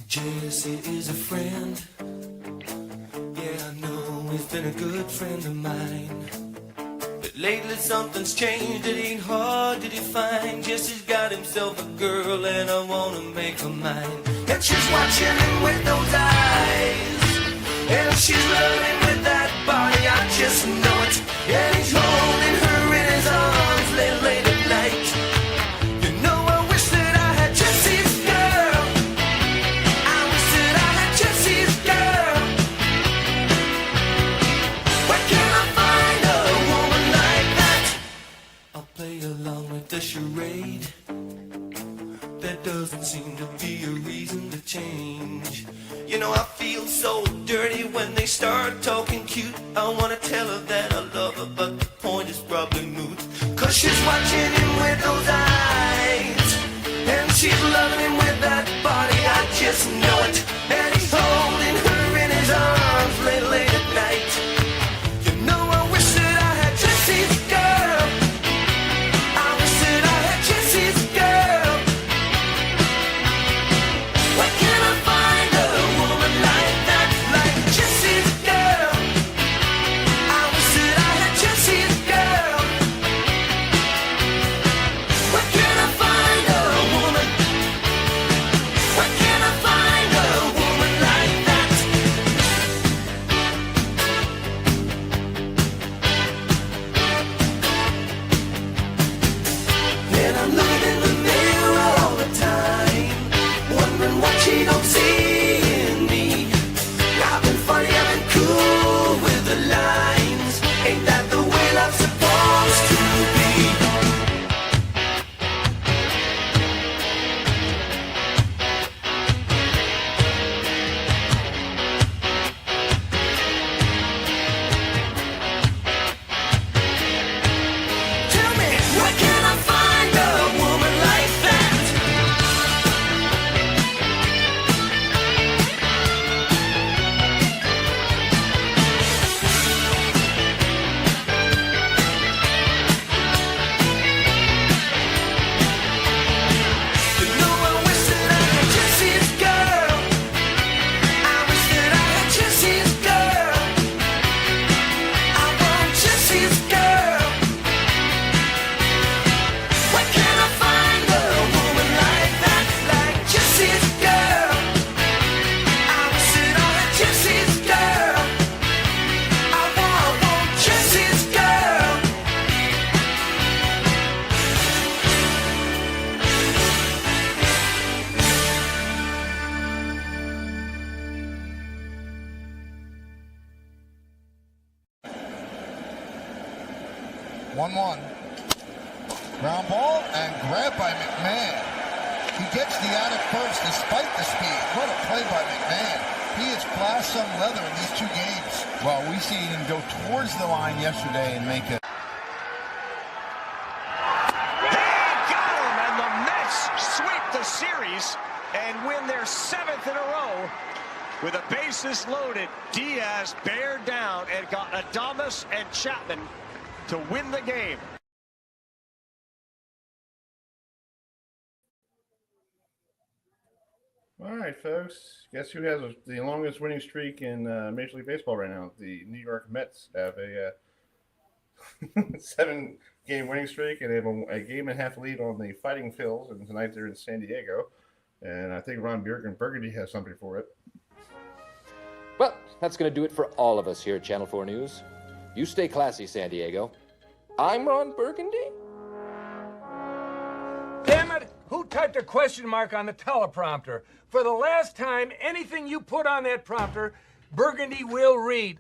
Josie is a friend. Yeah, I know he's been a good friend of mine. But lately something's changed, it ain't hard to define. Jesse's got himself a girl and I wanna make her mine. And she's watching him with those eyes, and she's loving with that body, I just know it. And he's holding her in his arms late at night. You know I wish that I had Jesse's girl. I wish that I had Jesse's girl. Where can I find a woman like that? I'll play along with the charade. There doesn't seem to be a reason to change. You know I feel so dirty when they start talking cute. I wanna tell her that I love her, but the point is probably moot. Cause she's watching him with those eyes, and she's loving him with that body, I just know it. And he's holding her in his arms late at night. You know I wish that I had Jesse's girl. I wish that I had Jesse's girl. Where can I find a woman like that, like Jesse's girl? I wish that I had Jesse's girl. Where can I find a woman? Where can I find a woman like that? And I'm looking in the mirror all the time, wondering what she don't see in me. I've been funny, I've been cool with the lines. Ain't that the way love's supposed to be? Tell me, where can I find a woman like that? You know I wish that I had Jesse's girl. I wish that I had Jesse's girl. I want Jesse's girl. Where can I find a woman like that, like Jesse's girl? I wish that I had Jesse's girl. I want Jesse's girl. One. Ground ball and grabbed by McMahon. He gets the out at first despite the speed. What a play by McMahon. He has flashed some leather in these two games. Well, we see him go towards the line yesterday and make a... They got him, and the Mets sweep the series and win their 7th in a row. With the bases loaded, Diaz bared down and got Adames and Chapman to win the game. All right, folks. Guess who has the longest winning streak in Major League Baseball right now? The New York Mets have a 7-game winning streak, and they have a game and a half lead on the Fighting Phils. And tonight they're in San Diego, and I think Ron Burgundy has something for it. Well, that's going to do it for all of us here at Channel 4 News. You stay classy, San Diego. I'm Ron Burgundy. Damn it! Who typed a question mark on the teleprompter? For the last time, anything you put on that prompter, Burgundy will read.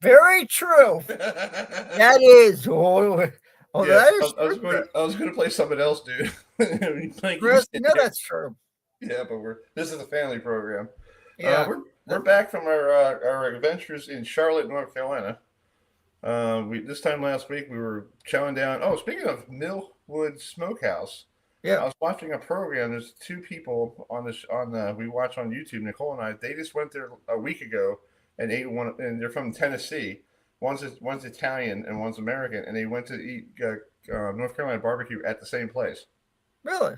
Very true. That is. That is. I was going to play something else, dude. Chris, no, that's true. Yeah, but this is a family program. Yeah, we're back from our adventures in Charlotte, North Carolina. This time last week we were chowing down. Oh, speaking of Millwood Smokehouse, yeah, I was watching a program. There's two people we watch on YouTube. Nicole and I. They just went there a week ago and ate one, and they're from Tennessee. One's Italian and one's American, and they went to eat North Carolina barbecue at the same place. Really?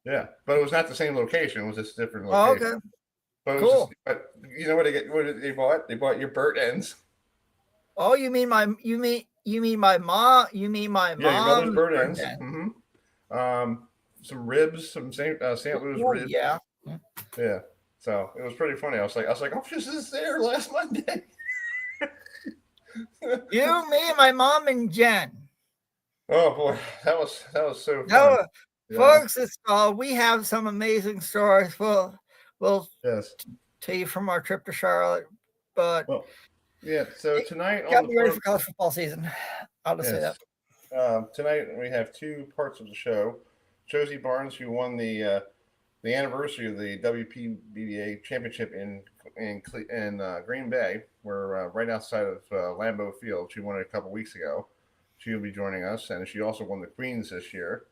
Yeah, but it was not the same location. It was just a different Oh, location. okay. But, Cool. but you know what they bought? They bought your burnt ends. Oh, you mean my mom? You mean my Yeah, your mother's mom's burnt ends. end. Mm-hmm. Some ribs, some St. Louis Oh, ribs. yeah. Yeah. So it was pretty funny. I was like, oh, this is there last Monday. You, me, my mom, and Jen. Oh boy, that was so fun. No, Yeah. folks, it's we have some amazing stories. We'll Yes. tell you from our trip to Charlotte, but Well, yeah. So tonight got me ready for college football season. I'll just say that. Tonight we have two parts of the show. Josie Barnes, who won the anniversary of the WPBA championship in Green Bay. We're right outside of Lambeau Field. She won it a couple weeks ago. She'll be joining us, and she also won the Queens this year.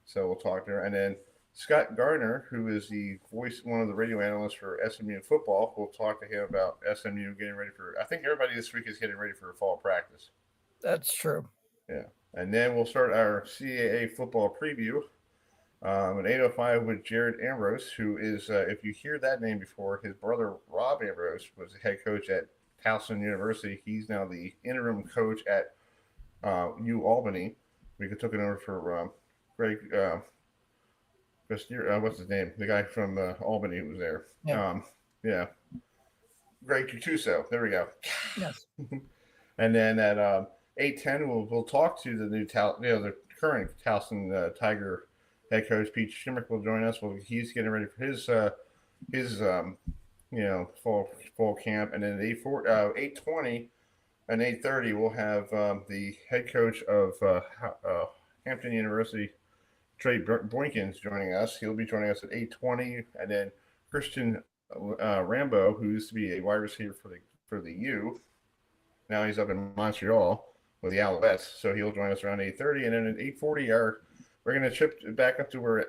So we'll talk to her. And then Scott Garner, who is one of the radio analysts for SMU football, we'll talk to him about SMU getting ready for. I think everybody this week is getting ready for fall practice. That's true. Yeah, and then we'll start our CAA football preview. At 8:05 with Jared Ambrose, who is, if you hear that name before, his brother Rob Ambrose was the head coach at Towson University. He's now the interim coach at UAlbany. We took it over for Greg. What's his name? The guy from Albany who was there. Yeah. Greg Tutuso. There we go. Yes. And then at 8:10, we'll talk to the current Towson Tiger head coach. Pete Shinnick will join us. Well, he's getting ready for his fall camp. And then at 8:20 and 8:30, we'll have the head coach of Hampton University, Trey Boykins, joining us. He'll be joining us at 8:20, and then Christian Rambo, who used to be a wide receiver for the U. Now he's up in Montreal with the Alouettes, so he'll join us around 8:30, and then at 8:40, we're going to chip back up to where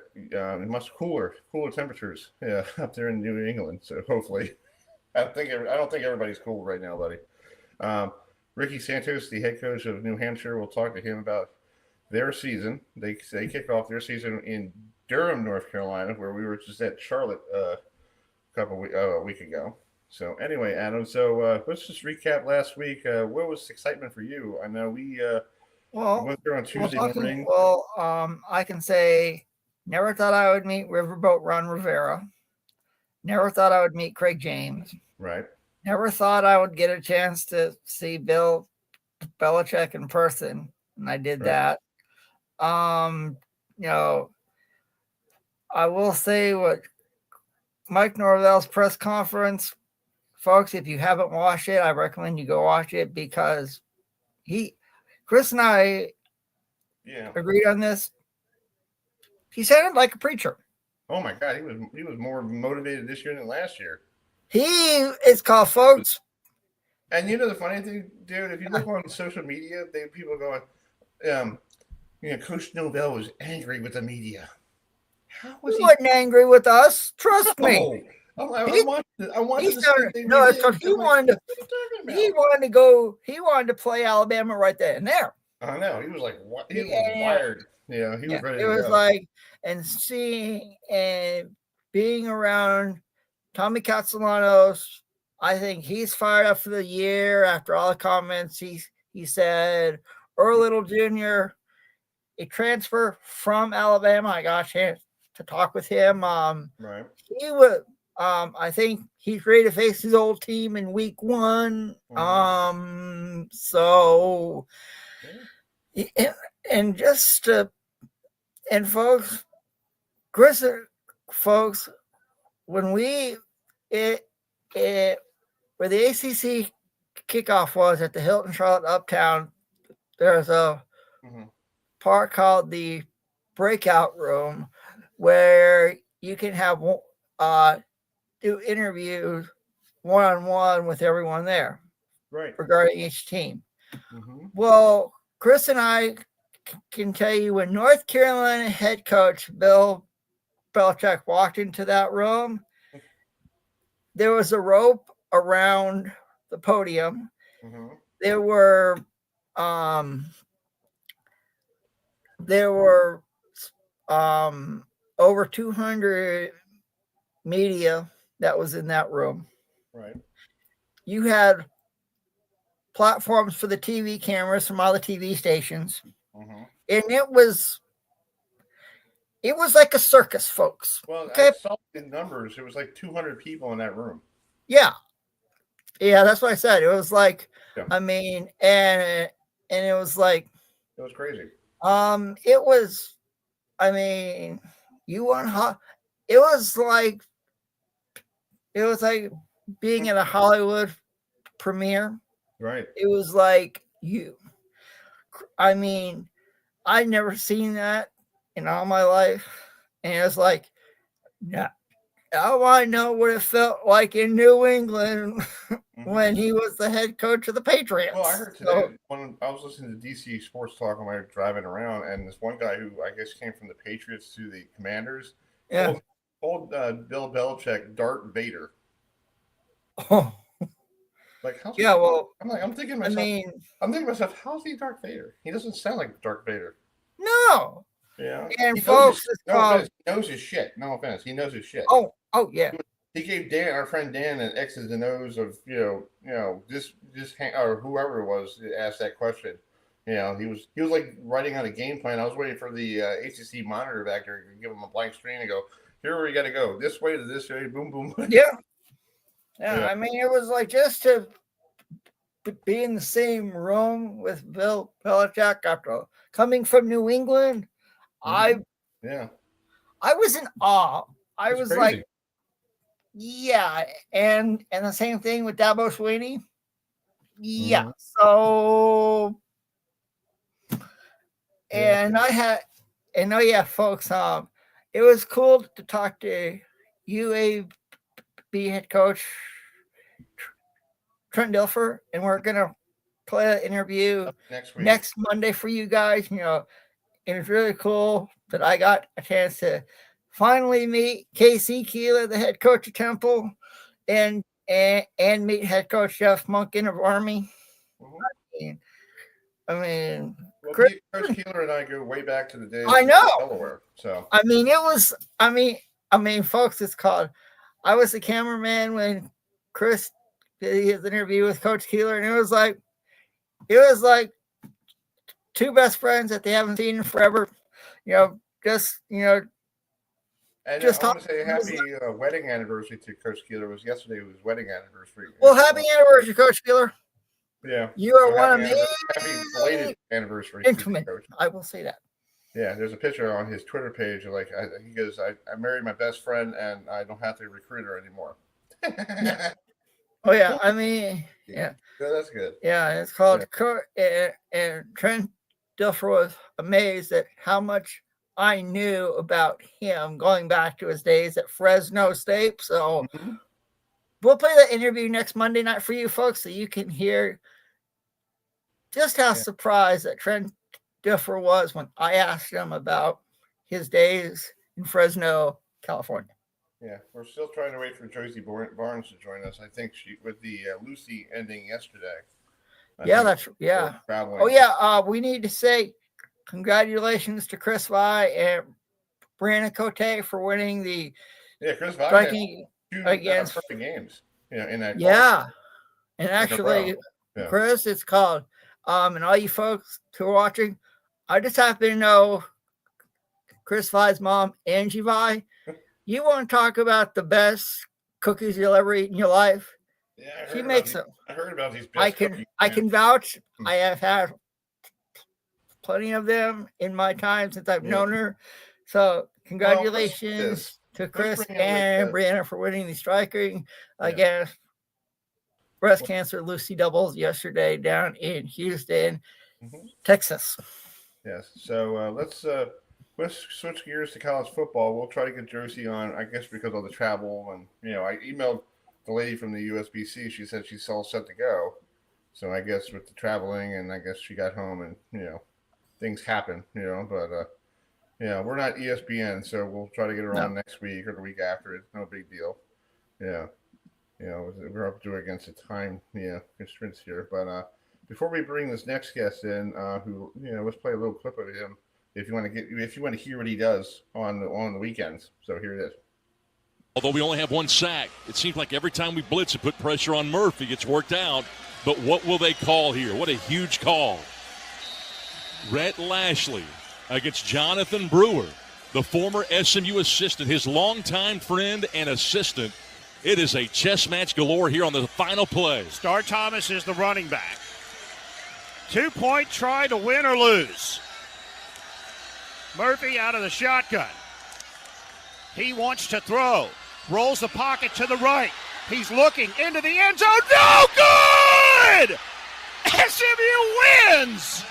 much cooler temperatures, up there in New England. So hopefully, I don't think everybody's cool right now, buddy. Ricky Santos, the head coach of New Hampshire, we'll talk to him about their season. They kick off their season in Durham, North Carolina, where we were just at Charlotte a week ago. So anyway, Adam, let's just recap last week. What was excitement for you? I know we went there on Tuesday morning. I can say never thought I would meet Riverboat Ron Rivera. Never thought I would meet Craig James. Right. Never thought I would get a chance to see Bill Belichick in person, and I did that. I will say what Mike Norvell's press conference, folks, if you haven't watched it, I recommend you go watch it because Chris and I agreed on this. He sounded like a preacher. Oh my God, he was more motivated this year than last year. He is called, folks. And you know the funny thing, dude, if you look on social media, people going, Coach Novell was angry with the media. How was he? Wasn't angry with us. Trust me. I wanted to say no, it's because he wanted to go. He wanted to play Alabama right there and there. I know. He was like, what? He was wired. Yeah, he was ready. It was like, and seeing and being around Tommy Castellanos, I think he's fired up for the year after all the comments he said. Earl Little Jr., a transfer from Alabama. I got a chance to talk with him. Right. He was. I think he's ready to face his old team in week 1. Mm-hmm. And folks, Chris, when where the ACC kickoff was at the Hilton Charlotte Uptown, there's a part called the breakout room where you can have do interviews one-on-one with everyone there, right, regarding each team. Mm-hmm. Well, Chris and I can tell you when North Carolina head coach Bill Belichick walked into that room, there was a rope around the podium. Mm-hmm. there were over 200 media that was in that room. Right. You had platforms for the TV cameras from all the TV stations. Mm-hmm. And it was like a circus, folks. Well, okay? I saw the numbers. It was like 200 people in that room. Yeah, that's what I said. It was like, Yeah. I mean, and it was like, it was crazy. It was, I mean, it was like being at a Hollywood premiere. Right. It was like I mean, I'd never seen that in all my life. And it was like, yeah, I know what it felt like in New England when he was the head coach of the Patriots. Well, I heard today when I was listening to DC Sports Talk when I was driving around, and this one guy who I guess came from the Patriots to the Commanders, called Bill Belichick Darth Vader. Oh, like how's yeah. Well, I'm thinking to myself, how's he Darth Vader? He doesn't sound like Darth Vader. No. Yeah. And folks, he knows his shit. No offense, he knows his shit. Oh yeah. He gave our friend Dan, an X's and O's of just or whoever it was that asked that question. He was like writing out a game plan. I was waiting for the ACC monitor back there to give him a blank screen and go, here we got to go this way to this way, boom boom. Yeah. I mean, it was like just to be in the same room with Bill Belichick after coming from New England. Mm-hmm. I was in awe. I was crazy. Like, yeah, and the same thing with Dabo Swinney. Yeah. Mm-hmm. So, and folks. It was cool to talk to UAB head coach Trent Dilfer, and we're gonna play an interview next Monday for you guys. And it's really cool that I got a chance to finally meet Casey Keeler, the head coach of Temple, and meet head coach Jeff Monken of Army. Mm-hmm. I mean, Coach Keeler and I go way back to the days I know. of Delaware. So I mean, it was. I mean, folks, it's called. I was the cameraman when Chris did his interview with Coach Keeler, and it was like two best friends that they haven't seen in forever. And I want to say happy wedding anniversary to Coach Keeler. It was yesterday. It was wedding anniversary. Well, happy anniversary, Coach Keeler. Yeah, you are one of me. Happy belated anniversary, Coach. I will say that. Yeah, there's a picture on his Twitter page. Like he goes, I married my best friend, and I don't have to recruit her anymore. Yeah. Oh yeah, I mean, yeah, that's good. Yeah, it's called and Trent Dilfer was amazed at how much I knew about him going back to his days at Fresno State. So we'll play the interview next Monday night for you folks, so you can hear just how surprised that Trent Dilfer was when I asked him about his days in Fresno, California. Yeah, we're still trying to wait for Josie Barnes to join us. I think with the Lucy ending yesterday. Oh yeah, we need to say congratulations to Chris Vi and Brianna Cote for winning the Chris Vi striking against perfect games. In that and actually, Chris, it's called and all you folks who are watching, I just happen to know Chris Vi's mom, Angie Vi. You want to talk about the best cookies you'll ever eat in your life? Yeah, she makes them. I heard about these best cookies. I can vouch. I have had plenty of them in my time since I've known her. So congratulations to Chris and Brianna for winning the striking against breast cancer Lucy doubles yesterday down in Houston, Texas. Yes. So let's switch gears to college football. We'll try to get Josie on, I guess, because of the travel. And, I emailed the lady from the USBC. She said she's all set to go. So I guess with the traveling, and I guess she got home and, things happen, but, we're not ESPN. So we'll try to get her on next week or the week after. It's no big deal. Yeah. We're up to against the time, constraints here. But before we bring this next guest in, who let's play a little clip of him if you want to hear what he does on the weekends. So here it is. Although we only have one sack, it seems like every time we blitz and put pressure on Murph, he gets worked out. But what will they call here? What a huge call. Rhett Lashley against Jonathan Brewer, the former SMU assistant, his longtime friend and assistant. It is a chess match galore here on the final play. Star Thomas is the running back. 2-point try to win or lose. Murphy out of the shotgun. He wants to throw. Rolls the pocket to the right. He's looking into the end zone. No good! SMU wins!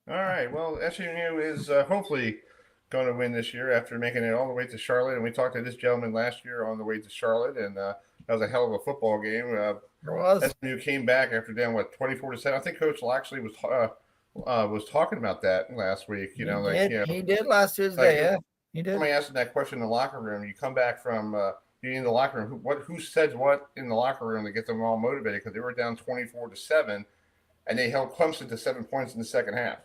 All right. Well, SMU is hopefully going to win this year after making it all the way to Charlotte. And we talked to this gentleman last year on the way to Charlotte, and that was a hell of a football game. SMU came back after down 24-7. I think Coach Lashley was talking about that last week. He did last Tuesday. Yeah, he did. Somebody asked him that question in the locker room. You come back from being in the locker room. Who said what in the locker room to get them all motivated? Because they were down 24-7, and they held Clemson to 7 points in the second half.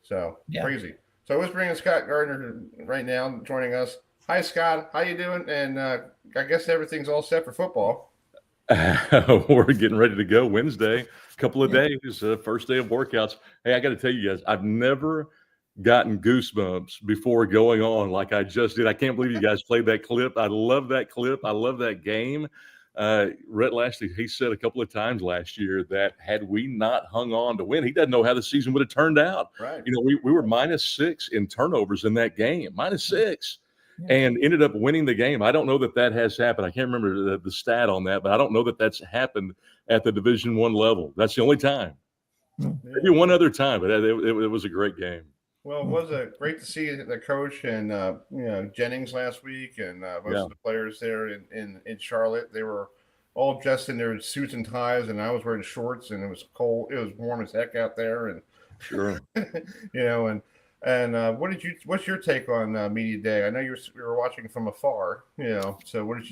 So crazy. So let's bring in Scott Garner right now, joining us. Hi, Scott. How you doing? And I guess everything's all set for football. We're getting ready to go Wednesday. A couple of days, first day of workouts. Hey, I got to tell you guys, I've never gotten goosebumps before going on like I just did. I can't believe you guys played that clip. I love that clip. I love that game. Rhett Lashley, he said a couple of times last year that had we not hung on to win, he doesn't know how the season would have turned out. Right. We were -6 in turnovers in that game, -6. And ended up winning the game. I don't know that has happened. I can't remember the stat on that, but I don't know that that's happened at the Division I level. That's the only time. Maybe one other time, but it was a great game. Well, it was great to see the coach and Jennings last week, and most of the players there in Charlotte. They were all dressed in their suits and ties, and I was wearing shorts, and it was cold. It was warm as heck out there, and sure, And what's your take on Media Day? I know you were watching from afar, So what did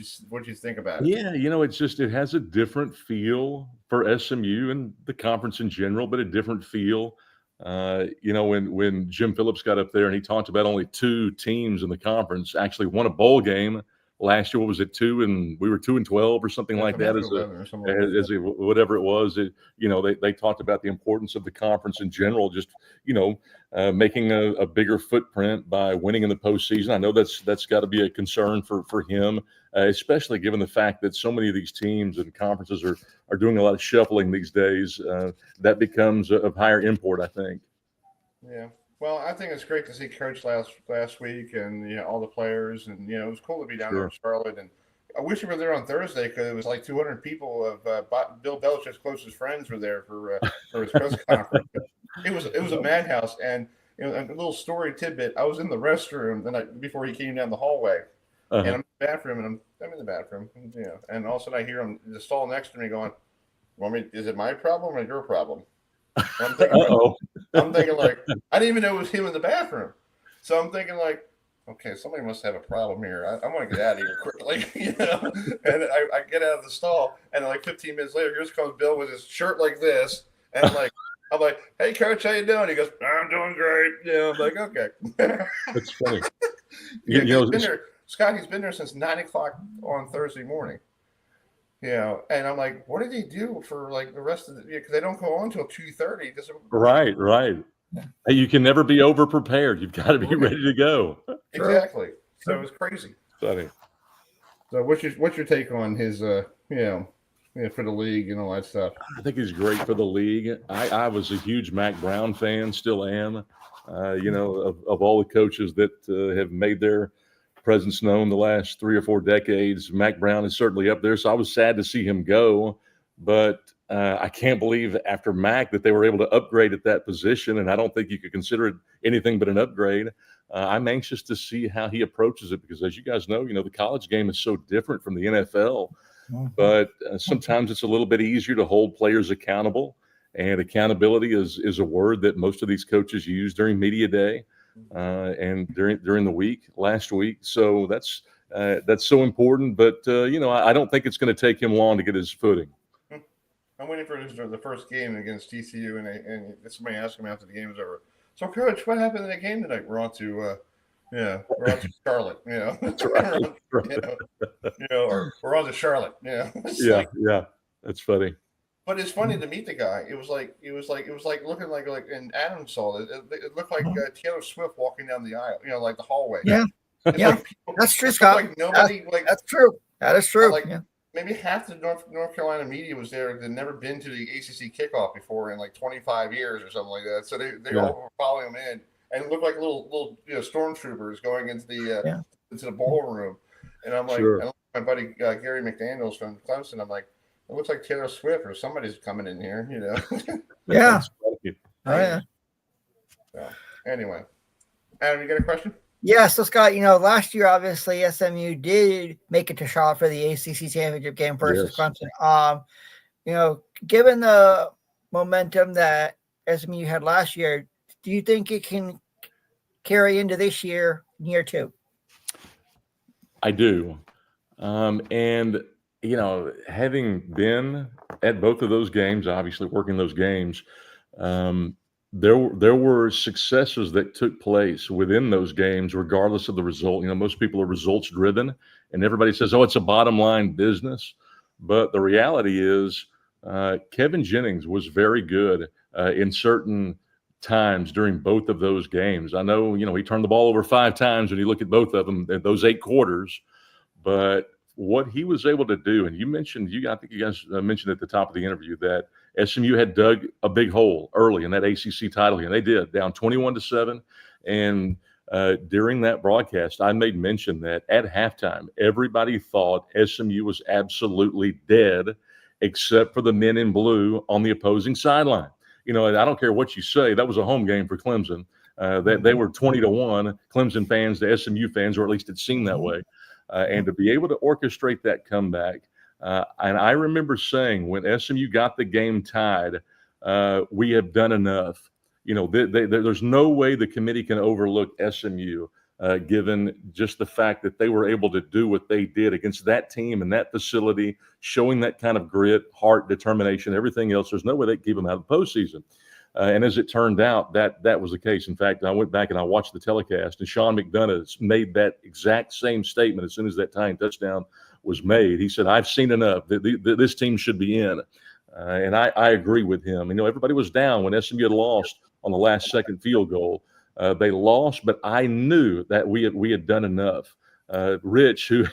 you think about it? Yeah, it has a different feel for SMU and the conference in general, but a different feel. When Jim Phillips got up there and he talked about only 2 teams in the conference actually won a bowl game last year. What was it, 2 and we were 2-12 or something like that? Whatever it was. They talked about the importance of the conference in general. Just making a bigger footprint by winning in the postseason. I know that's got to be a concern for him, especially given the fact that so many of these teams and conferences are doing a lot of shuffling these days. That becomes of higher import, I think. Yeah. Well, I think it's great to see Coach last week and all the players, and it was cool to be down there in Charlotte. And I wish we were there on Thursday because it was like 200 people of Bill Belichick's closest friends were there for his press conference. It was a madhouse, and a little story tidbit. I was in the restroom before he came down the hallway, and I'm in the bathroom, and I'm in the bathroom, and all of a sudden I hear him in the stall next to me going, "Is it my problem or your problem?" I'm thinking like, I didn't even know it was him in the bathroom. So I'm thinking like, okay, somebody must have a problem here. I want to get out of here quickly, And I get out of the stall, and like 15 minutes later, here comes Bill with his shirt like this, and I'm like, "Hey, Coach, how you doing?" He goes, "I'm doing great." I'm like, okay. That's funny. Scott, he's been there since 9 o'clock on Thursday morning. And I'm like, what did he do for like the rest of the because they don't go on until 2:30. Right. Hey, you can never be over prepared. You've got to be ready to go. Exactly. So it was crazy. Funny. So what's your take on his for the league and all that stuff? I think he's great for the league. I was a huge Mac Brown fan, still am. Of all the coaches that have made their presence known the last 3 or 4 decades, Mac Brown is certainly up there. So I was sad to see him go, but I can't believe after Mac that they were able to upgrade at that position, and I don't think you could consider it anything but an upgrade. I'm anxious to see how he approaches it because, as you guys know, the college game is so different from the NFL, but sometimes it's a little bit easier to hold players accountable, and accountability is a word that most of these coaches use during media day. And during the week last week. So that's so important. But, I don't think it's going to take him long to get his footing. I'm waiting for the first game against TCU, and somebody asked him after the game was over. So, Coach, what happened in the game tonight? We're on to Charlotte. That's right. Or we're on to Charlotte. Yeah, that's funny. But it's funny to meet the guy. It was like looking like and Adam saw it. It looked like Taylor Swift walking down the aisle. Like the hallway. Yeah, that's true, Scott. Like nobody that's true. That is true. Maybe half the North Carolina media was there that had never been to the ACC kickoff before in like 25 years or something like that. So they all were following him in, and it looked like little stormtroopers going into the ballroom. And I'm like, sure. and my buddy Gary McDaniels from Towson. I'm like, it looks like Taylor Swift or somebody's coming in here. Yeah. Oh yeah. So, anyway, Adam, you got a question? Yeah, so Scott, last year obviously SMU did make it to Charlotte for the ACC championship game versus Clemson. Given the momentum that SMU had last year, do you think it can carry into this year 2? I do, and having been at both of those games, obviously working those games. There were successes that took place within those games, regardless of the result. Most people are results driven, and everybody says, "Oh, it's a bottom line business." But the reality is, Kevin Jennings was very good in certain times during both of those games. I know, he turned the ball over 5 times when you look at both of them, those 8 quarters. But what he was able to do, and I think you guys mentioned at the top of the interview that SMU had dug a big hole early in that ACC title game. They did, down 21-7. And during that broadcast, I made mention that at halftime, everybody thought SMU was absolutely dead, except for the men in blue on the opposing sideline. And I don't care what you say, that was a home game for Clemson. They were 20-1 Clemson fans to SMU fans, or at least it seemed that way. And to be able to orchestrate that comeback. And I remember saying when SMU got the game tied, we have done enough. There's no way the committee can overlook SMU, given just the fact that they were able to do what they did against that team and that facility, showing that kind of grit, heart, determination, everything else. There's no way they can keep them out of the postseason. And as it turned out, that was the case. In fact, I went back and I watched the telecast, and Sean McDonough made that exact same statement as soon as that tying touchdown was made. He said, "I've seen enough. This team should be in." And I agree with him. Everybody was down when SMU had lost on the last second field goal. They lost, but I knew that we had done enough. Rich, who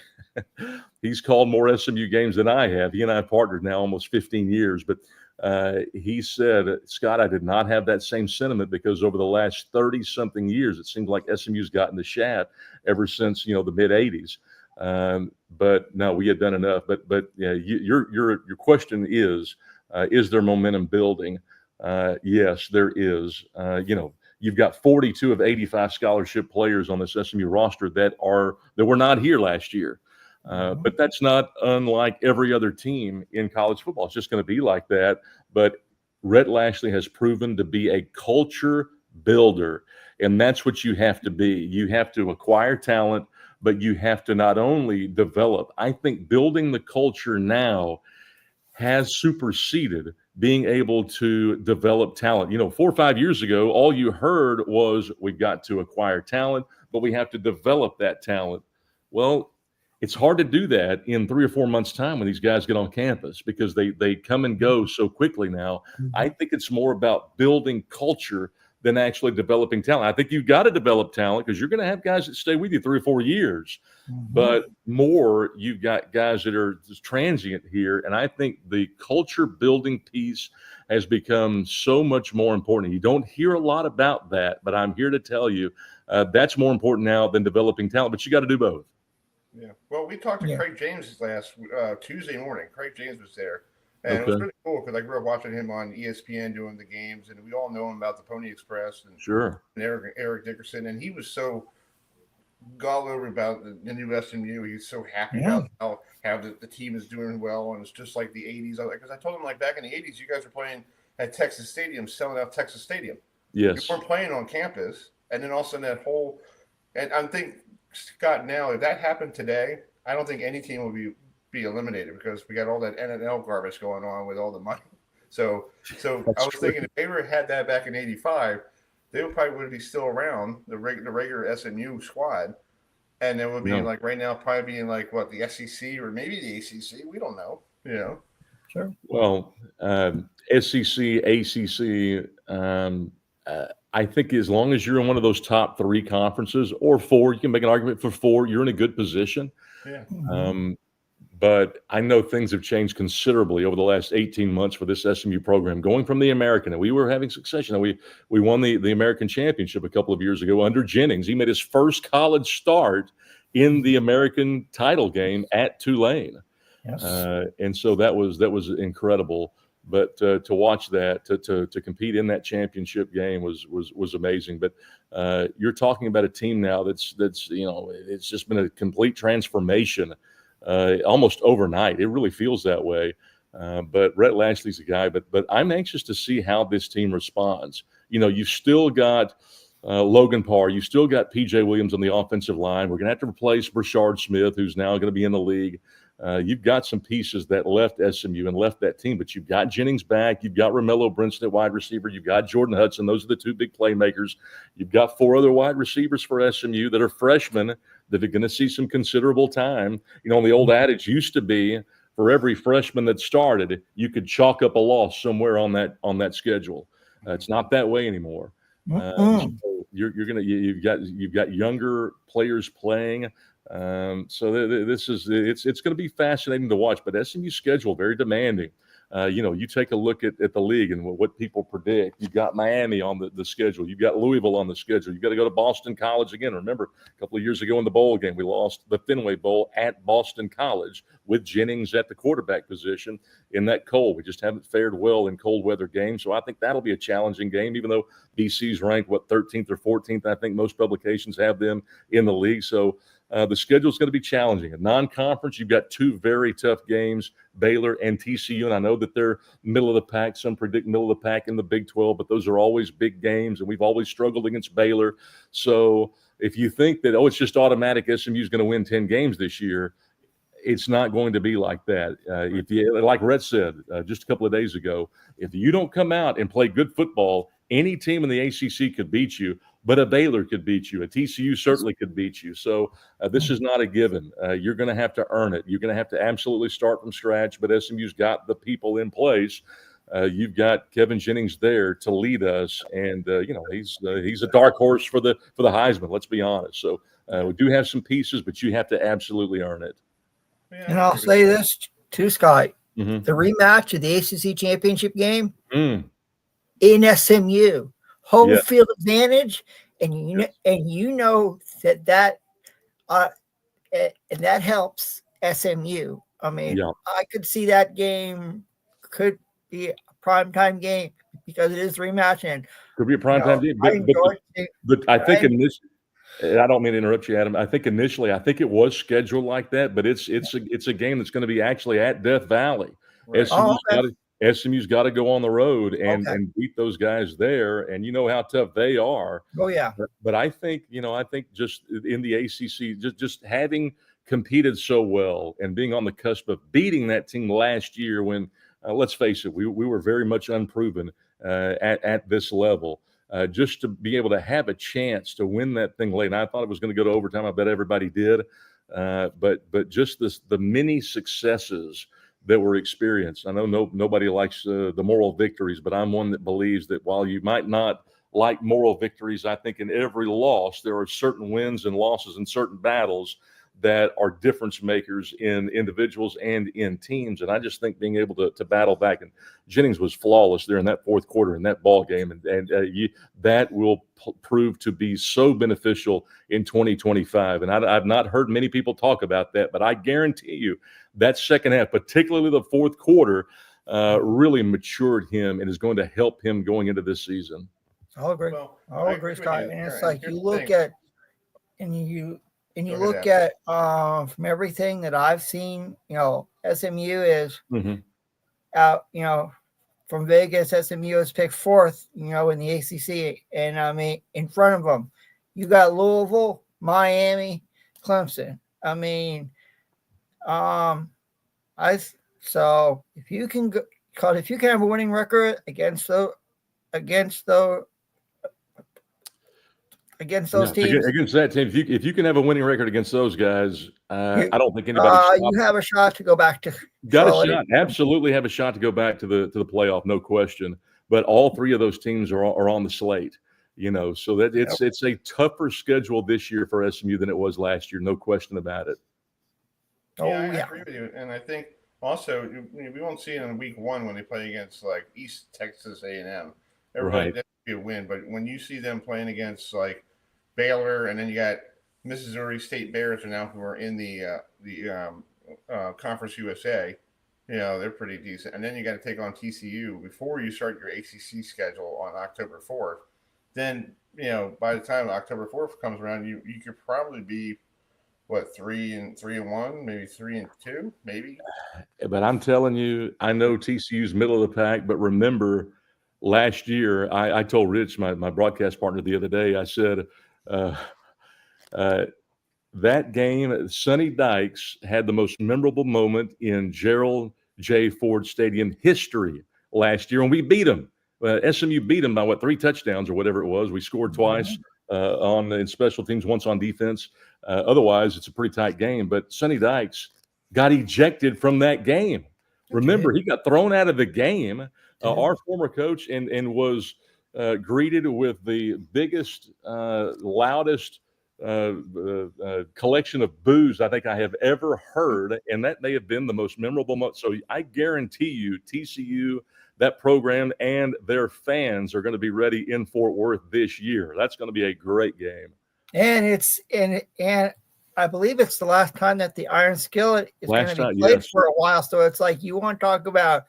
he's called more SMU games than I have. He and I have partnered now almost 15 years, but he said, "Scott, I did not have that same sentiment because over the last 30-something years, it seems like SMU's gotten the shaft ever since the mid '80s." But no, we had done enough. But yeah, your question is there momentum building? Yes, there is. You've got 42 of 85 scholarship players on this SMU roster that were not here last year. But that's not unlike every other team in college football. It's just going to be like that. But Rhett Lashley has proven to be a culture builder, and that's what you have to be. You have to acquire talent, but you have to not only develop. I think building the culture now has superseded being able to develop talent. 4 or 5 years ago, all you heard was we've got to acquire talent, but we have to develop that talent. Well, it's hard to do that in 3 or 4 months' time when these guys get on campus because they come and go so quickly now. I think it's more about building culture than actually developing talent. I think you've got to develop talent because you're going to have guys that stay with you 3 or 4 years, but more you've got guys that are just transient here. And I think the culture building piece has become so much more important. You don't hear a lot about that, but I'm here to tell you that's more important now than developing talent, but you got to do both. Yeah. Well, we talked to Craig James last Tuesday morning. Craig James was there. And it was really cool because I grew up watching him on ESPN doing the games, and we all know him about the Pony Express and Eric Dickerson. And he was so all over about the new SMU. He's so happy about how the team is doing well, and it's just like the 80s. Because I told him, like, back in the 80s, you guys were playing at Texas Stadium, selling out Texas Stadium. Yes. You weren't playing on campus. And then all of a sudden that whole – and I'm thinking, Scott, now, if that happened today, I don't think any team would be eliminated because we got all that NNL garbage going on with all the money. So I was thinking if Baylor had that back in '85, they would be still around the regular SMU squad, and it would be like right now probably being like what, the SEC or maybe the ACC. We don't know. Sure. Well, SEC, ACC. I think as long as you're in one of those top 3 conferences or 4, you can make an argument for 4. You're in a good position. Yeah. But I know things have changed considerably over the last 18 months for this SMU program. Going from the American, and we were having success. We won the American Championship a couple of years ago under Jennings. He made his first college start in the American title game at Tulane. Yes. And so that was incredible. But to watch that, to compete in that championship game was amazing. But you're talking about a team now that's it's just been a complete transformation almost overnight. It really feels that way. But Rhett Lashley's a guy. But I'm anxious to see how this team responds. You've still got Logan Parr. You still got P.J. Williams on the offensive line. We're going to have to replace Brashard Smith, who's now going to be in the league. You've got some pieces that left SMU and left that team, but you've got Jennings back. You've got Romello Brinson at wide receiver. You've got Jordan Hudson. Those are the 2 big playmakers. You've got 4 other wide receivers for SMU that are freshmen that are going to see some considerable time. The old adage used to be for every freshman that started, you could chalk up a loss somewhere on that schedule. It's not that way anymore. So you've got younger players playing. So it's going to be fascinating to watch, but SMU's schedule very demanding. You take a look at the league and what people predict. You've got Miami on the schedule. You've got Louisville on the schedule. You've got to go to Boston College again. Remember, a couple of years ago in the bowl game, we lost the Fenway Bowl at Boston College with Jennings at the quarterback position in that cold. We just haven't fared well in cold weather games. So I think that'll be a challenging game, even though BC's ranked, 13th or 14th. I think most publications have them in the league. So the schedule is going to be challenging. A non-conference, you've got 2 very tough games, Baylor and TCU, and I know that they're middle of the pack. Some predict middle of the pack in the Big 12, but those are always big games, and we've always struggled against Baylor. So if you think that, it's just automatic SMU is going to win 10 games this year, it's not going to be like that. If you, like Rhett said just a couple of days ago, if you don't come out and play good football, any team in the ACC could beat you, but a Baylor could beat you. A TCU certainly could beat you. So this is not a given. You're going to have to earn it. You're going to have to absolutely start from scratch, but SMU's got the people in place. You've got Kevin Jennings there to lead us, and he's a dark horse for the Heisman. Let's be honest. So we do have some pieces, but you have to absolutely earn it. And I'll say this too, Scott. The rematch of the ACC championship game in SMU, home field advantage, and you know that and that helps SMU. I mean, I could see that game could be a primetime game because it is rematch and could be a primetime game. But I think in this, I don't mean to interrupt you, Adam. I think initially, it was scheduled like that, but it's a game that's going to be actually at Death Valley. Right. SMU's got to go on the road and beat those guys there, and you know how tough they are. Oh yeah. But I think just in the ACC, just having competed so well and being on the cusp of beating that team last year, when let's face it, we were very much unproven at this level. Just to be able to have a chance to win that thing late. And I thought it was going to go to overtime. I bet everybody did. But just the many successes that were experienced. I know nobody likes the moral victories, but I'm one that believes that while you might not like moral victories, I think in every loss, there are certain wins and losses in certain battles that are difference makers in individuals and in teams. And I just think being able to battle back, and Jennings was flawless there in that fourth quarter in that ball game. And that will prove to be so beneficial in 2025. And I've not heard many people talk about that, but I guarantee you that second half, particularly the fourth quarter, really matured him and is going to help him going into this season. I'll agree. I'll agree, Scott. And it's like you look at, and you look at from everything that I've seen, SMU is out, from Vegas, SMU is picked 4th, in the ACC. And I mean, in front of them, you got Louisville, Miami, Clemson. I mean, so if you can go, called if you can have a winning record against those teams. Against that team, if you can have a winning record against those guys, I don't think anybody. You have a shot to go back to. Got a shot. Absolutely have a shot to go back to the playoff, no question. But all three of those teams are on the slate. So that it's a tougher schedule this year for SMU than it was last year, no question about it. I agree with you, and I think also we won't see it in week 1 when they play against like East Texas A&M. Everybody that would be a win, but when you see them playing against like Baylor, and then you got Missouri State Bears now who are in the Conference USA, they're pretty decent, and then you got to take on TCU before you start your ACC schedule on October 4th. Then by the time October 4th comes around, you could probably be 3-1, maybe 3-2, maybe. But I'm telling you, I know TCU's middle of the pack, but remember last year, I told Rich, my broadcast partner, the other day, I said that game, Sonny Dykes had the most memorable moment in Gerald J. Ford Stadium history last year, and we beat them. SMU beat them by 3 touchdowns or whatever it was. We scored twice in special teams, once on defense. Otherwise, it's a pretty tight game. But Sonny Dykes got ejected from that game. Remember, he got thrown out of the game. Our former coach and was greeted with the biggest, loudest collection of boos I think I have ever heard, and that may have been the most memorable moment. So I guarantee you, TCU, that program, and their fans are going to be ready in Fort Worth this year. That's going to be a great game. And and I believe it's the last time that the Iron Skillet is going to be played for a while. So it's like you want to talk about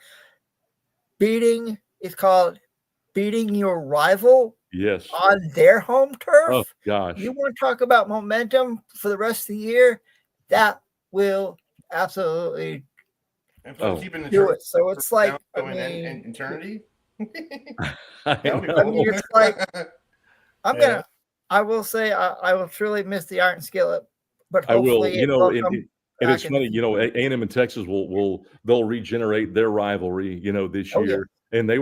beating. It's called beating your rival. Yes. On their home turf. Oh gosh. You want to talk about momentum for the rest of the year? That will absolutely keeping the do it. So it's like in eternity. It's like I will say I will truly miss the Iron Skillet, but hopefully I will. And it's funny, A&M and Texas they'll regenerate their rivalry, this year. Yeah. And they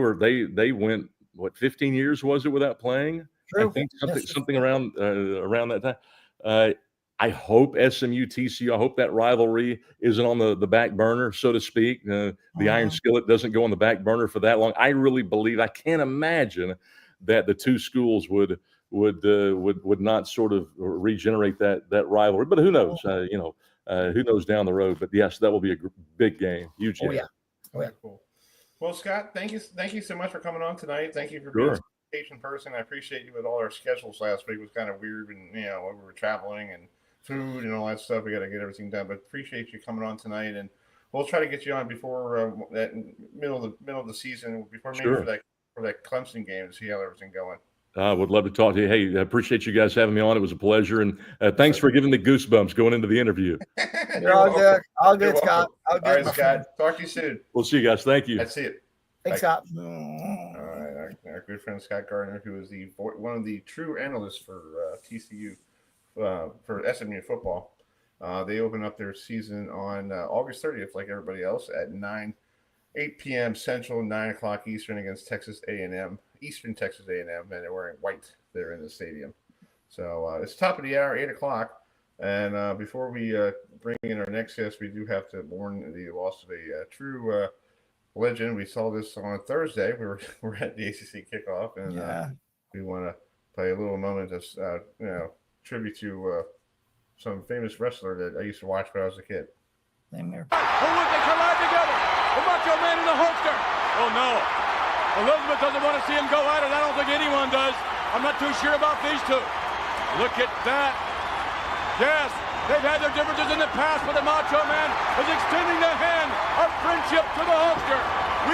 went 15 years was it without playing? True. I think something around that time. I hope SMU TCU. I hope that rivalry isn't on the back burner, so to speak. The Iron Skillet doesn't go on the back burner for that long. I really believe. I can't imagine that the two schools would not sort of regenerate that rivalry. But who knows? Who knows down the road? But yes, that will be a big game, huge game. Oh yeah. Cool. Well, Scott, thank you so much for coming on tonight. Thank you for being a patient person. I appreciate you with all our schedules last week. It was kind of weird, and we were traveling and food and all that stuff. We got to get everything done, but appreciate you coming on tonight, and we'll try to get you on before that middle of the season, before maybe for that Clemson game, to see how everything's going. I would love to talk to you. Hey, I appreciate you guys having me on. It was a pleasure, and thanks for giving me goosebumps going into the interview. You're all good. All good, Scott. All good. All right, Scott. Talk to you soon. We'll see you guys. Thank you. That's it. Thanks, Scott. All right, our good friend Scott Garner, who is one of the true analysts for TCU, for SMU football. They open up their season on August 30th, like everybody else, at 8 p.m. Central, 9 o'clock Eastern against Eastern Texas A&M, and they're wearing white there in the stadium. So it's top of the hour, 8 o'clock. And before we bring in our next guest, we do have to mourn the loss of a true legend. We saw this on Thursday. We're at the ACC kickoff, and we want to play a little moment of tribute to some famous wrestler that I used to watch when I was a kid. Same here. Oh, look, they collide together. The Macho Man in the holster. Oh, no. Elizabeth doesn't want to see him go at it. I don't think anyone does. I'm not too sure about these two. Look at that. Yes, they've had their differences in the past, but the Macho Man is extending the hand of friendship to the Hulkster.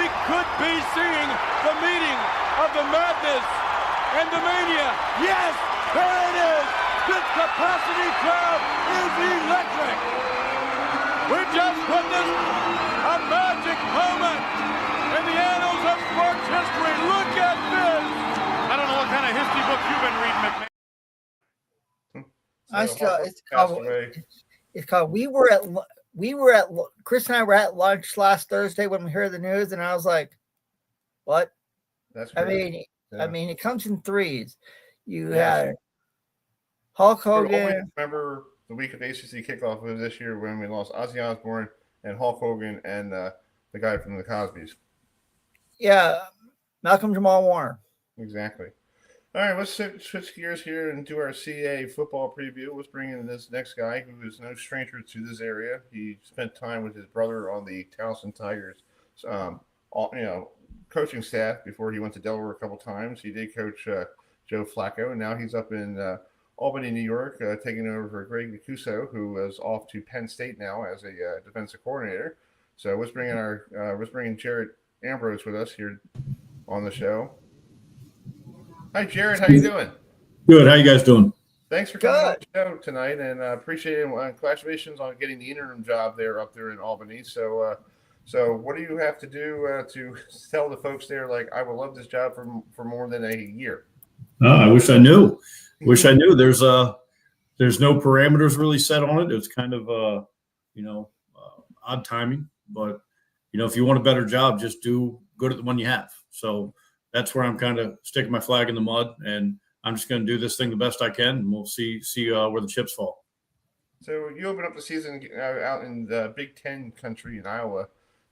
We could be seeing the meeting of the madness and the mania. Yes, there it is. This capacity crowd is electric. We just witnessed a magic moment in the annals of sports history. Look at this. I don't know what kind of history book you've been reading, McMahon. It's called We Were at Chris and I were at lunch last Thursday when we heard the news, and I was like, what? That's I crazy. mean, Yeah. it comes in threes. You Yes. had Hulk Always Hogan. remember the week of ACC kickoff was this year when we lost Ozzy Osbourne and Hulk Hogan and the guy from the Cosbys. Yeah, Malcolm Jamal Warner. Exactly. All right, let's switch gears here and do our CAA football preview. Let's bring in this next guy who is no stranger to this area. He spent time with his brother on the Towson Tigers, coaching staff before he went to Delaware a couple times. He did coach Joe Flacco, and now he's up in Albany, New York, taking over for Greg Nicuso, who is off to Penn State now as a defensive coordinator. So let's bring in Jared Ambrose with us here on the show. Hi, Jared. How you doing? Good. How you guys doing? Thanks for coming on the show tonight, and appreciate it. Congratulations on getting the interim job up there in Albany. So what do you have to do to tell the folks there, like, I would love this job for more than a year? I wish I knew. Wish I knew. There's no parameters really set on it. It's kind of odd timing, but if you want a better job, just do good at the one you have. So that's where I'm kind of sticking my flag in the mud, and I'm just going to do this thing the best I can, and we'll see where the chips fall. So you open up the season out in the Big Ten country in Iowa,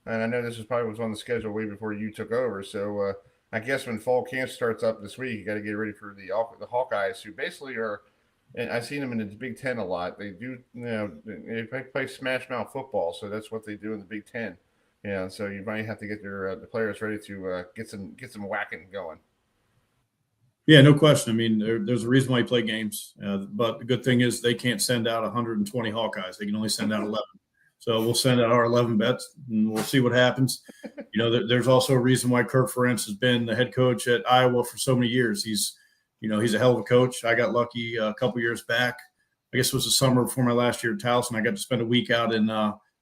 and I know this was on the schedule way before you took over. So I guess when fall camp starts up this week, you got to get ready for the Hawkeyes, who basically are. And I've seen them in the Big Ten a lot. They do, they play smash mouth football, so that's what they do in the Big Ten. Yeah, so you might have to get the players ready to get some whacking going. Yeah, no question. I mean, there's a reason why you play games, but the good thing is they can't send out 120 Hawkeyes. They can only send out 11. So we'll send out our 11 bets, and we'll see what happens. There's also a reason why Kirk Ferentz has been the head coach at Iowa for so many years. He's a hell of a coach. I got lucky a couple years back. I guess it was the summer before my last year at Towson. I got to spend a week out in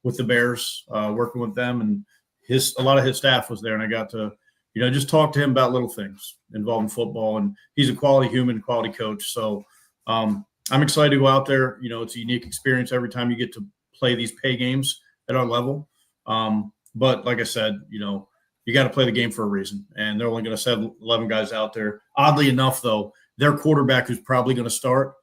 with the Bears, working with them, and a lot of his staff was there, and I got to, just talk to him about little things involving football. And he's a quality human, quality coach. So I'm excited to go out there. It's a unique experience every time you get to play these pay games at our level. But like I said, you got to play the game for a reason, and they're only going to send 11 guys out there. Oddly enough, though, their quarterback who's probably going to start,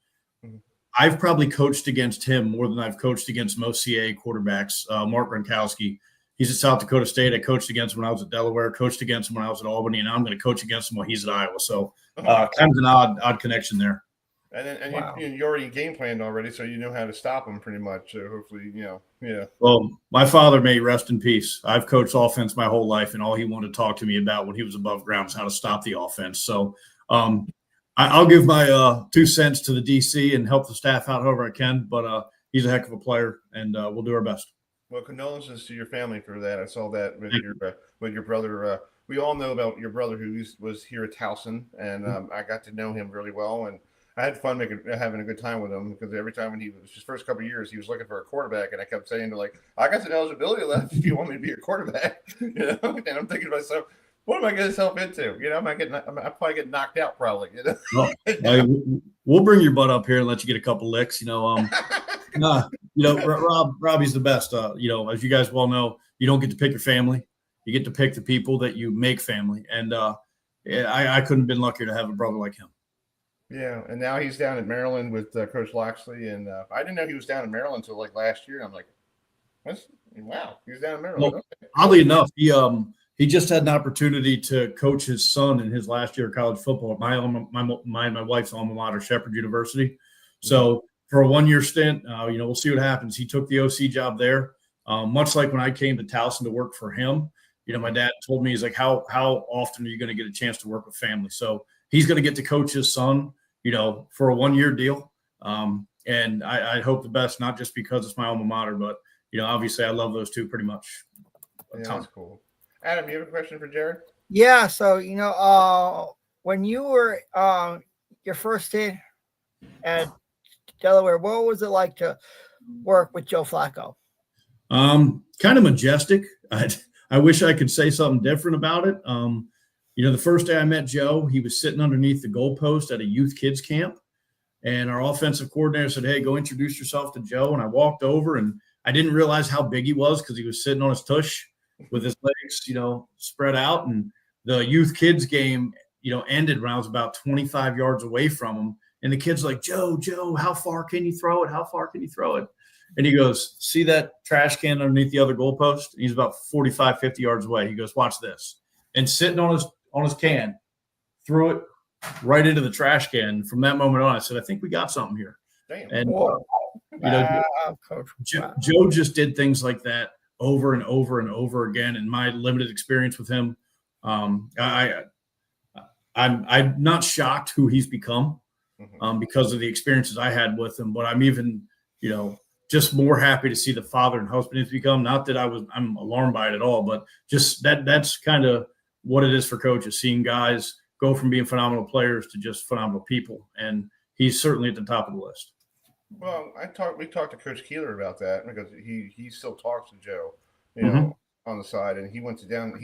I've probably coached against him more than I've coached against most CAA quarterbacks. Mark Gronkowski, he's at South Dakota State. I coached against him when I was at Delaware, coached against him when I was at Albany, and I'm going to coach against him while he's at Iowa. So kind of an odd connection there. And wow. you already game planned already, so you know how to stop him pretty much. So hopefully, yeah. Well, my father may rest in peace. I've coached offense my whole life, and all he wanted to talk to me about when he was above ground was how to stop the offense. So I'll give my 2 cents to the DC and help the staff out however I can. But he's a heck of a player, and we'll do our best. Well, condolences to your family for that. I saw that with your brother. We all know about your brother who was here at Towson, and I got to know him really well, and I had fun having a good time with him, because every time when he was his first couple of years, he was looking for a quarterback, and I kept saying I got some eligibility left if you want me to be your quarterback, And I'm thinking to myself, what am I getting myself into? I probably get knocked out probably. We'll bring your butt up here and let you get a couple licks. Robbie's the best. As you guys well know, you don't get to pick your family. You get to pick the people that you make family. And I couldn't have been luckier to have a brother like him. Yeah, and now he's down in Maryland with Coach Loxley, and I didn't know he was down in Maryland until last year. I'm like, wow, he's down in Maryland. Well, oddly enough, he just had an opportunity to coach his son in his last year of college football at my wife's alma mater, Shepherd University. So for a 1-year stint, we'll see what happens. He took the OC job there, much like when I came to Towson to work for him. My dad told me, he's like, how often are you going to get a chance to work with family? So he's going to get to coach his son, for a 1-year deal. And I hope the best, not just because it's my alma mater, but, obviously I love those two pretty much. That's cool. Adam, you have a question for Jared? Yeah. So, when you were your first stint at Delaware, what was it like to work with Joe Flacco? Kind of majestic. I wish I could say something different about it. The first day I met Joe, he was sitting underneath the goalpost at a youth kids camp, and our offensive coordinator said, "Hey, go introduce yourself to Joe." And I walked over, and I didn't realize how big he was because he was sitting on his tush with his legs, spread out. And the youth kids game, ended when I was about 25 yards away from him. And the kid's like, Joe, how far can you throw it? How far can you throw it? And he goes, see that trash can underneath the other goalpost? He's about 45, 50 yards away. He goes, watch this. And sitting on his can, threw it right into the trash can. From that moment on, I said, I think we got something here. Damn. And, Coach. Joe just did things like that over and over and over again. In my limited experience with him, I'm not shocked who he's become because of the experiences I had with him. But I'm even, just more happy to see the father and husband he's become. Not that I'm alarmed by it at all, but just that's kind of what it is for coaches, seeing guys go from being phenomenal players to just phenomenal people. And he's certainly at the top of the list. Well, we talked to Coach Keeler about that because he still talks to Joe, on the side, and he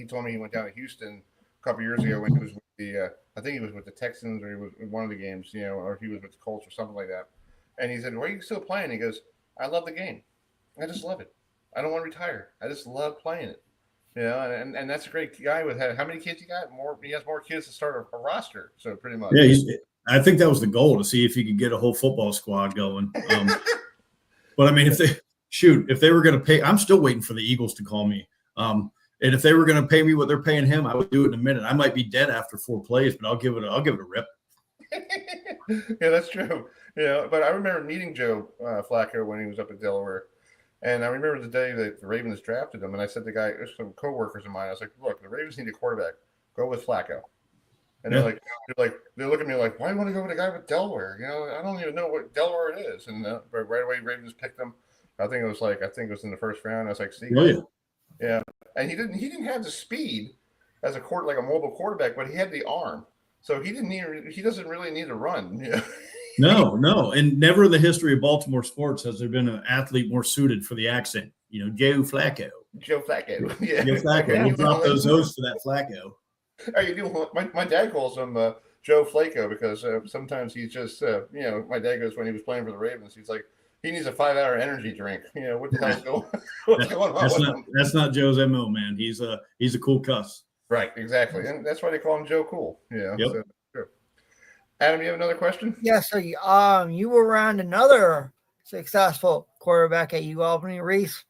told me he went down to Houston a couple years ago when he was with I think he was with the Texans or he was in one of the games, or he was with the Colts or something like that. And he said, "Why are you still playing?" He goes, "I love the game. I just love it. I don't want to retire. I just love playing it." And that's a great guy with how many kids he got? He has more kids to start a roster. So pretty much. Yeah, I think that was the goal, to see if he could get a whole football squad going. But I mean, if they were going to pay, I'm still waiting for the Eagles to call me. And if they were going to pay me what they're paying him, I would do it in a minute. I might be dead after 4 plays, but I'll give it a rip. Yeah, that's true. But I remember meeting Joe Flacco when he was up at Delaware. And I remember the day that the Ravens drafted him, and I said to some coworkers of mine, I was like, "Look, the Ravens need a quarterback. Go with Flacco." And they're look at me like, "Why do you want to go with a guy with Delaware? I don't even know what Delaware is." And right away, Ravens picked him. I think it was in the first round. I was like, "See, yeah." And he didn't have the speed as a mobile quarterback, but he had the arm. So he doesn't really need to run. No. And never in the history of Baltimore sports has there been an athlete more suited for the accent. Joe Flacco. Joe Flacco. Yeah. Joe Flacco. We'll drop those O's for that Flacco. You do. My dad calls him Joe Flacco because sometimes he's just, my dad goes when he was playing for the Ravens, he's like, he needs a 5-hour energy drink. What the hell's going on? That's not Joe's MO, man. He's a cool cuss. Right, exactly. And that's why they call him Joe Cool. Yeah. Yep. So, sure. Adam, you have another question? Yeah, so you were around another successful quarterback at UAlbany, Reese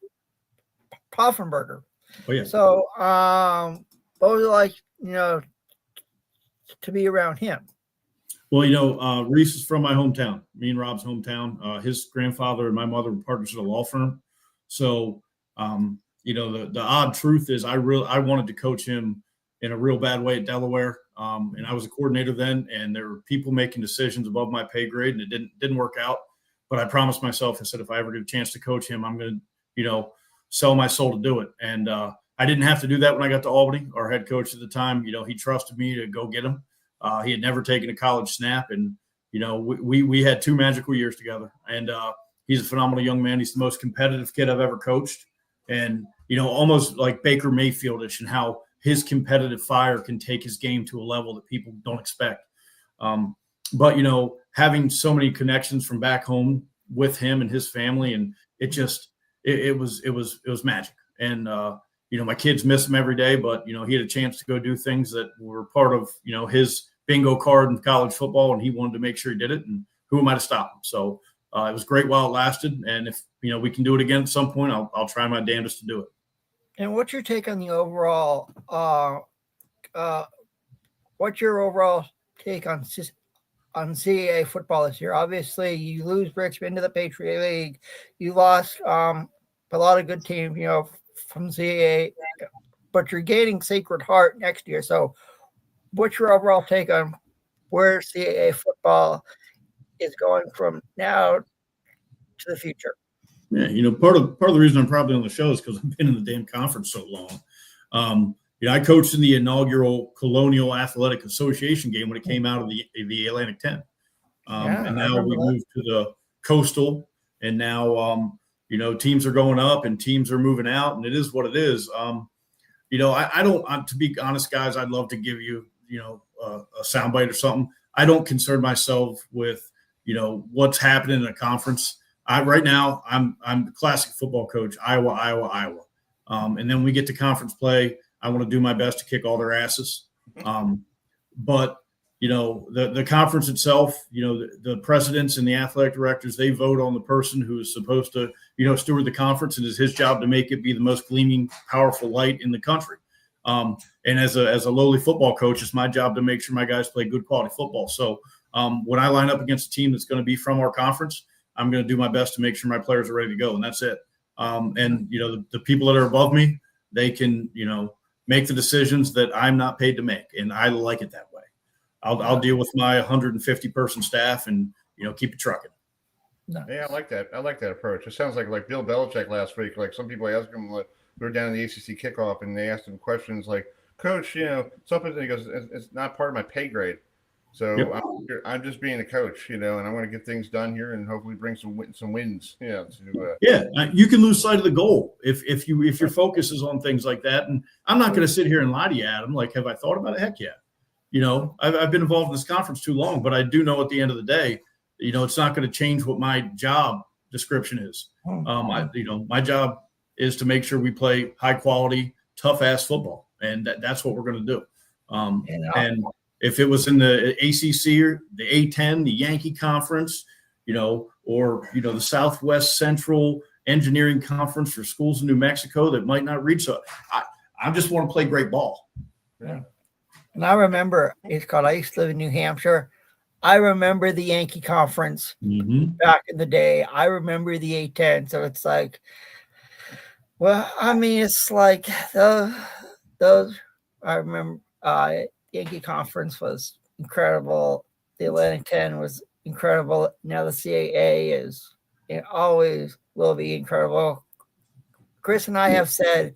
Poffenberger. Oh, yeah. So what was it like, to be around him? Well, Reese is from my hometown, me and Rob's hometown. His grandfather and my mother were partners at a law firm. So, the odd truth is I wanted to coach him in a real bad way at Delaware. And I was a coordinator then, and there were people making decisions above my pay grade, and it didn't work out. But I promised myself, I said, if I ever get a chance to coach him, I'm going to, sell my soul to do it. And I didn't have to do that when I got to Albany. Our head coach at the time, he trusted me to go get him. He had never taken a college snap, and we had 2 magical years together. And he's a phenomenal young man. He's the most competitive kid I've ever coached, and almost like Baker Mayfieldish, and how his competitive fire can take his game to a level that people don't expect. But having so many connections from back home with him and his family, and it was magic. And my kids miss him every day, but he had a chance to go do things that were part of his bingo card in college football, and he wanted to make sure he did it. And who am I to stop him? So it was great while it lasted. And if we can do it again at some point, I'll try my damnedest to do it. And what's your take on the overall? What's your overall take on CAA football this year? Obviously, you lose Richmond to the Patriot League. You lost a lot of good teams, from CAA, but you're gaining Sacred Heart next year. So, what's your overall take on where CAA football is going from now to the future? Yeah, part of the reason I'm probably on the show is because I've been in the damn conference so long. I coached in the inaugural Colonial Athletic Association game when it came out of the Atlantic 10. And now we moved to the Coastal, and now teams are going up and teams are moving out, and it is what it is. I don't, to be honest, guys, I'd love to give you, a soundbite or something. I don't concern myself with, what's happening in a conference. right now I'm the classic football coach, Iowa. And then when we get to conference play, I want to do my best to kick all their asses. But the conference itself, the presidents and the athletic directors, they vote on the person who is supposed to, steward the conference, and it's his job to make it be the most gleaming, powerful light in the country. And as a lowly football coach, it's my job to make sure my guys play good quality football. So when I line up against a team that's going to be from our conference, I'm going to do my best to make sure my players are ready to go, and that's it. And the people that are above me, they can, make the decisions that I'm not paid to make, and I like it that way. I'll deal with my 150 person staff and keep it trucking. Nice. Yeah, I like that. I like that approach. It sounds like Bill Belichick last week. Like some people asked him, we were down in the ACC kickoff, and they asked him questions like, "Coach, something." He goes, "It's not part of my pay grade, so Yep. I'm just being a coach, and I want to get things done here and hopefully bring some wins." You can lose sight of the goal if your focus is on things like that. And I'm not going to sit here and lie to you, Adam. Like, have I thought about it? Heck yeah. I've been involved in this conference too long, but I do know at the end of the day, it's not going to change what my job description is. My job is to make sure we play high quality, tough ass football, and that's what we're going to do. And if it was in the ACC or the A10, the Yankee Conference, or the Southwest Central Engineering Conference for schools in New Mexico that might not reach, so I just want to play great ball. Yeah. And I remember I used to live in New Hampshire. I remember the Yankee Conference back in the day. I remember the A10. So it's like, it's like those. I remember Yankee Conference was incredible. The Atlantic 10 was incredible. Now the CAA always will be incredible. Chris and I have said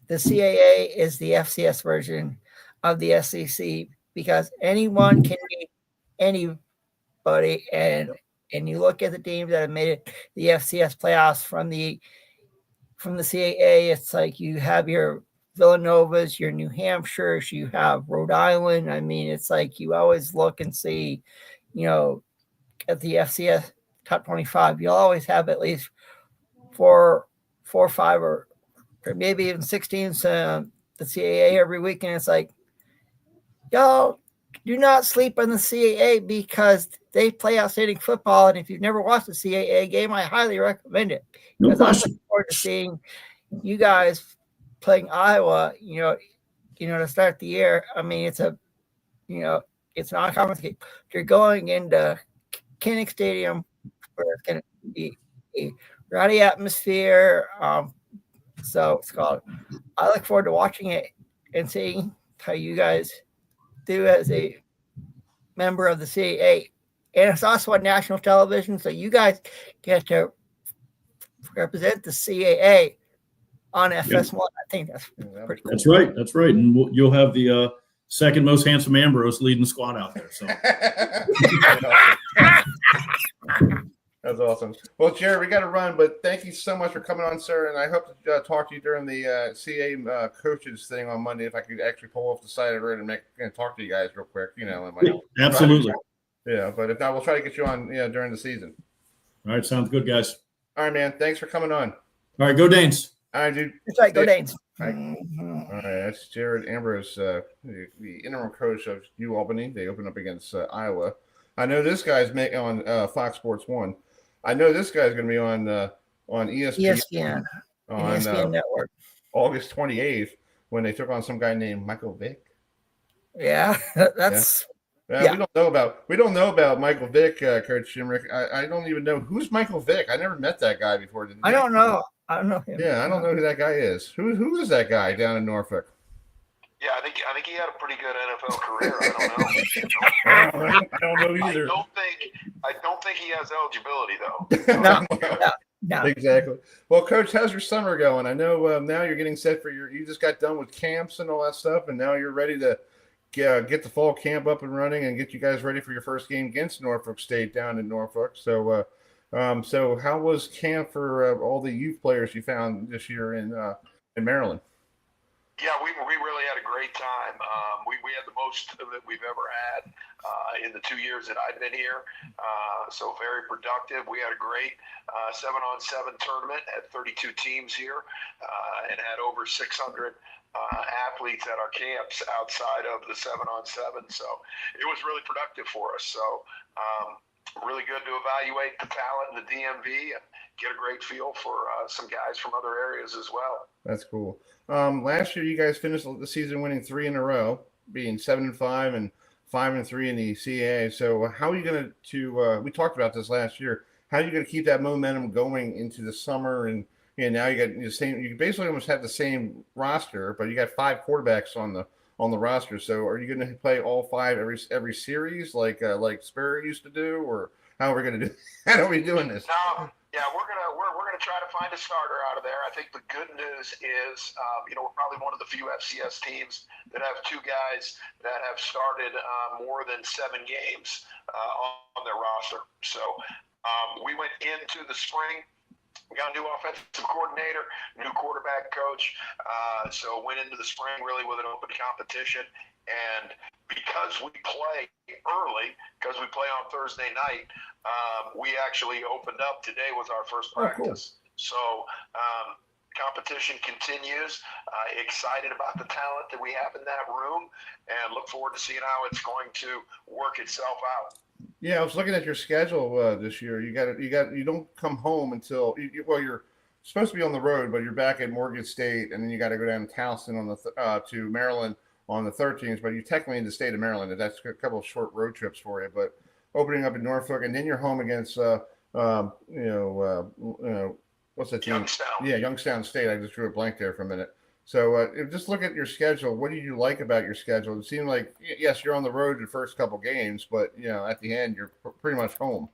the CAA is the FCS version of the SEC because anyone can beat anybody, and you look at the teams that have made it the FCS playoffs from the CAA. It's like you have your Villanovas, your New Hampshires, you have Rhode Island. It's like you always look and see, at the FCS top 25, you'll always have at least four or five or maybe even 6 teams the CAA every week. And it's like, y'all do not sleep on the CAA because they play outstanding football. And if you've never watched a CAA game, I highly recommend it. Because I'm looking forward to seeing you guys playing Iowa, to start the year. It's it's not a conference game. You're going into Kinnick Stadium where it's going to be a rowdy atmosphere. So it's called. I look forward to watching it and seeing how you guys do as a member of the CAA. And it's also on national television, so you guys get to represent the CAA on FS1. I think that's pretty cool. That's right. And you'll have the second most handsome Ambrose leading the squad out there. So That's awesome. Well, Jared, we got to run, but thank you so much for coming on, sir. And I hope to talk to you during the CAA coaches thing on Monday. If I could actually pull off the side of it and talk to you guys real quick, Absolutely. Yeah, but if not, we'll try to get you on during the season. All right, sounds good, guys. All right, man. Thanks for coming on. All right, go Danes. All right, dude. That's right, go Danes. All right, that's Jared Ambrose, the interim coach of UAlbany. They open up against Iowa. I know this guy's on Fox Sports 1. I know this guy's going to be on ESPN on ESPN Network August 28th when they took on some guy named Michael Vick. Yeah, that's. Yeah. We don't know about Michael Vick, Coach Shinnick. I don't even know who's Michael Vick. I never met that guy before. I don't know. I don't know him. Yeah, I don't know who that guy is. Who is that guy down in Norfolk? Yeah, I think he had a pretty good NFL career. I don't know. I don't know either. I don't think he has eligibility though. No. Exactly. Well, Coach, how's your summer going? I know now you're getting set for you just got done with camps and all that stuff, and now you're ready to get the fall camp up and running and get you guys ready for your first game against Norfolk State down in Norfolk. So, so how was camp for all the youth players you found this year in Maryland? Yeah, we really had a great time. We had the most that we've ever had in the 2 years that I've been here. So very productive. We had a great 7-on-7 tournament, had 32 teams here, and had over 600 athletes at our camps outside of the 7-on-7. So it was really productive for us. So really good to evaluate the talent in the DMV and get a great feel for some guys from other areas as well. That's cool. Last year, you guys finished the season winning 3 in a row, being 7-5 and 5-3 in the CAA. So how are you going to we talked about this last year, how are you going to keep that momentum going into the summer? And now you got the same, you basically almost have the same roster, but you got 5 quarterbacks on the roster. So are you going to play all 5 every series like Sparrow used to do, or how are we going to do? How are we doing this? No, yeah, we're gonna try to find a starter out of there. I think the good news is, we're probably one of the few FCS teams that have 2 guys that have started more than 7 games on their roster. So we went into the spring. We got a new offensive coordinator, new quarterback coach. So went into the spring really with an open competition. And because we play early, because we play on Thursday night, we actually opened up. Today was our first practice. Cool. So competition continues. Excited about the talent that we have in that room, and look forward to seeing how it's going to work itself out. Yeah, I was looking at your schedule this year. You don't come home until you're supposed to be on the road, but you're back at Morgan State, and then you got to go down to Towson on to Maryland on the 13th. But you're technically in the state of Maryland, and that's a couple of short road trips for you. But opening up in Norfolk, and then you're home against what's that team? Youngstown. Yeah, Youngstown State. I just drew a blank there for a minute. So just look at your schedule. What do you like about your schedule? It seemed like, yes, you're on the road the first couple games, but, at the end, you're pretty much home.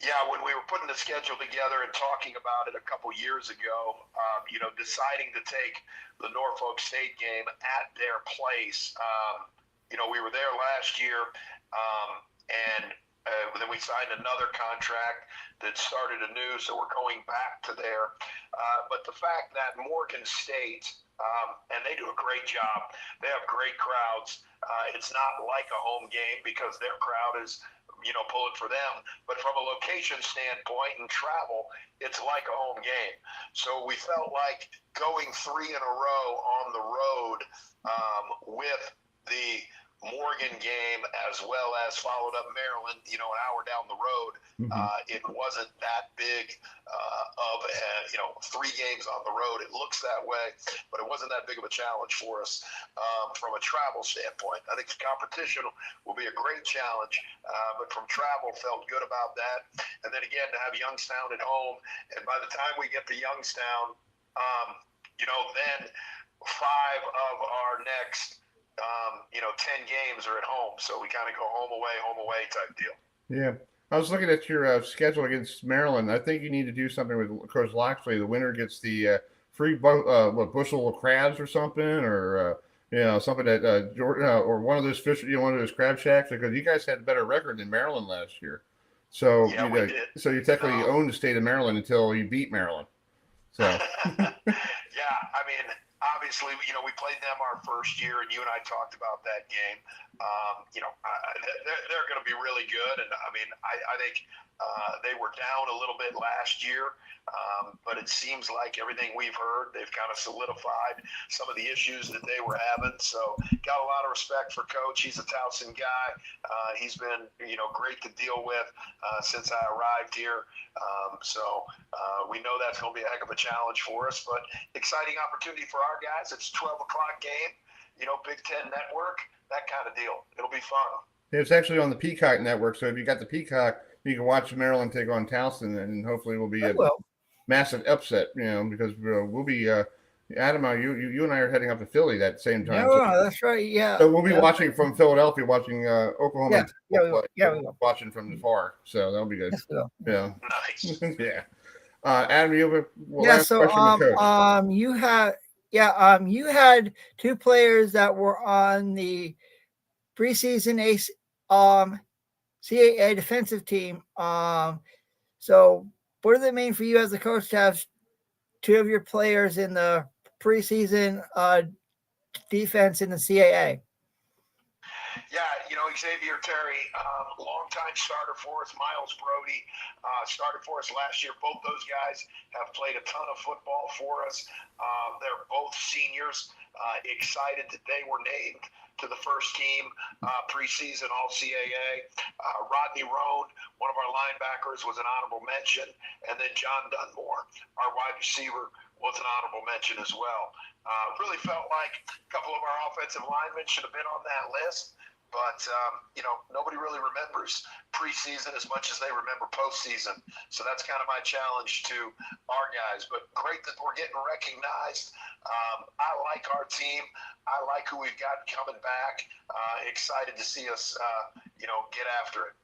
Yeah, when we were putting the schedule together and talking about it a couple years ago, deciding to take the Norfolk State game at their place, we were there last year, and then we signed another contract that started anew, so we're going back to there. But the fact that Morgan State, and they do a great job, they have great crowds. It's not like a home game because their crowd is, pulling for them. But from a location standpoint and travel, it's like a home game. So we felt like going 3 in a row on the road with the Morgan game, as well as followed up Maryland, an hour down the road. It wasn't that big of 3 games on the road. It looks that way, but it wasn't that big of a challenge for us from a travel standpoint. I think the competition will be a great challenge, but from travel, felt good about that. And then again, to have Youngstown at home, and by the time we get to Youngstown, then 5 of our next 10 games are at home. So we kind of go home away type deal. Yeah. I was looking at your schedule against Maryland. I think you need to do something with Coach Loxley. The winner gets the free bushel of crabs or something, or something that Jordan or one of those fish, one of those crab shacks, because you guys had a better record than Maryland last year. So so you technically own the state of Maryland until you beat Maryland. So yeah, I mean, obviously, we played them our first year, and you and I talked about that game. They're going to be really good, and I mean, I think they were down a little bit last year, but it seems like everything we've heard, they've kind of solidified some of the issues that they were having. So, got a lot of respect for Coach. He's a Towson guy. He's been, great to deal with since I arrived here. We know that's going to be a heck of a challenge for us, but exciting opportunity for our guys. It's 12 o'clock game, Big Ten Network, that kind of deal. It'll be fun. It's actually on the Peacock Network, so if you got the Peacock, you can watch Maryland take on Towson, and hopefully we'll be a massive upset, because we'll be Adam, you and I are heading up to Philly that same time. Yeah, that's right. Yeah. So we'll be watching from Philadelphia, watching Oklahoma. Yeah, watching from the far. So that'll be good. Yeah. Nice. Yeah. Adam, you have you had 2 players that were on the preseason CAA defensive team. So what does it mean for you as a coach to have 2 of your players in the preseason defense in the CAA. Yeah, Xavier Terry, longtime starter for us. Miles Brody started for us last year. Both those guys have played a ton of football for us. They're both seniors. Excited that they were named to the first team preseason All-CAA. Rodney Rhode, one of our linebackers, was an honorable mention. And then John Dunmore, our wide receiver, was an honorable mention as well. Really felt like a couple of our offensive linemen should have been on that list. But, nobody really remembers preseason as much as they remember postseason. So that's kind of my challenge to our guys. But great that we're getting recognized. I like our team. I like who we've got coming back. Excited to see us, get after it.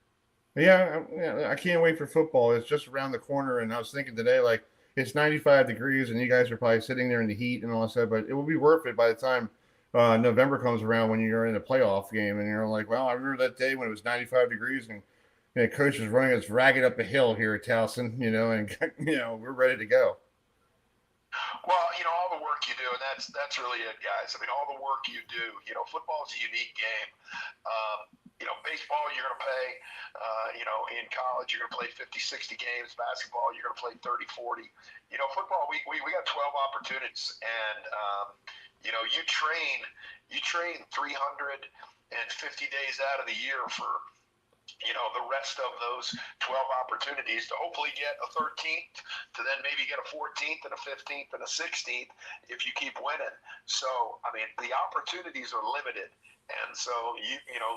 Yeah, I can't wait for football. It's just around the corner. And I was thinking today, like, it's 95 degrees and you guys are probably sitting there in the heat and all that stuff. But it will be worth it by the time November comes around when you're in a playoff game and you're like, well, I remember that day when it was 95 degrees and coach was running us ragged up a hill here at Towson, and we're ready to go. Well, all the work you do, and that's really it, guys. I mean, all the work you do. Football is a unique game. Baseball, you're going to play, in college, you're going to play 50, 60 games. Basketball, you're going to play 30, 40. Football, we got 12 opportunities, and you train 350 days out of the year for the rest of those 12 opportunities to hopefully get a 13th, to then maybe get a 14th and a 15th and a 16th if you keep winning. So, I mean, the opportunities are limited. And so,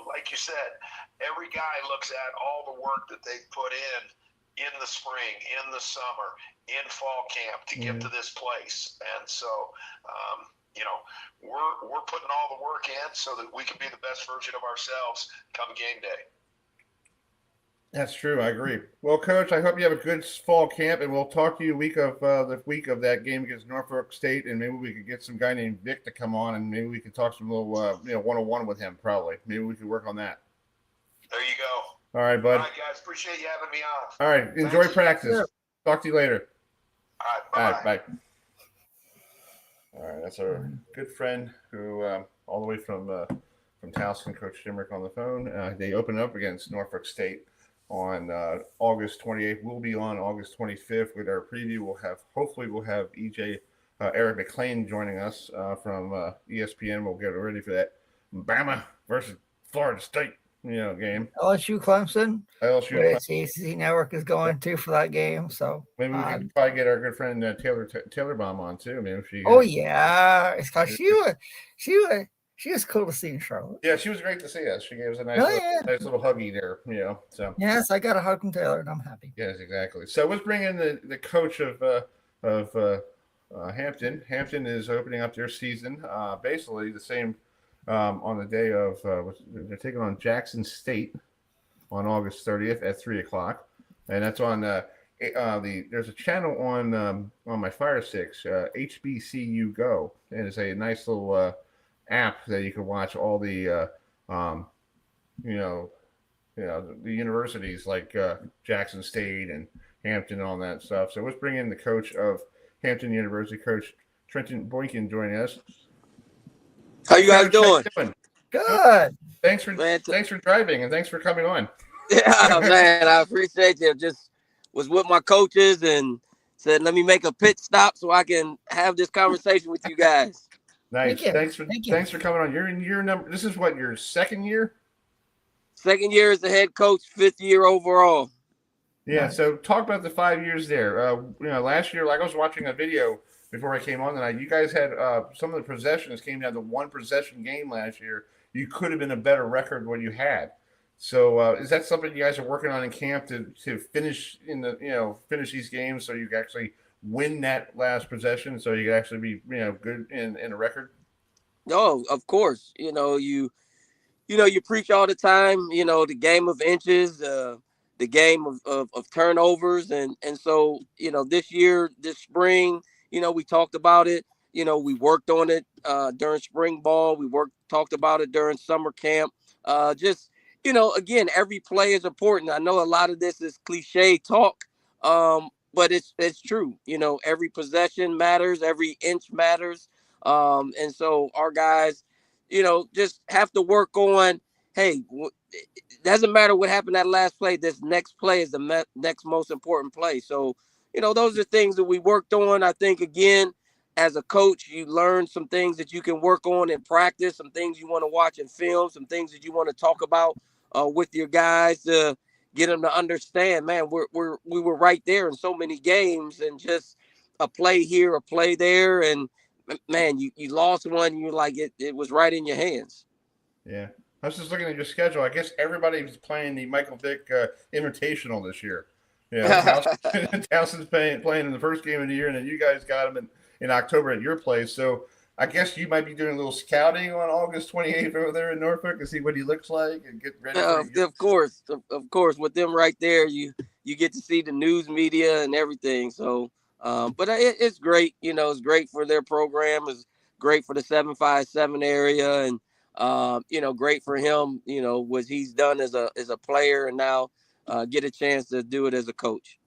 like you said, every guy looks at all the work that they put in the spring, in the summer, in fall camp to get to this place. And so, we're putting all the work in so that we can be the best version of ourselves come game day. That's true. I agree. Well, Coach, I hope you have a good fall camp, and we'll talk to you the week of that game against Norfolk State, and maybe we could get some guy named Vic to come on, and maybe we could talk some little, one-on-one with him. Probably. Maybe we could work on that. There you go. All right, bud. All right, guys. Appreciate you having me on. All right. Enjoy practice. Sure. Talk to you later. All right. All right. Bye. All right. That's our good friend who, all the way from Towson, Coach Shinnick on the phone. They open up against Norfolk State on August 28th. We'll be on August 25th with our preview. We'll have EJ Eric McLean joining us from ESPN. We'll get ready for that Bama versus Florida State game. LSU Clemson. LSU ACC Network is going to for that game. So maybe we can probably get our good friend Taylor Baum on too. Maybe if she. Oh yeah, it's because she was cool to see in Charlotte. Yeah, she was great to see us. She gave us a nice little huggy there, So yes, I got a hug from Taylor, and I'm happy. Yes, exactly. So let's bring in the coach of Hampton. Hampton is opening up their season, basically the same on the day of. They're taking on Jackson State on August 30th at 3:00, and that's on there's a channel on my Fire Sticks, HBCU Go, and it's a nice little app that you can watch all the the universities like Jackson State and Hampton and all that stuff. So let's bring in the coach of Hampton University, Coach Trenton Boykin, joining us. How you guys doing? Good. Thanks for driving and thanks for coming on. Yeah, man, I appreciate you. Just was with my coaches and said, let me make a pit stop so I can have this conversation with you guys. Nice. Thanks for coming on. You're in year number. This is what, your second year? Second year as the head coach, 5th year overall. Yeah. So talk about the 5 years there. Last year, like I was watching a video before I came on tonight. You guys had some of the possessions came down to one possession game last year. You could have been a better record than what you had. So is that something you guys are working on in camp to finish finish these games so you can actually win that last possession so you can actually be good in a record? No, of course. You preach all the time, the game of inches, the game of turnovers. And so, this year, this spring, we talked about it. We worked on it during spring ball. We talked about it during summer camp. Again, every play is important. I know a lot of this is cliche talk, but it's true. Every possession matters. Every inch matters. And so our guys, just have to work on, hey, it doesn't matter what happened that last play. This next play is the next most important play. So, those are things that we worked on. I think, again, as a coach, you learn some things that you can work on in practice, some things you want to watch in film, some things that you want to talk about with your guys to get them to understand, man, we were right there in so many games, and just a play here, a play there. And man, you lost one, you're like, it was right in your hands. Yeah. I was just looking at your schedule. I guess everybody's playing the Michael Vick Invitational this year. Towson's playing in the first game of the year, and then you guys got him in October at your place. So I guess you might be doing a little scouting on August 28th over there in Norfolk to see what he looks like and get ready. Of course, with them right there, you get to see the news media and everything. So, but it's great. It's great for their program. It's great for the 757 area, and great for him. What he's done as a player, and now get a chance to do it as a coach.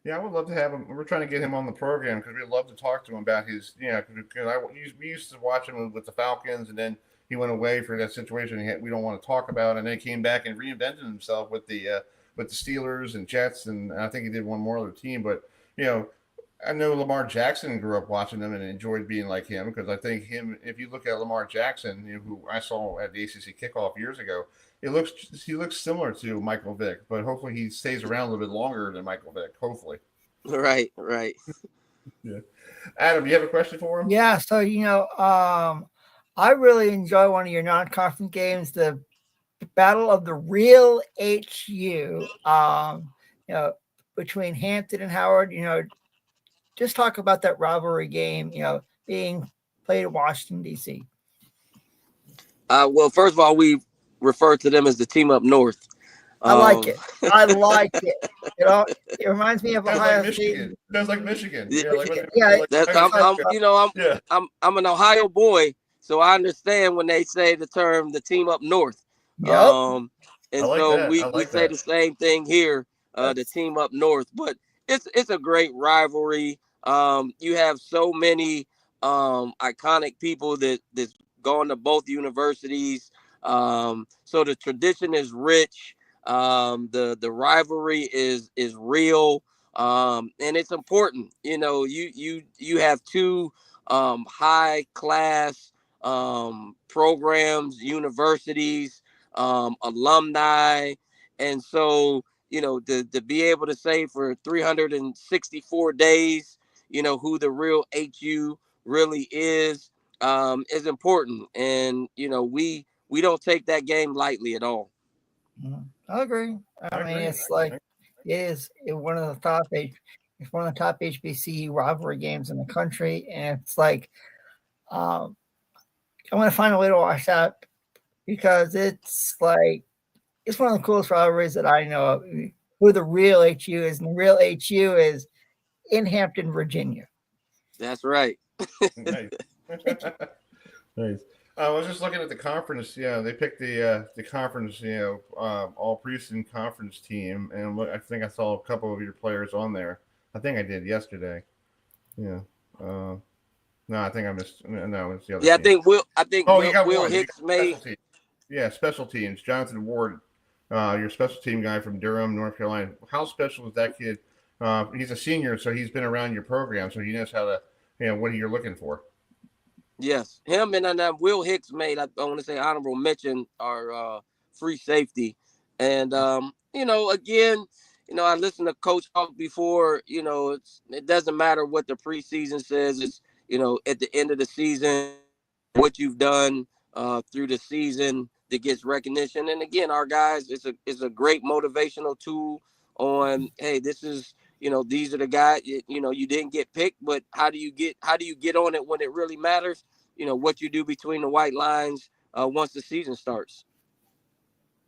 Yeah, I would love to have him. We're trying to get him on the program because we'd love to talk to him about his, we used to watch him with the Falcons, and then he went away for that situation we don't want to talk about, and then he came back and reinvented himself with the Steelers and Jets, and I think he did one more other team. But, I know Lamar Jackson grew up watching him and enjoyed being like him, because I think if you look at Lamar Jackson, who I saw at the ACC kickoff years ago, he looks similar to Michael Vick, but hopefully he stays around a little bit longer than Michael Vick. Hopefully. Right. Yeah. Adam, do you have a question for him? Yeah. So I really enjoy one of your non-conference games, the Battle of the Real HU. Between Hampton and Howard. Just talk about that rivalry game. Being played in Washington D.C. Well, first of all, we refer to them as the team up north. I like it. It reminds me of Ohio State. That's like Michigan. I'm an Ohio boy, so I understand when they say the term "the team up north." Yep. We say the same thing here, the team up north. But it's a great rivalry. You have so many iconic people that's gone to both universities. So the tradition is rich. The rivalry is real. And it's important. You have two high class programs, universities, alumni. And so, to be able to say for 364 days, who the real HU really is important. And, we don't take that game lightly at all. I agree. I mean, it's like it is one of the top HBCU rivalry games in the country, and it's like I want to find a way to watch that because it's like it's one of the coolest rivalries that I know of. Who the real HU is, and the real HU is in Hampton, Virginia. That's right. Nice. Nice. I was just looking at the conference. Yeah, they picked the conference, all preseason conference team, and I think I saw a couple of your players on there. I think I did yesterday. Yeah. No, I think I missed. No, it's the other. Yeah, team. I think Will Hicks made. Special teams. Jonathan Ward, your special team guy from Durham, North Carolina. How special is that kid? He's a senior, so he's been around your program, so he knows how to, what you're looking for. Yes, him and Will Hicks made, I want to say, honorable mention, our free safety. And, again, I listened to Coach talk before, it doesn't matter what the preseason says. It's, at the end of the season, what you've done through the season that gets recognition. And, again, our guys, it's a great motivational tool on, hey, this is, these are the guys, you didn't get picked, but how do you get on it when it really matters? What you do between the white lines once the season starts.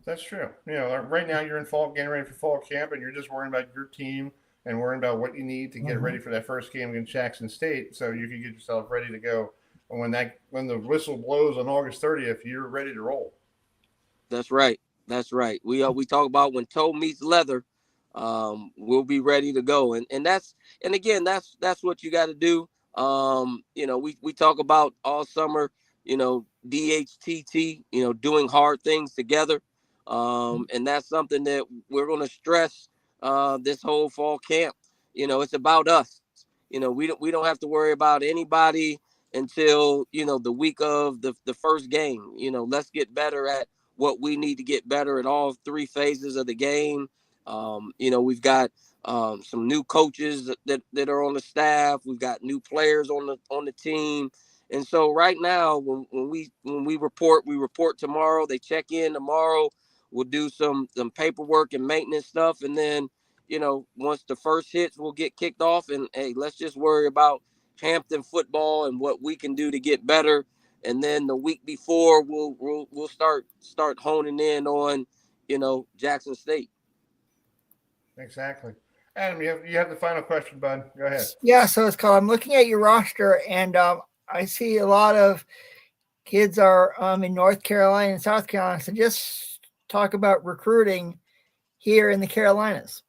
That's true. Right now you're getting ready for fall camp, and you're just worrying about your team and worrying about what you need to get ready for that first game against Jackson State, so you can get yourself ready to go. And when the whistle blows on August 30th, you're ready to roll. That's right. We talk about when toe meets leather. We'll be ready to go. And that's what you got to do. You know, we talk about all summer, you know, DHTT, you know, doing hard things together. And that's something that we're going to stress this whole fall camp. You know, it's about us. You know, we don't have to worry about anybody until, you know, the week of the first game. You know, let's get better at what we need to get better at all three phases of the game. You know, we've got some new coaches that are on the staff. We've got new players on the team. And so right now, when we report tomorrow. They check in tomorrow. We'll do some paperwork and maintenance stuff, and then, you know, once the first hits will get kicked off, and hey, let's just worry about Hampton football and what we can do to get better. And then the week before, we'll start honing in on, you know, Jackson State. Exactly. Adam, you have the final question, bud. Go ahead. Yeah, so it's called, I'm looking at your roster, and I see a lot of kids are in North Carolina and South Carolina. So just talk about recruiting here in the Carolinas.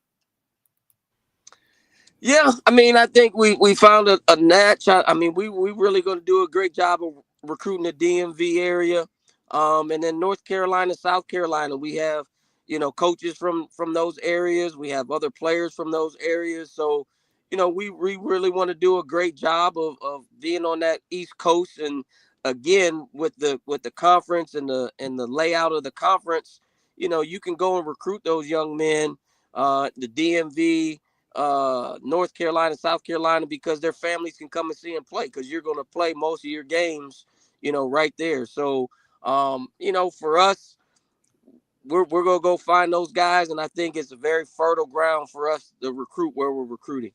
Yeah, I mean, I think we found a niche. I mean, we really going to do a great job of recruiting the DMV area. And then North Carolina, South Carolina, we have, you know, coaches from those areas. We have other players from those areas. So, you know, we really want to do a great job of being on that East Coast. And again, with the conference and the layout of the conference, you know, you can go and recruit those young men, the DMV, North Carolina, South Carolina, because their families can come and see them play, because you're going to play most of your games, you know, right there. So, you know, for us, we're going to go find those guys. And I think it's a very fertile ground for us to recruit where we're recruiting.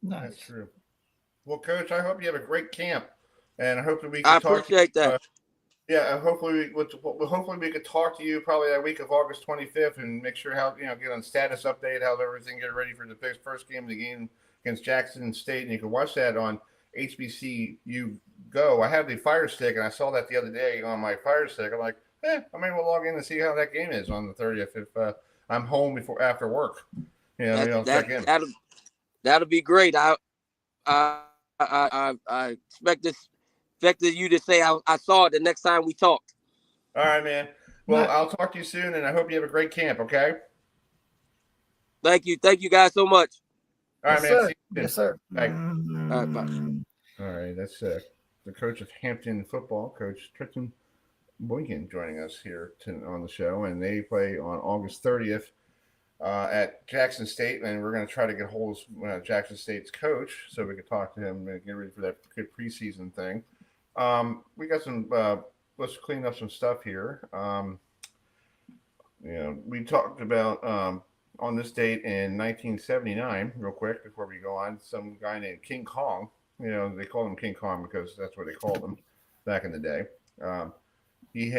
Nice. That's true. Well, Coach, I hope you have a great camp, and I hope that we can I appreciate that. Yeah, hopefully we could talk to you probably that week of August 25th and make sure how, you know, get on status update, how everything get ready for the first game of the game against Jackson State, and you can watch that on HBCU Go. I have the Fire Stick, and I saw that the other day on my Fire Stick. I'm like, I may well log in and see how that game is on the 30th if I'm home after work. You know, maybe I'll check in. That'll be great. I expected you to say I saw it the next time we talked. All right, man. Well, I'll talk to you soon, and I hope you have a great camp, okay? Thank you. Thank you guys so much. All right, Yes, man. sir. See you Yes, soon. sir. Bye. All right, bye. All right, that's the coach of Hampton football, Coach Tristan Boykin, joining us here on the show, and they play on August 30th at Jackson State, and we're going to try to get hold of Jackson State's coach so we can talk to him and get ready for that good preseason thing. We got some. Let's clean up some stuff here. You know, we talked about on this date in 1979, real quick before we go on. Some guy named King Kong. You know, they called him King Kong because that's what they called him back in the day. He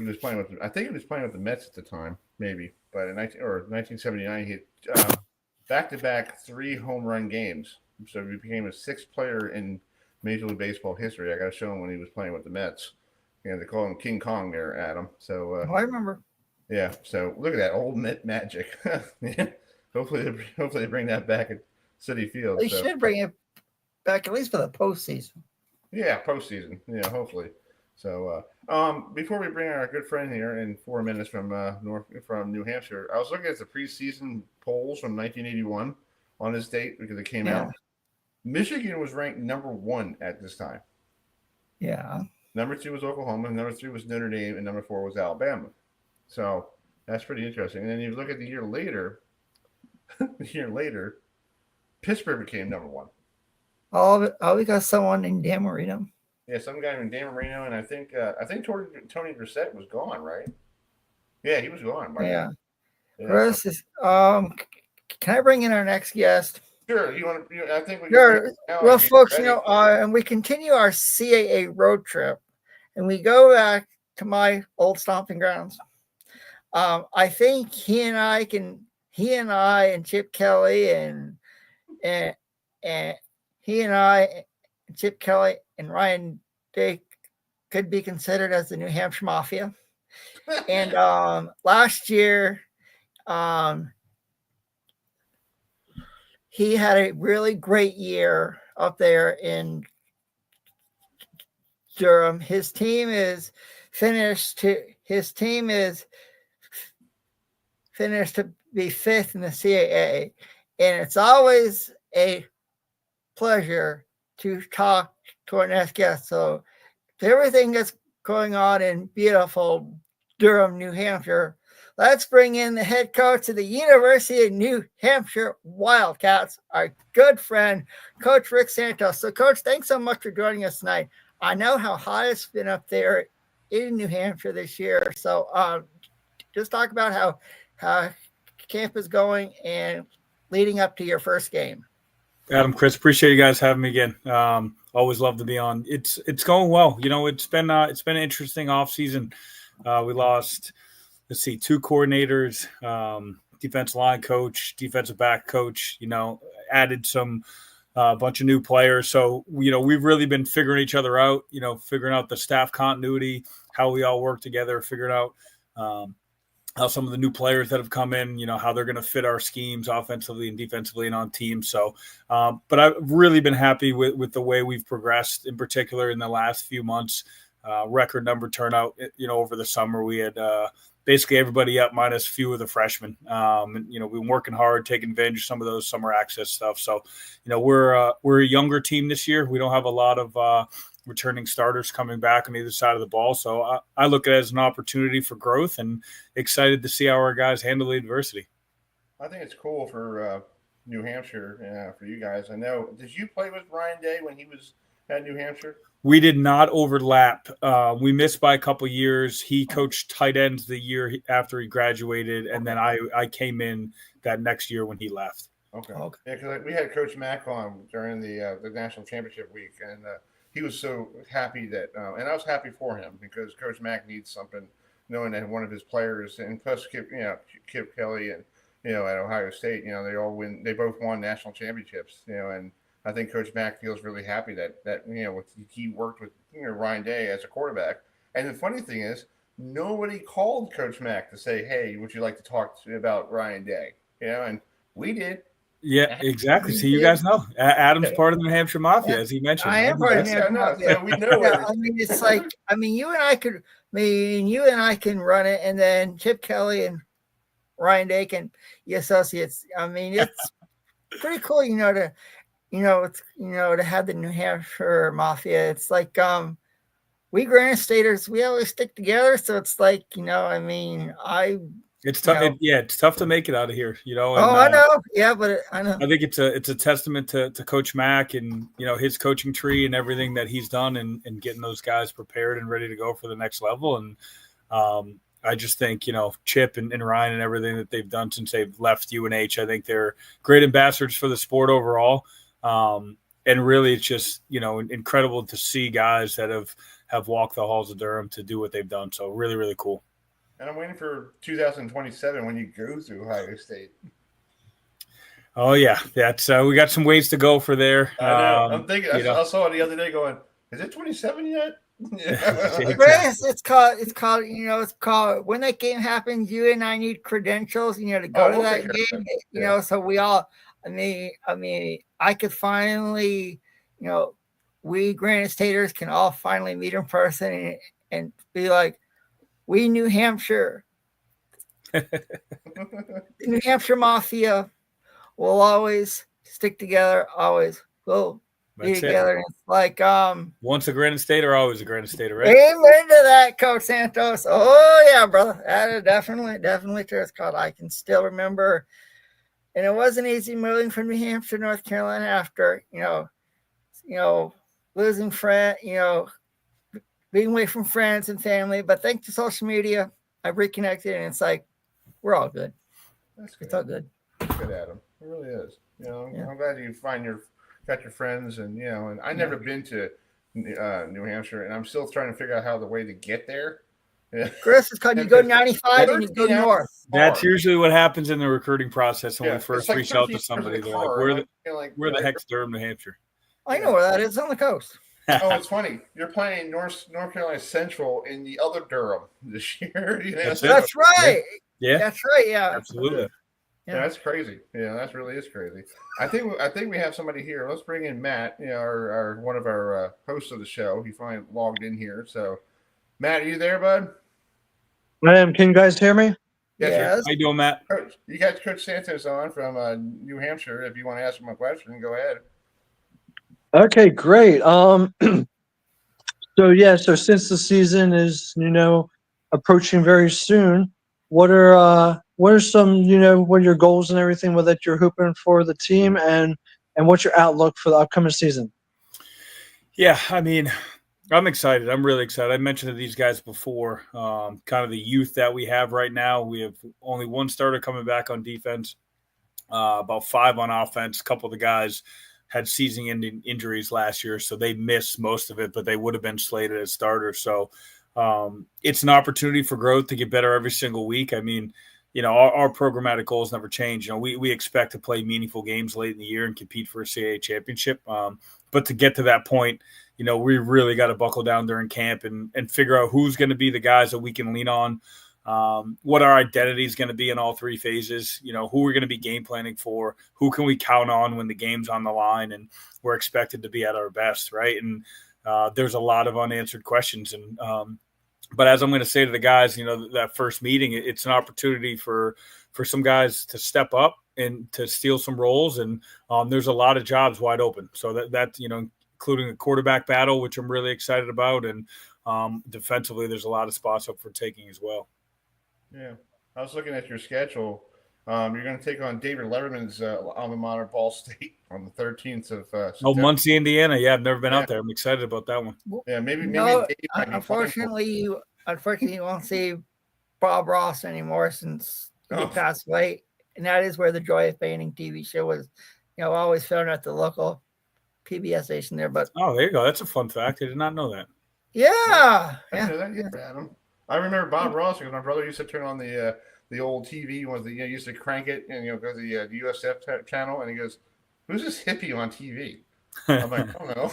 was playing with. I think he was playing with the Mets at the time, maybe. But in 1979, he hit back-to-back 3 home run games. So he became a 6th player in Major League Baseball history. I got to show him when he was playing with the Mets. And they call him King Kong there, Adam. So I remember. Yeah. So look at that old Met magic. Yeah. Hopefully they bring that back at Citi Field. They should bring it back at least for the postseason. Yeah, postseason. Yeah, hopefully. So before we bring our good friend here in 4 minutes from New Hampshire, I was looking at the preseason polls from 1981 on this date because it came out. Michigan was ranked number 1 at this time. Yeah. Number 2 was Oklahoma. Number 3 was Notre Dame, and number 4 was Alabama. So that's pretty interesting. And then you look at the year later. Pittsburgh became number 1. Oh, we got someone named Dan Marino. Yeah, some guy named Dan Marino, and I think Tony Grissett was gone, right? Yeah, he was gone. Right? Yeah. Yeah. Can I bring in our next guest? Sure. You want to? I think we. Sure. Well, folks, and we continue our CAA road trip, and we go back to my old stomping grounds. I think he and I and Chip Kelly and Chip Kelly and Ryan Day could be considered as the New Hampshire Mafia. And last year, he had a really great year up there in Durham. His team is finished to be 5th in the CAA, and it's always a pleasure to talk to our next guest. So everything that's going on in beautiful Durham, New Hampshire, let's bring in the head coach of the University of New Hampshire Wildcats, our good friend, Coach Rick Santos. So, Coach, thanks so much for joining us tonight. I know how hot it's been up there in New Hampshire this year. So just talk about how camp is going and leading up to your first game. Adam, Chris, appreciate you guys having me again. Always love to be on. It's going well. You know, it's been an interesting off season. We lost, 2 coordinators, defensive line coach, defensive back coach. You know, added some bunch of new players. So you know, we've really been figuring each other out. You know, figuring out the staff continuity, how we all work together, figuring out how some of the new players that have come in, you know, how they're going to fit our schemes offensively and defensively and on teams. So, but I've really been happy with the way we've progressed, in particular in the last few months. Record number turnout, you know, over the summer. We had basically everybody up minus a few of the freshmen. And, you know, we've been working hard, taking advantage of some of those summer access stuff. So, you know, we're a younger team this year. We don't have a lot of returning starters coming back on either side of the ball. So I look at it as an opportunity for growth and excited to see how our guys handle the adversity. I think it's cool for New Hampshire, for you guys. I know, did you play with Ryan Day when he was at New Hampshire? We did not overlap. We missed by a couple years. He coached tight ends the year after he graduated, and then I came in that next year when he left. Okay. Yeah, because we had Coach Mack on during the national championship week, and he was so happy that, and I was happy for him because Coach Mack needs something, knowing that one of his players, and plus Kip Kelly, and at Ohio State, they both won national championships, and I think Coach Mack feels really happy that he worked with Ryan Day as a quarterback. And the funny thing is, nobody called Coach Mack to say, "Hey, would you like to talk about Ryan Day?" And we did. Yeah, exactly. So you guys know Adam's part of the New Hampshire Mafia, as he mentioned. I am part of the New Hampshire Mafia. So we know. I mean, it's like, you and I can run it, and then Chip Kelly and Ryan Day can be associates. I mean, it's pretty cool, to have the New Hampshire Mafia. It's like we Granite Staters, we always stick together. So it's like, it's tough. It's tough to make it out of here, And, I know. Yeah, but I know. I think it's a testament to Coach Mack and his coaching tree and everything that he's done and getting those guys prepared and ready to go for the next level. And I just think Chip and Ryan and everything that they've done since they've left UNH, I think they're great ambassadors for the sport overall. And really, it's just incredible to see guys that have walked the halls of Durham to do what they've done. So really, really cool. And I'm waiting for 2027 when you go to Ohio State. Oh yeah, that's we got some ways to go for there. I know. I'm thinking. I saw it the other day. Going, is it 27 yet? It's called when that game happens. You and I need credentials. To go to that game. So we all. I mean, I could finally. We Granite Staters can all finally meet in person and be like, we New Hampshire, the New Hampshire Mafia will always stick together. Always will be together. And it's like once a Granite Stater, always a Granite Stater, right? Amen to that, Coach Santos. Oh yeah, brother. That is definitely true. It's called. I can still remember, and it wasn't easy moving from New Hampshire, North Carolina after losing friends, being away from friends and family, but thanks to social media, I've reconnected, and it's like we're all good. That's good. It's all good. Good, Adam. It really is. I'm glad you got your friends, and and I never been to New Hampshire, and I'm still trying to figure out how the way to get there. Chris, it's called you go 95 and you go north. That's usually what happens in the recruiting process when we first reach out to somebody. They're like, where the heck's Durham, New Hampshire? I know where that is. It's on the coast. Oh, it's funny. You're playing North Carolina Central in the other Durham this year. That's right. Yeah. That's right. Yeah. Absolutely. Yeah, that's crazy. Yeah, that really is crazy. I think we have somebody here. Let's bring in Matt. Our one of our hosts of the show. He finally logged in here. So, Matt, are you there, bud? I am. Can you guys hear me? Yes. How you doing, Matt? You got Coach Santos on from New Hampshire. If you want to ask him a question, go ahead. Okay, great. So since the season is, approaching very soon, what are some, what are your goals and everything that you're hooping for the team, and what's your outlook for the upcoming season? Yeah, I mean, I'm excited. I'm really excited. I mentioned to these guys before, kind of the youth that we have right now. We have only one starter coming back on defense, about 5 on offense. A couple of the guys had season-ending injuries last year, so they missed most of it, but they would have been slated as starters. So it's an opportunity for growth to get better every single week. I mean, our programmatic goals never change. We expect to play meaningful games late in the year and compete for a CAA championship. But to get to that point, we really got to buckle down during camp and figure out who's going to be the guys that we can lean on, what our identity is going to be in all 3 phases, who we're going to be game planning for, who can we count on when the game's on the line and we're expected to be at our best, right? And there's a lot of unanswered questions. But as I'm going to say to the guys, that first meeting, it's an opportunity for some guys to step up and to steal some roles. And there's a lot of jobs wide open. So that including a quarterback battle, which I'm really excited about. And defensively, there's a lot of spots up for taking as well. Yeah. I was looking at your schedule. You're going to take on David Letterman's alma mater, Ball State, on the 13th of September. Muncie, Indiana. Yeah, I've never been out there. I'm excited about that one. Yeah, maybe. Unfortunately, you won't see Bob Ross anymore since he passed away, and that is where the Joy of Painting TV show was. Always filmed at the local PBS station there. But there you go. That's a fun fact. I did not know that. Yeah. I remember Bob Ross because my brother used to turn on the old TV was used to crank it and go to the USF channel, and he goes, "Who's this hippie on TV?" I'm like, "I don't know."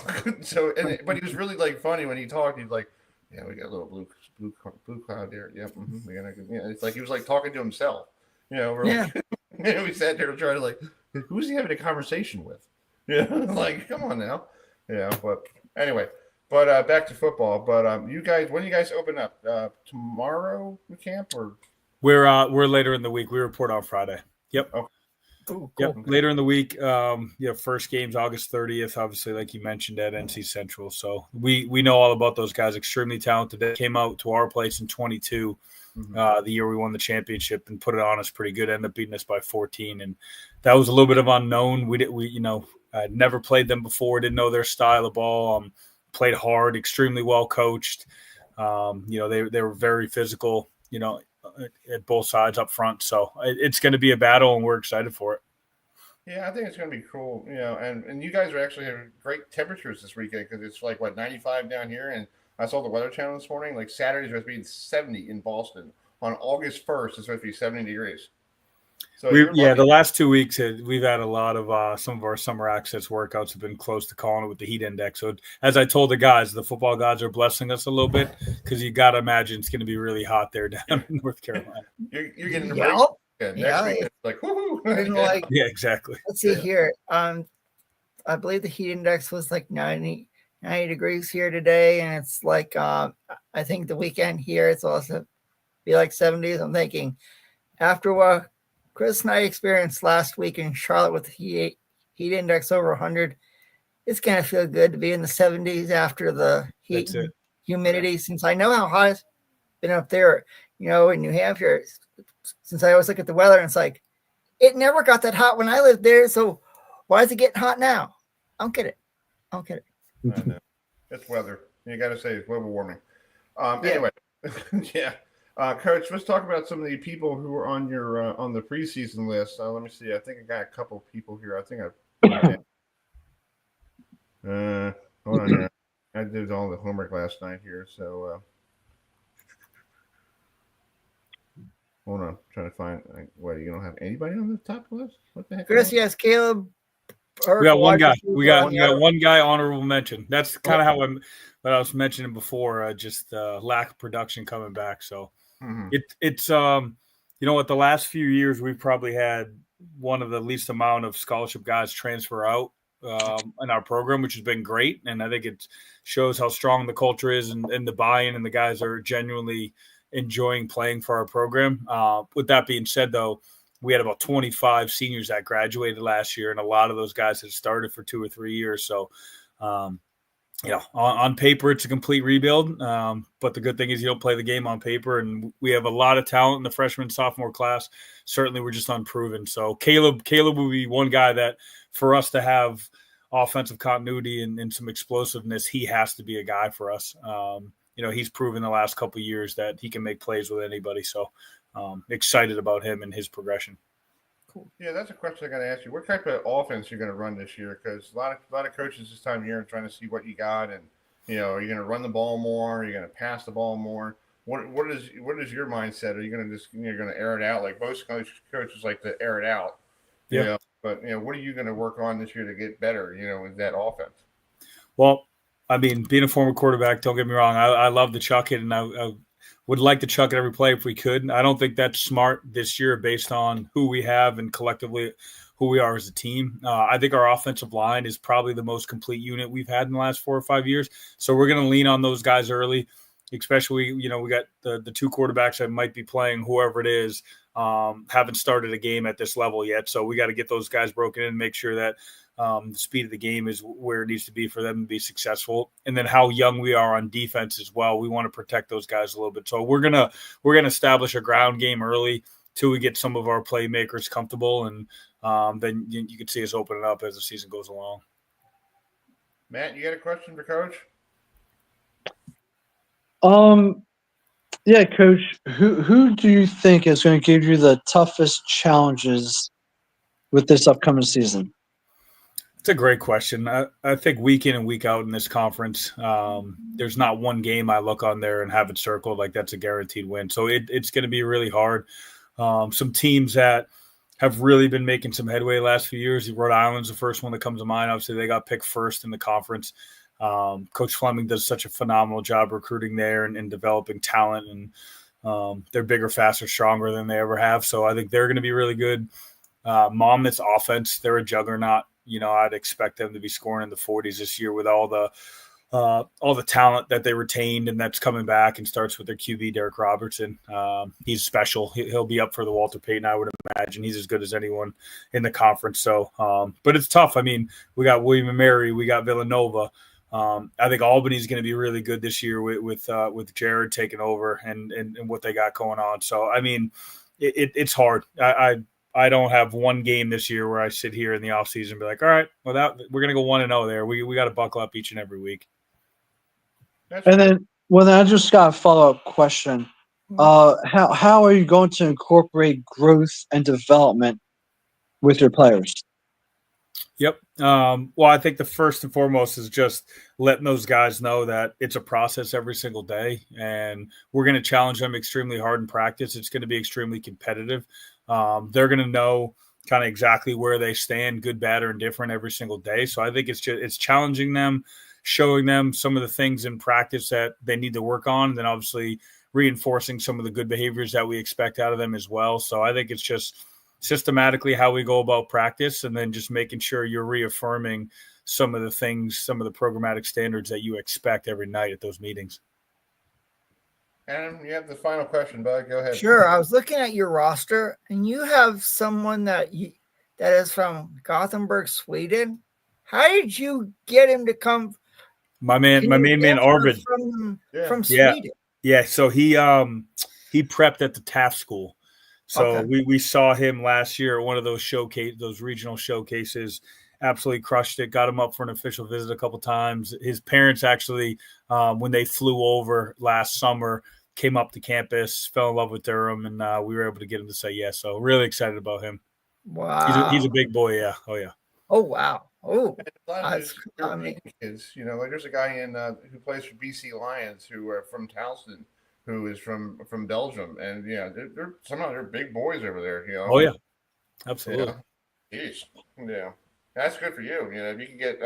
But he was really funny when he talked. He's like, "Yeah, we got a little blue cloud there. Yep, we got it's like he was talking to himself. We sat there trying to who's he having a conversation with? Yeah, come on now. Yeah, but anyway. But back to football. But you guys, when do you guys open up? Tomorrow the camp or? We're later in the week. We report on Friday. Yep. Oh. Ooh, cool. Yep. Later in the week. First game's August 30th, obviously, like you mentioned, at NC Central. So we know all about those guys. Extremely talented. They came out to our place in 22, the year we won the championship, and put it on us pretty good. Ended up beating us by 14, and that was a little bit of unknown. We never played them before. Didn't know their style of ball. Played hard, extremely well coached. They were very physical. At both sides up front. So it's going to be a battle, and we're excited for it. Yeah, I think it's going to be cool. And you guys are actually having great temperatures this weekend because it's 95 down here. And I saw the Weather Channel this morning. Saturday's supposed to be 70 in Boston. On August 1st, it's supposed to be 70 degrees. So the last 2 weeks we've had a lot of some of our summer access workouts have been close to calling it with the heat index. So as I told the guys, the football gods are blessing us a little bit because you got to imagine it's going to to be really hot there down in North Carolina. You're getting a break. Next week it's woohoo. Yeah, exactly. Let's see here. I believe the heat index was 90 degrees here today, and it's I think the weekend here it's also be 70s. I'm thinking after what Chris and I experienced last week in Charlotte with the heat index over 100, it's going to feel good to be in the 70s after the heat and humidity, since I know how hot it's been up there, in New Hampshire. Since I always look at the weather, and it's it never got that hot when I lived there, so why is it getting hot now? I don't get it. I know. It's weather. You got to say it's global warming. Anyway, yeah. Coach, let's talk about some of the people who are on your on the preseason list. Let me see. I think I got a couple of people here. I think hold on here. I did all the homework last night here, so hold on. I'm trying to find. What, you don't have anybody on the top list? What the heck? Chris, yes, Caleb. We got one guy. We got one guy honorable mention. That's kind of what I was mentioning before. Just lack of production coming back. So it's you know what, the last few years we've probably had one of the least amount of scholarship guys transfer out in our program, which has been great. And I think it shows how strong the culture is and the buy-in, and the guys are genuinely enjoying playing for our program. With that being said, though, we had about 25 seniors that graduated last year, and a lot of those guys had started for 2 or 3 years. So, on paper, it's a complete rebuild. But the good thing is you don't play the game on paper, and we have a lot of talent in the freshman, sophomore class. Certainly, we're just unproven. So Caleb will be one guy that, for us to have offensive continuity and some explosiveness, he has to be a guy for us. He's proven the last couple of years that he can make plays with anybody. So excited about him and his progression. Cool. Yeah, that's a question I got to ask you. What type of offense you're going to run this year? Because a lot of coaches this time of year are trying to see what you got, and are you going to run the ball more? Are you going to pass the ball more? What is your mindset? Are you going to just going to air it out like most coaches like to air it out? Yeah. But what are you going to work on this year to get better? With that offense. Well, I mean, being a former quarterback, don't get me wrong, I love to chuck it, and I would like to chuck it every play if we could. I don't think that's smart this year based on who we have and collectively who we are as a team. I think our offensive line is probably the most complete unit we've had in the last 4 or 5 years. So we're going to lean on those guys early, especially, we got the 2 quarterbacks that might be playing, whoever it is, haven't started a game at this level yet. So we got to get those guys broken in and make sure that the speed of the game is where it needs to be for them to be successful. And then how young we are on defense as well. We want to protect those guys a little bit. So we're gonna establish a ground game early till we get some of our playmakers comfortable, and then you can see us opening up as the season goes along. Matt, you got a question for Coach? Yeah, Coach. Who do you think is going to give you the toughest challenges with this upcoming season? It's a great question. I think week in and week out in this conference, there's not one game I look on there and have it circled like that's a guaranteed win. So it's going to be really hard. Some teams that have really been making some headway the last few years. Rhode Island's the first one that comes to mind. Obviously, they got picked first in the conference. Coach Fleming does such a phenomenal job recruiting there and developing talent, and they're bigger, faster, stronger than they ever have. So I think they're going to be really good. Monmouth's offense, they're a juggernaut. I'd expect them to be scoring in the 40s this year with all the talent that they retained and that's coming back, and starts with their QB, Derek Robertson. He's special. He'll be up for the Walter Payton, I would imagine. He's as good as anyone in the conference. So, but it's tough. I mean, we got William & Mary, we got Villanova. I think Albany's going to be really good this year with Jared taking over and what they got going on. So, I mean, it's hard. I don't have one game this year where I sit here in the offseason and be like, all right, well, we're going to go 1-0 there. We got to buckle up each and every week. And then, I just got a follow-up question. How are you going to incorporate growth and development with your players? Yep. Well, I think the first and foremost is just letting those guys know that it's a process every single day, and we're going to challenge them extremely hard in practice. It's going to be extremely competitive. They're going to know kind of exactly where they stand, good, bad, or indifferent every single day. So I think it's challenging them, showing them some of the things in practice that they need to work on, and then obviously reinforcing some of the good behaviors that we expect out of them as well. So I think it's just systematically how we go about practice, and then just making sure you're reaffirming some of the things, some of the programmatic standards that you expect every night at those meetings. Adam, you have the final question, bud. Go ahead. Sure. I was looking at your roster, and you have someone that is from Gothenburg, Sweden. How did you get him to come? My main man, Arvid from Sweden. Yeah. So he prepped at the Taft School. So we saw him last year at one of those regional showcases. Absolutely crushed it. Got him up for an official visit a couple times. His parents actually, when they flew over last summer, came up to campus, fell in love with Durham, and we were able to get him to say yes. So really excited about him. Wow. He's a big boy. Yeah. Oh yeah. Oh wow. Oh. Kids, like there's a guy who plays for BC Lions who are from Towson, who is from Belgium, and they're big boys over there. Oh yeah. Absolutely. Jeez. Yeah. That's good for you. If you can get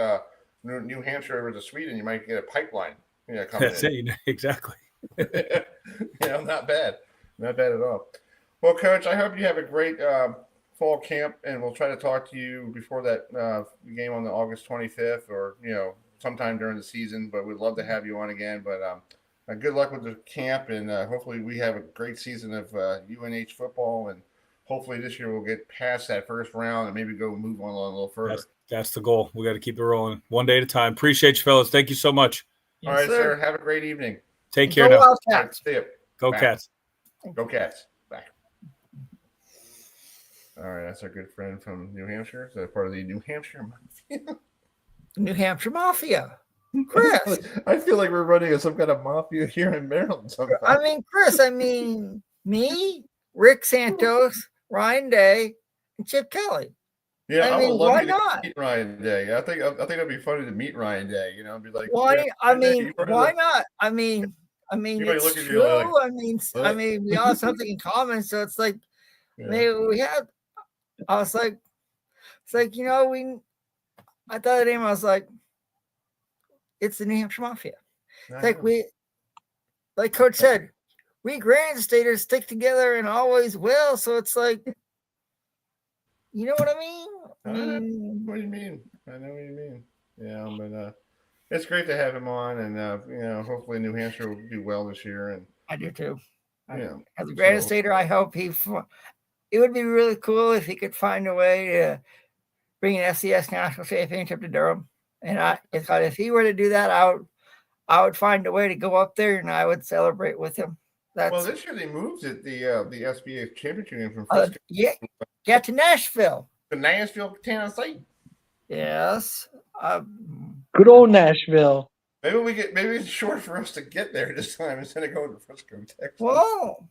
New Hampshire over to Sweden, you might get a pipeline. That's it. Exactly. Not bad. Not bad at all. Well, Coach, I hope you have a great fall camp, and we'll try to talk to you before that game on the August 25th, or sometime during the season. But we'd love to have you on again. But good luck with the camp, and hopefully we have a great season of UNH football, and hopefully this year we'll get past that first round and maybe move on a little further. That's the goal. We got to keep it rolling one day at a time. Appreciate you, fellas. Thank you so much. All right, sir. Have a great evening. Take care now. Cats. See you. Go Bye. Cats. Go Cats. Bye. All right, that's our good friend from New Hampshire. So part of the New Hampshire Mafia. New Hampshire Mafia. Chris. I feel like we're running some kind of mafia here in Maryland somehow. I mean, Chris, me, Rick Santos, Ryan Day, and Chip Kelly. Yeah, I mean, would love why to not? meet Ryan Day. I think it'd be funny to meet Ryan Day. Be like, Why? yeah, I Ryan Day, mean, you wanna why look- not? I mean, You might it's look at you true. like, I mean, we all have something in common. So it's like, maybe we have. I was like, it's like I thought the name. I was like, it's the New Hampshire Mafia. It's like like Coach said, we Grand Staters stick together and always will. So it's like, you know what I mean? I know what you mean. I know what you mean. Yeah, but it's great to have him on, and hopefully New Hampshire will do well this year. And I do too. Yeah, As a Grand Stater, I hope it would be really cool if he could find a way to bring an FCS national championship to Durham. And if he were to do that, I would find a way to go up there and I would celebrate with him. well, this year they moved it the SBA championship game from Frisco yeah, to Nashville. to Nashville, Tennessee. Yes. Good old Nashville. Maybe it's short for us to get there this time instead of going to Frisco, Texas. Well,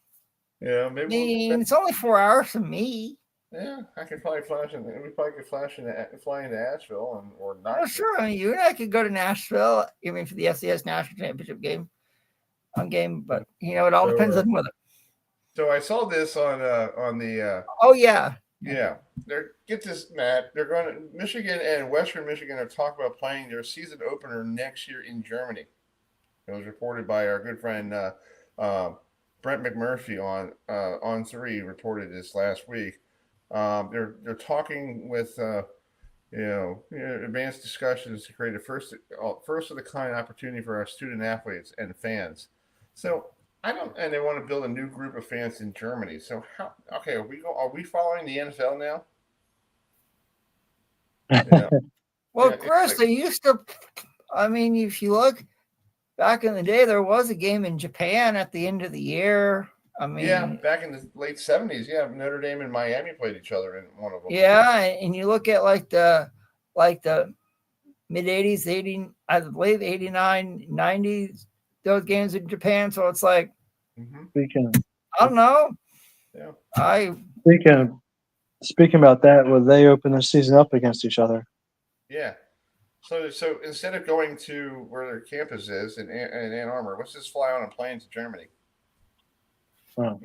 yeah, I maybe. mean, it's only 4 hours from me. Yeah, I could probably we probably could fly into Asheville or not. Oh, sure. I mean, you and I could go to Nashville, even for the FCS national championship game, but it all depends on weather. So I saw this on the. Oh yeah. Yeah, get this, Matt. They're going to Michigan and Western Michigan are talking about playing their season opener next year in Germany. It was reported by our good friend Brent McMurphy on 3 reported this last week. They're talking with advanced discussions to create a first of the kind opportunity for our student athletes and fans. So and they want to build a new group of fans in Germany. So are we following the NFL now? Yeah. Well, Chris, they used to. I mean, if you look back in the day, there was a game in Japan at the end of the year. I mean, back in the late 70s, Notre Dame and Miami played each other in one of them. Yeah, and you look at like the mid 80s, I believe 89, 90s, those games in Japan. So it's like, I don't know. Yeah. Speaking about that, will they open the season up against each other? Yeah. So instead of going to where their campus is in Ann Arbor, let's just fly on a plane to Germany. Oh.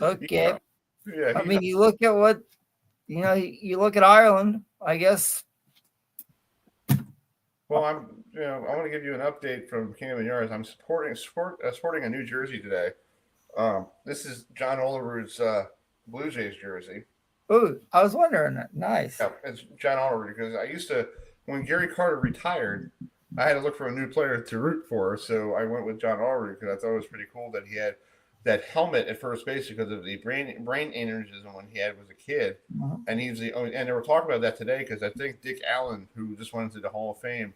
Okay. Yeah. I mean, you look at what you look at Ireland, I guess. Well, I want to give you an update from Camden Yards. I'm sporting a New Jersey today. This is John Oliver's Blue Jays jersey. Oh, I was wondering that. Nice. Yeah, it's John Oliver because when Gary Carter retired, I had to look for a new player to root for. So I went with John Oliver because I thought it was pretty cool that he had that helmet at first base because of the brain aneurysm when he had was a kid. Uh-huh. And and they were talking about that today because I think Dick Allen, who just went into the Hall of Fame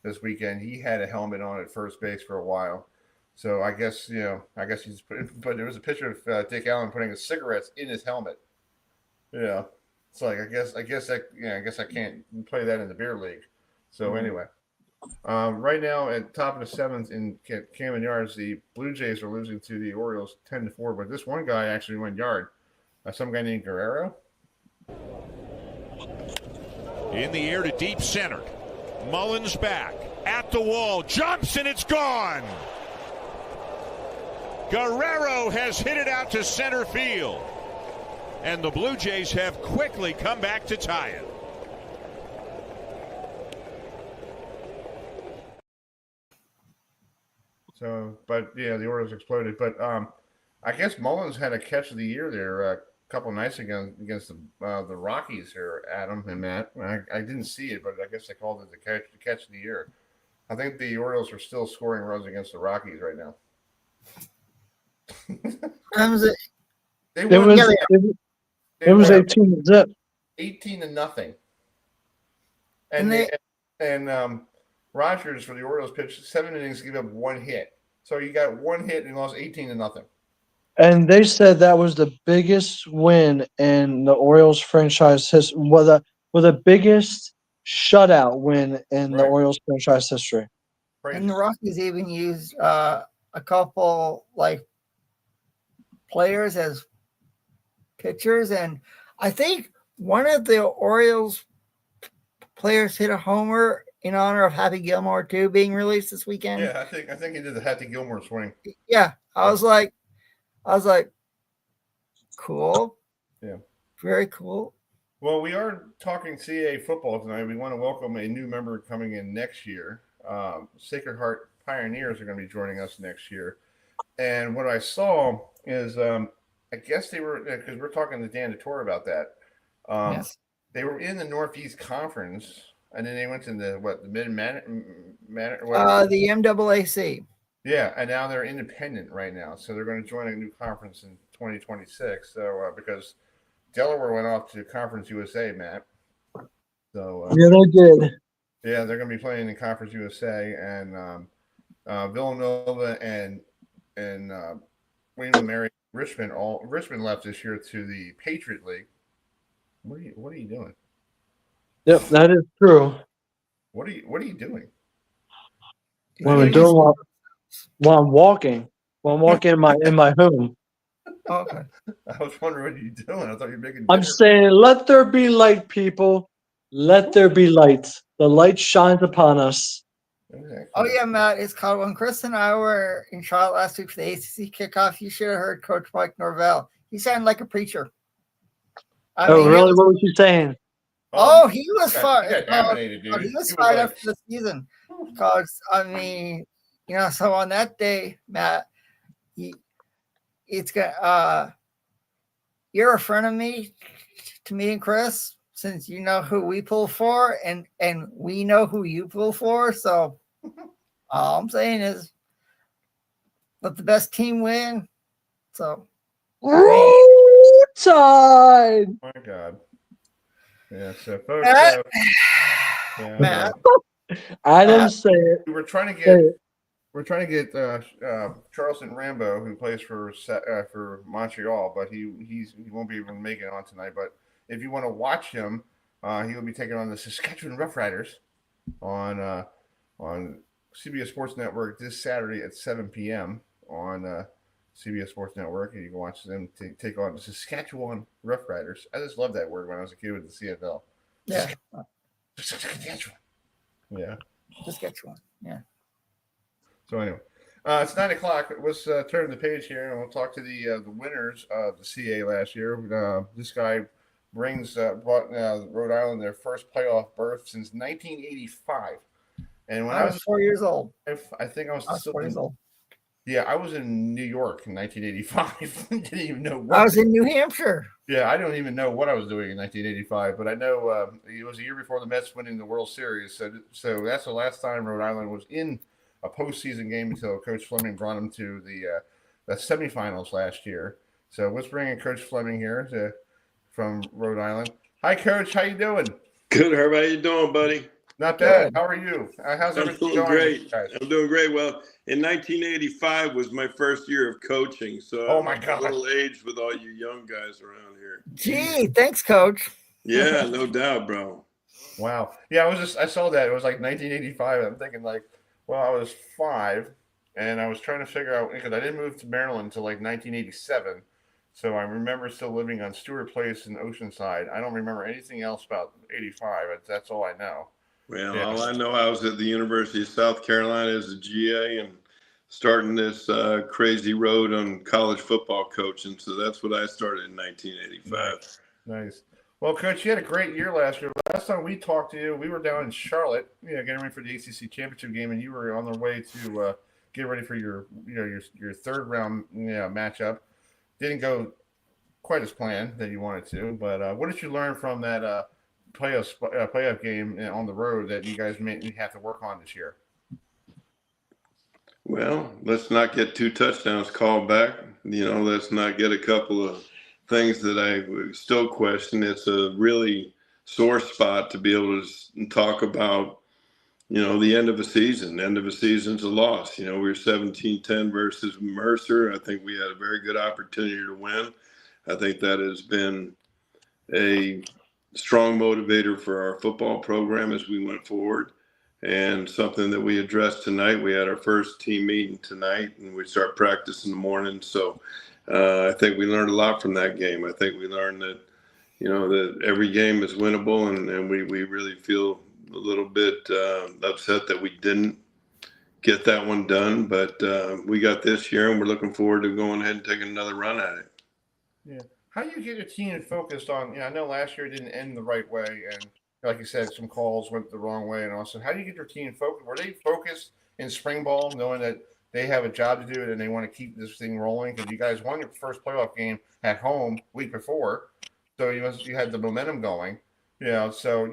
this weekend, he had a helmet on at first base for a while. So I guess he's but there was a picture of Dick Allen putting his cigarettes in his helmet. Yeah, it's like I guess I can't play that in the beer league. So anyway, right now at top of the 7th in Camden Yards, the Blue Jays are losing to the Orioles 10-4. But this one guy actually went yard. Some guy named Guerrero. In the air to deep center. Mullins back at the wall, jumps and it's gone. Guerrero has hit it out to center field. And the Blue Jays have quickly come back to tie it. So, but yeah, the Orioles exploded. But I guess Mullins had a catch of the year there a couple nights against the Rockies here, Adam and Matt. I didn't see it, but I guess they called it the catch of the year. I think the Orioles are still scoring runs against the Rockies right now. It was 18-0. 18-0. And Rogers for the Orioles pitched 7 innings, give up 1 hit. So you got 1 hit and lost 18-0. And they said that was the biggest win in the Orioles franchise history. Was the biggest shutout win in the Orioles franchise history. And the Rockies even used a couple players as pitchers, and I think one of the Orioles players hit a homer in honor of Happy Gilmore too, being released this weekend. Yeah, I think he did the Happy Gilmore swing. Yeah, I was like, cool. Yeah, very cool. Well, we are talking CAA football tonight. We want to welcome a new member coming in next year. Sacred Heart Pioneers are going to be joining us next year. And what I saw is, I guess they were, because we're talking to Dan DeTore about that. Yes. They were in the Northeast Conference, and then they went to the the MAAC. Yeah, and now they're independent right now, so they're going to join a new conference in 2026. So because Delaware went off to Conference USA, Matt. So yeah, they did. Yeah, they're going to be playing in Conference USA, and Villanova and William & Mary, Richmond left this year to the Patriot League. What are you doing? Yep, that is true. What are you doing? What I'm doing while I'm walking in my home. Okay. I was wondering what you're doing. I thought you were making. I'm saying, let there be light, people. Let there be light. The light shines upon us. Exactly. Oh yeah, Matt. It's called when Chris and I were in Charlotte last week for the ACC kickoff. You should have heard Coach Mike Norvell. He sounded like a preacher. Really? What was he saying? Oh, he was fired. He was fired up for the season. Because so on that day, Matt, you're a friend of me, to me and Chris, since you know who we pull for, and we know who you pull for. So all I'm saying is, let the best team win. So. Tide. My God. Yeah, so folks, Matt. Adam say it. We're trying to get Charleston Rambo, who plays for Montreal, but he won't be able to make it on tonight. But if you want to watch him, he will be taking on the Saskatchewan Roughriders on CBS Sports Network this Saturday at 7 p.m. on CBS Sports Network, and you can watch them take on the Saskatchewan Roughriders. I just love that word when I was a kid with the CFL. Yeah. Saskatchewan. Yeah. Saskatchewan. Yeah. So anyway, it's 9 o'clock. Let's turn the page here, and we'll talk to the winners of the CAA last year. This guy brought Rhode Island their first playoff berth since 1985. And when I was 4 years old, I think I was still 4 years old. Yeah, I was in New York in 1985. Didn't even know I was in New Hampshire. Yeah, I don't even know what I was doing in 1985, but I know it was a year before the Mets winning the World Series. So that's the last time Rhode Island was in a postseason game until Coach Fleming brought them to the semifinals last year. So let's bring in Coach Fleming here from Rhode Island. Hi, Coach. How you doing? Good, Herb. How you doing, buddy? Not bad. How are you? How's everything going? Great. I'm doing great. Well, in 1985 was my first year of coaching, so my God, I'm a little aged with all you young guys around here. Gee, thanks, Coach. Yeah, no doubt, bro. Wow. Yeah, I saw that. It was like 1985. I'm thinking I was 5, and I was trying to figure out, because I didn't move to Maryland until like 1987. So I remember still living on Stewart Place in Oceanside. I don't remember anything else about 85. That's all I know. Well, all I know, I was at the University of South Carolina as a GA and starting this crazy road on college football coaching. So that's what I started in 1985. Nice. Well, Coach, you had a great year last year. Last time we talked to you, we were down in Charlotte, getting ready for the ACC championship game, and you were on the way to get ready for your third round matchup. Didn't go quite as planned that you wanted to, but what did you learn from that playoff game on the road that you guys may have to work on this year? Well, let's not get 2 touchdowns called back. Let's not get a couple of things that I still question. It's a really sore spot to be able to talk about, the end of a season. End of a season's a loss. We were 17-10 versus Mercer. I think we had a very good opportunity to win. I think that has been a strong motivator for our football program as we went forward, and something that we addressed tonight. We had our first team meeting tonight, and we start practice in the morning. So I think we learned a lot from that game. I think we learned that, that every game is winnable, and we really feel a little bit upset that we didn't get that one done. But we got this year, and we're looking forward to going ahead and taking another run at it. Yeah. How do you get your team focused on, I know last year it didn't end the right way, and like you said, some calls went the wrong way, and also, how do you get your team focused? Were they focused in spring ball, knowing that they have a job to do and they want to keep this thing rolling? Because you guys won your first playoff game at home week before, so you had the momentum going, So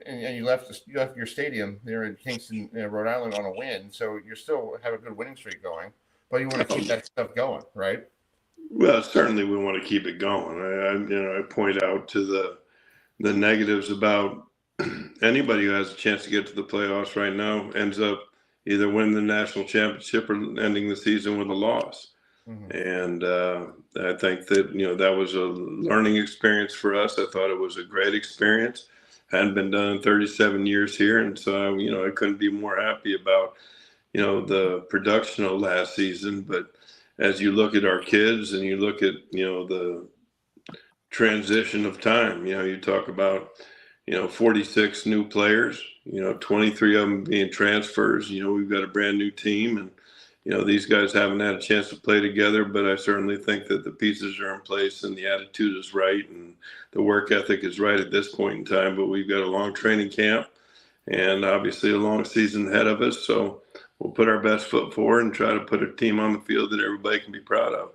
and you left your stadium there in Kingston, Rhode Island, on a win, so you still have a good winning streak going, but you want to keep that stuff going, right? Well, certainly we want to keep it going. I point out to the negatives about anybody who has a chance to get to the playoffs right now ends up either winning the national championship or ending the season with a loss. Mm-hmm. And I think that, that was a learning experience for us. I thought it was a great experience. Hadn't been done in 37 years here. And so, I couldn't be more happy about, the production of last season. But as you look at our kids and you look at, the transition of time, you talk about, 46 new players, 23 of them being transfers. We've got a brand new team, and, these guys haven't had a chance to play together, but I certainly think that the pieces are in place and the attitude is right and the work ethic is right at this point in time. But we've got a long training camp and obviously a long season ahead of us. So we'll put our best foot forward and try to put a team on the field that everybody can be proud of.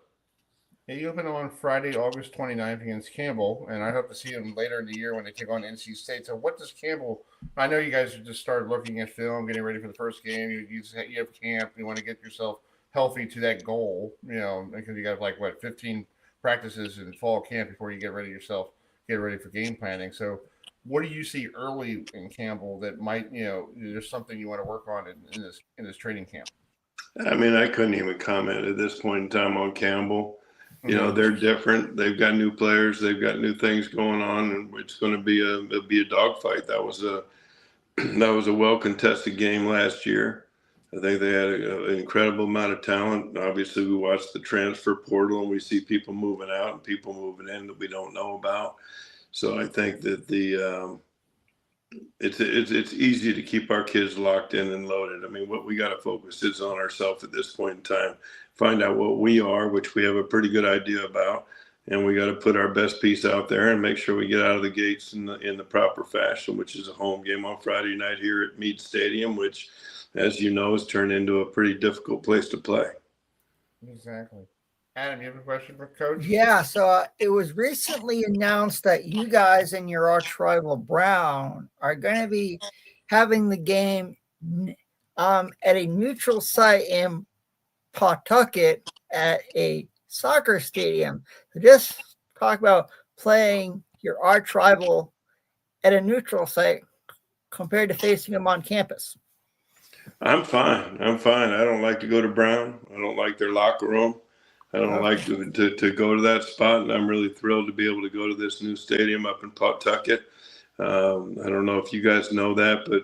Yeah, you open on Friday, August 29th against Campbell, and I hope to see them later in the year when they take on NC State. So what does Campbell – I know you guys just started looking at film, getting ready for the first game. You have camp. You want to get yourself healthy to that goal, because you got 15 practices in fall camp before you get ready for game planning. So what do you see early in Campbell that might, there's something you want to work on in this training camp? I mean, I couldn't even comment at this point in time on Campbell. They're different. They've got new players. They've got new things going on, and it's going to be a dogfight. That was a well contested game last year. I think they had an incredible amount of talent. Obviously, we watched the transfer portal, and we see people moving out and people moving in that we don't know about. So I think that it's easy to keep our kids locked in and loaded. I mean, what we got to focus is on ourselves at this point in time. Find out what we are, which we have a pretty good idea about, and we got to put our best piece out there and make sure we get out of the gates in the proper fashion, which is a home game on Friday night here at Meade Stadium, which, as you know, has turned into a pretty difficult place to play. Exactly. Adam, you have a question for Coach? Yeah, so it was recently announced that you guys and your arch rival Brown are going to be having the game at a neutral site in Pawtucket at a soccer stadium. So just talk about playing your arch rival at a neutral site compared to facing them on campus. I'm fine. I don't like to go to Brown. I don't like their locker room. I don't like to go to that spot, and I'm really thrilled to be able to go to this new stadium up in Pawtucket. I don't know if you guys know that, but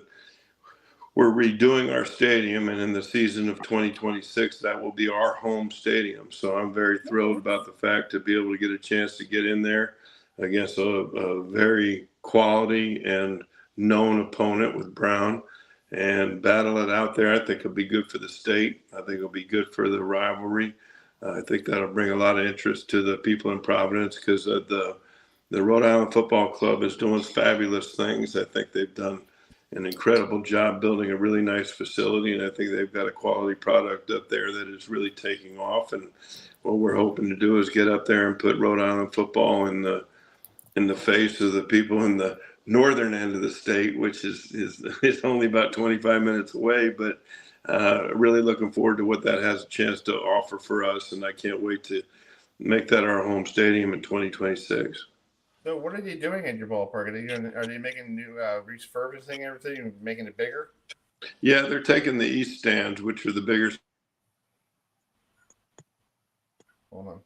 we're redoing our stadium, and in the season of 2026, that will be our home stadium. So I'm very thrilled about the fact to be able to get a chance to get in there against a very quality and known opponent with Brown and battle it out there. I think it'll be good for the state. I think it'll be good for the rivalry. I think that'll bring a lot of interest to the people in Providence because the Rhode Island Football Club is doing fabulous things. I think they've done an incredible job building a really nice facility, and I think they've got a quality product up there that is really taking off. And what we're hoping to do is get up there and put Rhode Island football in the face of the people in the northern end of the state, which is only about 25 minutes away, but really looking forward to what that has a chance to offer for us, and I can't wait to make that our home stadium in 2026. So what are they doing at your ballpark? Are they making new refurbishing everything and making it bigger? Yeah, they're taking the east stands, which are the bigger. Hold on.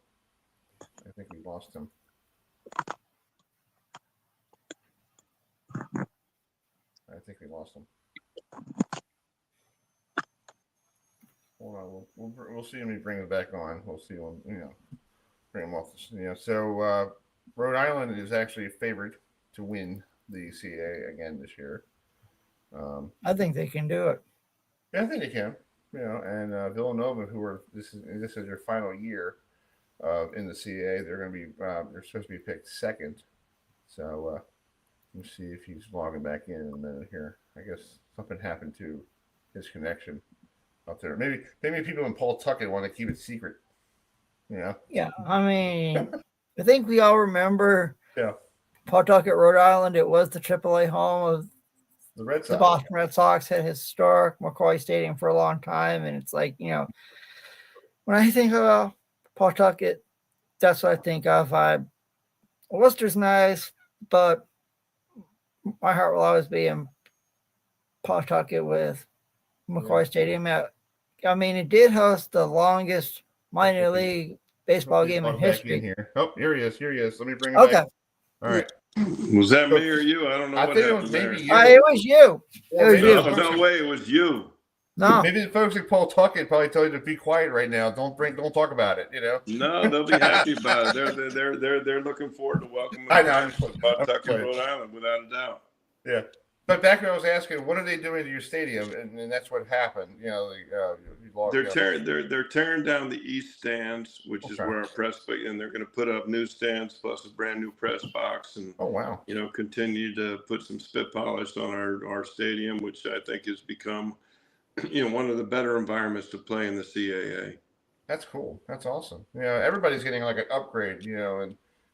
I think we lost him. I think we lost him. Hold on. We'll see when we bring him back on. We'll see when, bring him off. So Rhode Island is actually favored to win the CAA again this year. I think they can do it. Yeah, I think they can. And Villanova, this is their final year in the CAA. They're going to be they're supposed to be picked second. So let's see if he's logging back in a minute here. I guess something happened to his connection up there. Maybe people in Pawtucket want to keep it secret. Yeah, I mean, I think we all remember. Yeah. Pawtucket, Rhode Island. It was the AAA home of the Red Sox. The Boston Red Sox had historic McCoy Stadium for a long time, and it's like, when I think about Pawtucket, that's what I think of. Worcester's nice, but my heart will always be in Pawtucket with McCoy Stadium. I mean, it did host the longest minor league baseball game in history. Here. Oh, here he is. Let me bring him back. All right. Was that me or you? I don't know. I what think happened it was maybe there. you. It was you. It was you. No way, it was you. No. Maybe the folks at Pawtucket probably tell you to be quiet right now. Don't talk about it. No, they'll be happy about it. They're looking forward to welcoming Pawtucket, Rhode Island, without a doubt. Yeah. But back when I was asking, what are they doing to your stadium? And that's what happened. They're tearing down the east stands, which is where our press, and they're going to put up new stands plus a brand new press box, and continue to put some spit polish on our stadium, which I think has become, one of the better environments to play in the CAA. That's cool. That's awesome. Everybody's getting like an upgrade.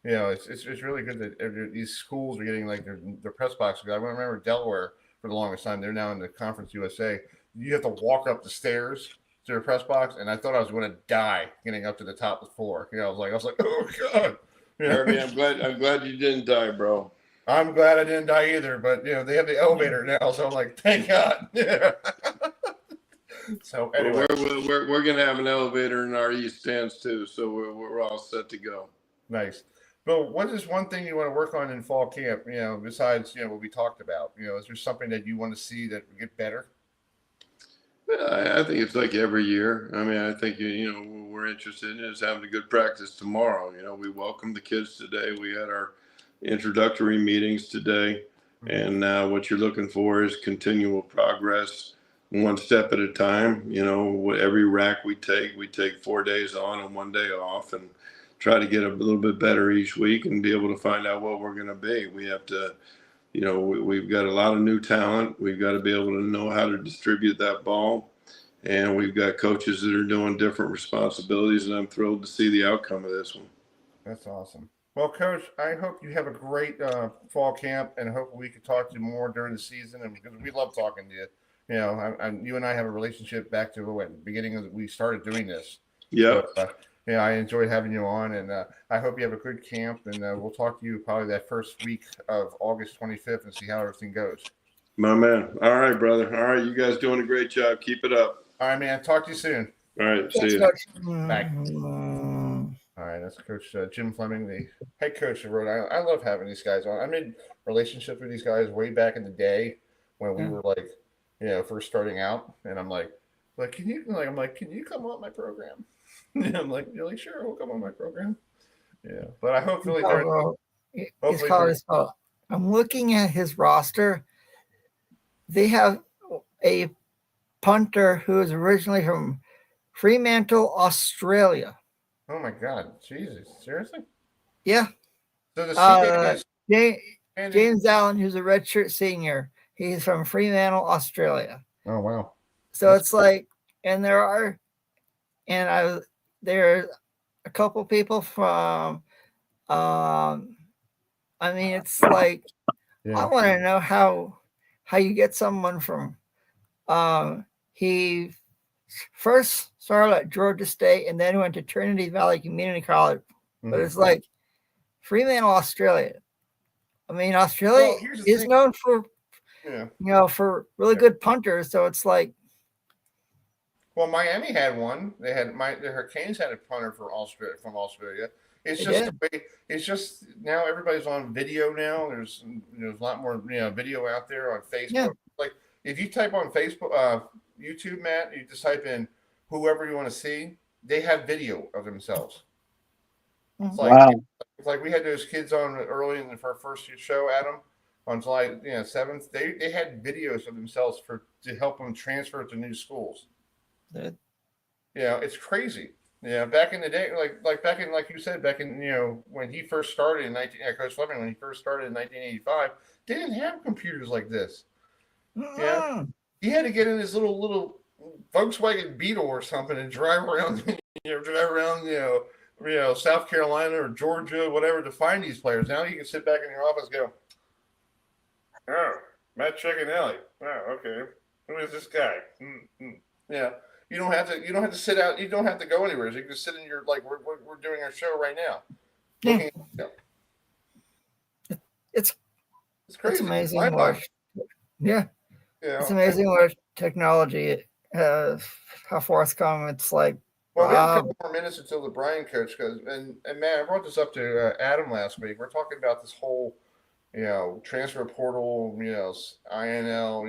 It's really good that these schools are getting like their press boxes. I remember Delaware for the longest time. They're now in the Conference USA. You have to walk up the stairs to their press box, and I thought I was going to die getting up to the top of the floor. I was like, oh god. Herbie, I'm glad you didn't die, bro. I'm glad I didn't die either. But they have the elevator now, so I'm like, thank God. Yeah. So anyway, we're going to have an elevator in our east stands too, so we're all set to go. Nice. Bill, what is one thing you want to work on in fall camp, besides, what we talked about? Is there something that you want to see that get better? I think it's like every year. I mean, I think, we're interested in is having a good practice tomorrow. We welcomed the kids today. We had our introductory meetings today. And what you're looking for is continual progress, one step at a time. Every rack we take 4 days on and 1 day off, and try to get a little bit better each week and be able to find out what we're going to be. We have to, we've got a lot of new talent. We've got to be able to know how to distribute that ball. And we've got coaches that are doing different responsibilities, and I'm thrilled to see the outcome of this one. That's awesome. Well, Coach, I hope you have a great fall camp, and hope we can talk to you more during the season, and because we love talking to you. You and I have a relationship back to the beginning of we started doing this. Yeah. I enjoyed having you on, and I hope you have a good camp, and we'll talk to you probably that first week of August 25th and see how everything goes. My man. All right, brother. All right, you guys doing a great job. Keep it up. All right, man. Talk to you soon. All right, see you. Bye. All right, that's Coach Jim Fleming, the head coach of Rhode Island. I love having these guys on. I made relationships with these guys way back in the day when we were first starting out, and I'm like, can you come on my program? I'm like, you're like, sure, we'll come on my program. Yeah, but I hopefully I'm looking at his roster. They have a punter who is originally from Fremantle, Australia. Oh my God, Jesus, seriously? Yeah. So the James Allen, who's a redshirt senior, He's from Fremantle, Australia. Oh wow! So it's like, and there are a couple people from. I mean, it's like I want to know how you get someone from. He first started at Georgia State and then went to Trinity Valley Community College. But it's like Fremantle, Australia. I mean, Australia is known for, for really good punters. So it's like. Well, Miami had one. The Hurricanes had a punter from Australia. It's just now everybody's on video now. There's a lot more video out there on Facebook. Yeah. Like if you type on Facebook, YouTube, Matt, you just type in whoever you want to see. They have video of themselves. It's like it's like we had those kids on early in our first show, Adam, on July 7th. They had videos of themselves to help them transfer to new schools. It's crazy. Yeah, back in the day, like you said, back in when he first started in Coach Fleming, when he first started in 1985, they didn't have computers like this. Yeah, he had to get in his little Volkswagen Beetle or something and drive around, South Carolina or Georgia, whatever, to find these players. Now you can sit back in your office and go, oh, Matt Chicken-Elli. Oh, okay. Who is this guy? Yeah. You don't have to sit out. You don't have to go anywhere. You can sit in your we're doing our show right now. It's crazy. It's amazing it's amazing what technology has, how forthcoming. It's like. Well, we have a couple more minutes until the Bryant coach goes. And man, I brought this up to Adam last week. We're talking about this whole, transfer portal, INL,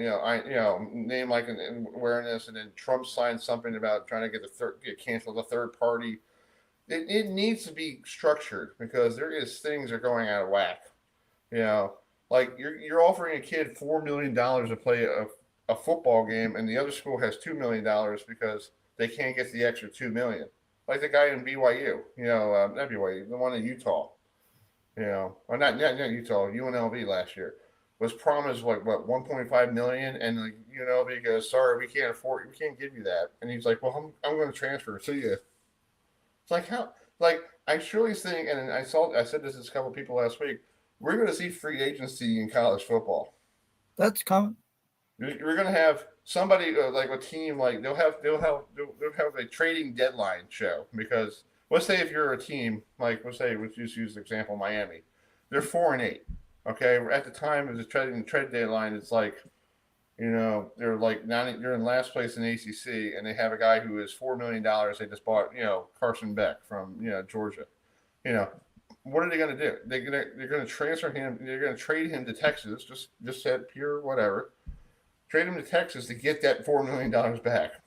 name like an awareness, and then Trump signed something about trying to cancel the third party. It needs to be structured because things are going out of whack. Like you're offering a kid $4 million to play a football game, and the other school has $2 million because they can't get the extra $2 million. Like the guy in BYU, not BYU, the one in Utah. Or not Utah, UNLV last year was promised what 1.5 million, and the UNLV goes, sorry, we can't give you that, and he's like, well, I'm going to transfer. So yeah, it's like how, like I surely think, and I said this to a couple of people last week, we're going to see free agency in college football. That's coming. We're going to have somebody like a team like they'll have a trading deadline show because. Let's say if you're a team, like let's just use the example Miami, they're 4-8. Okay, at the time of the trade deadline, it's like, they're like they're in last place in ACC, and they have a guy who is $4 million. They just bought Carson Beck from Georgia. What are they going to do? They're going to transfer him. They're going to trade him to Texas. Just said pure whatever. Trade him to Texas to get that $4 million back.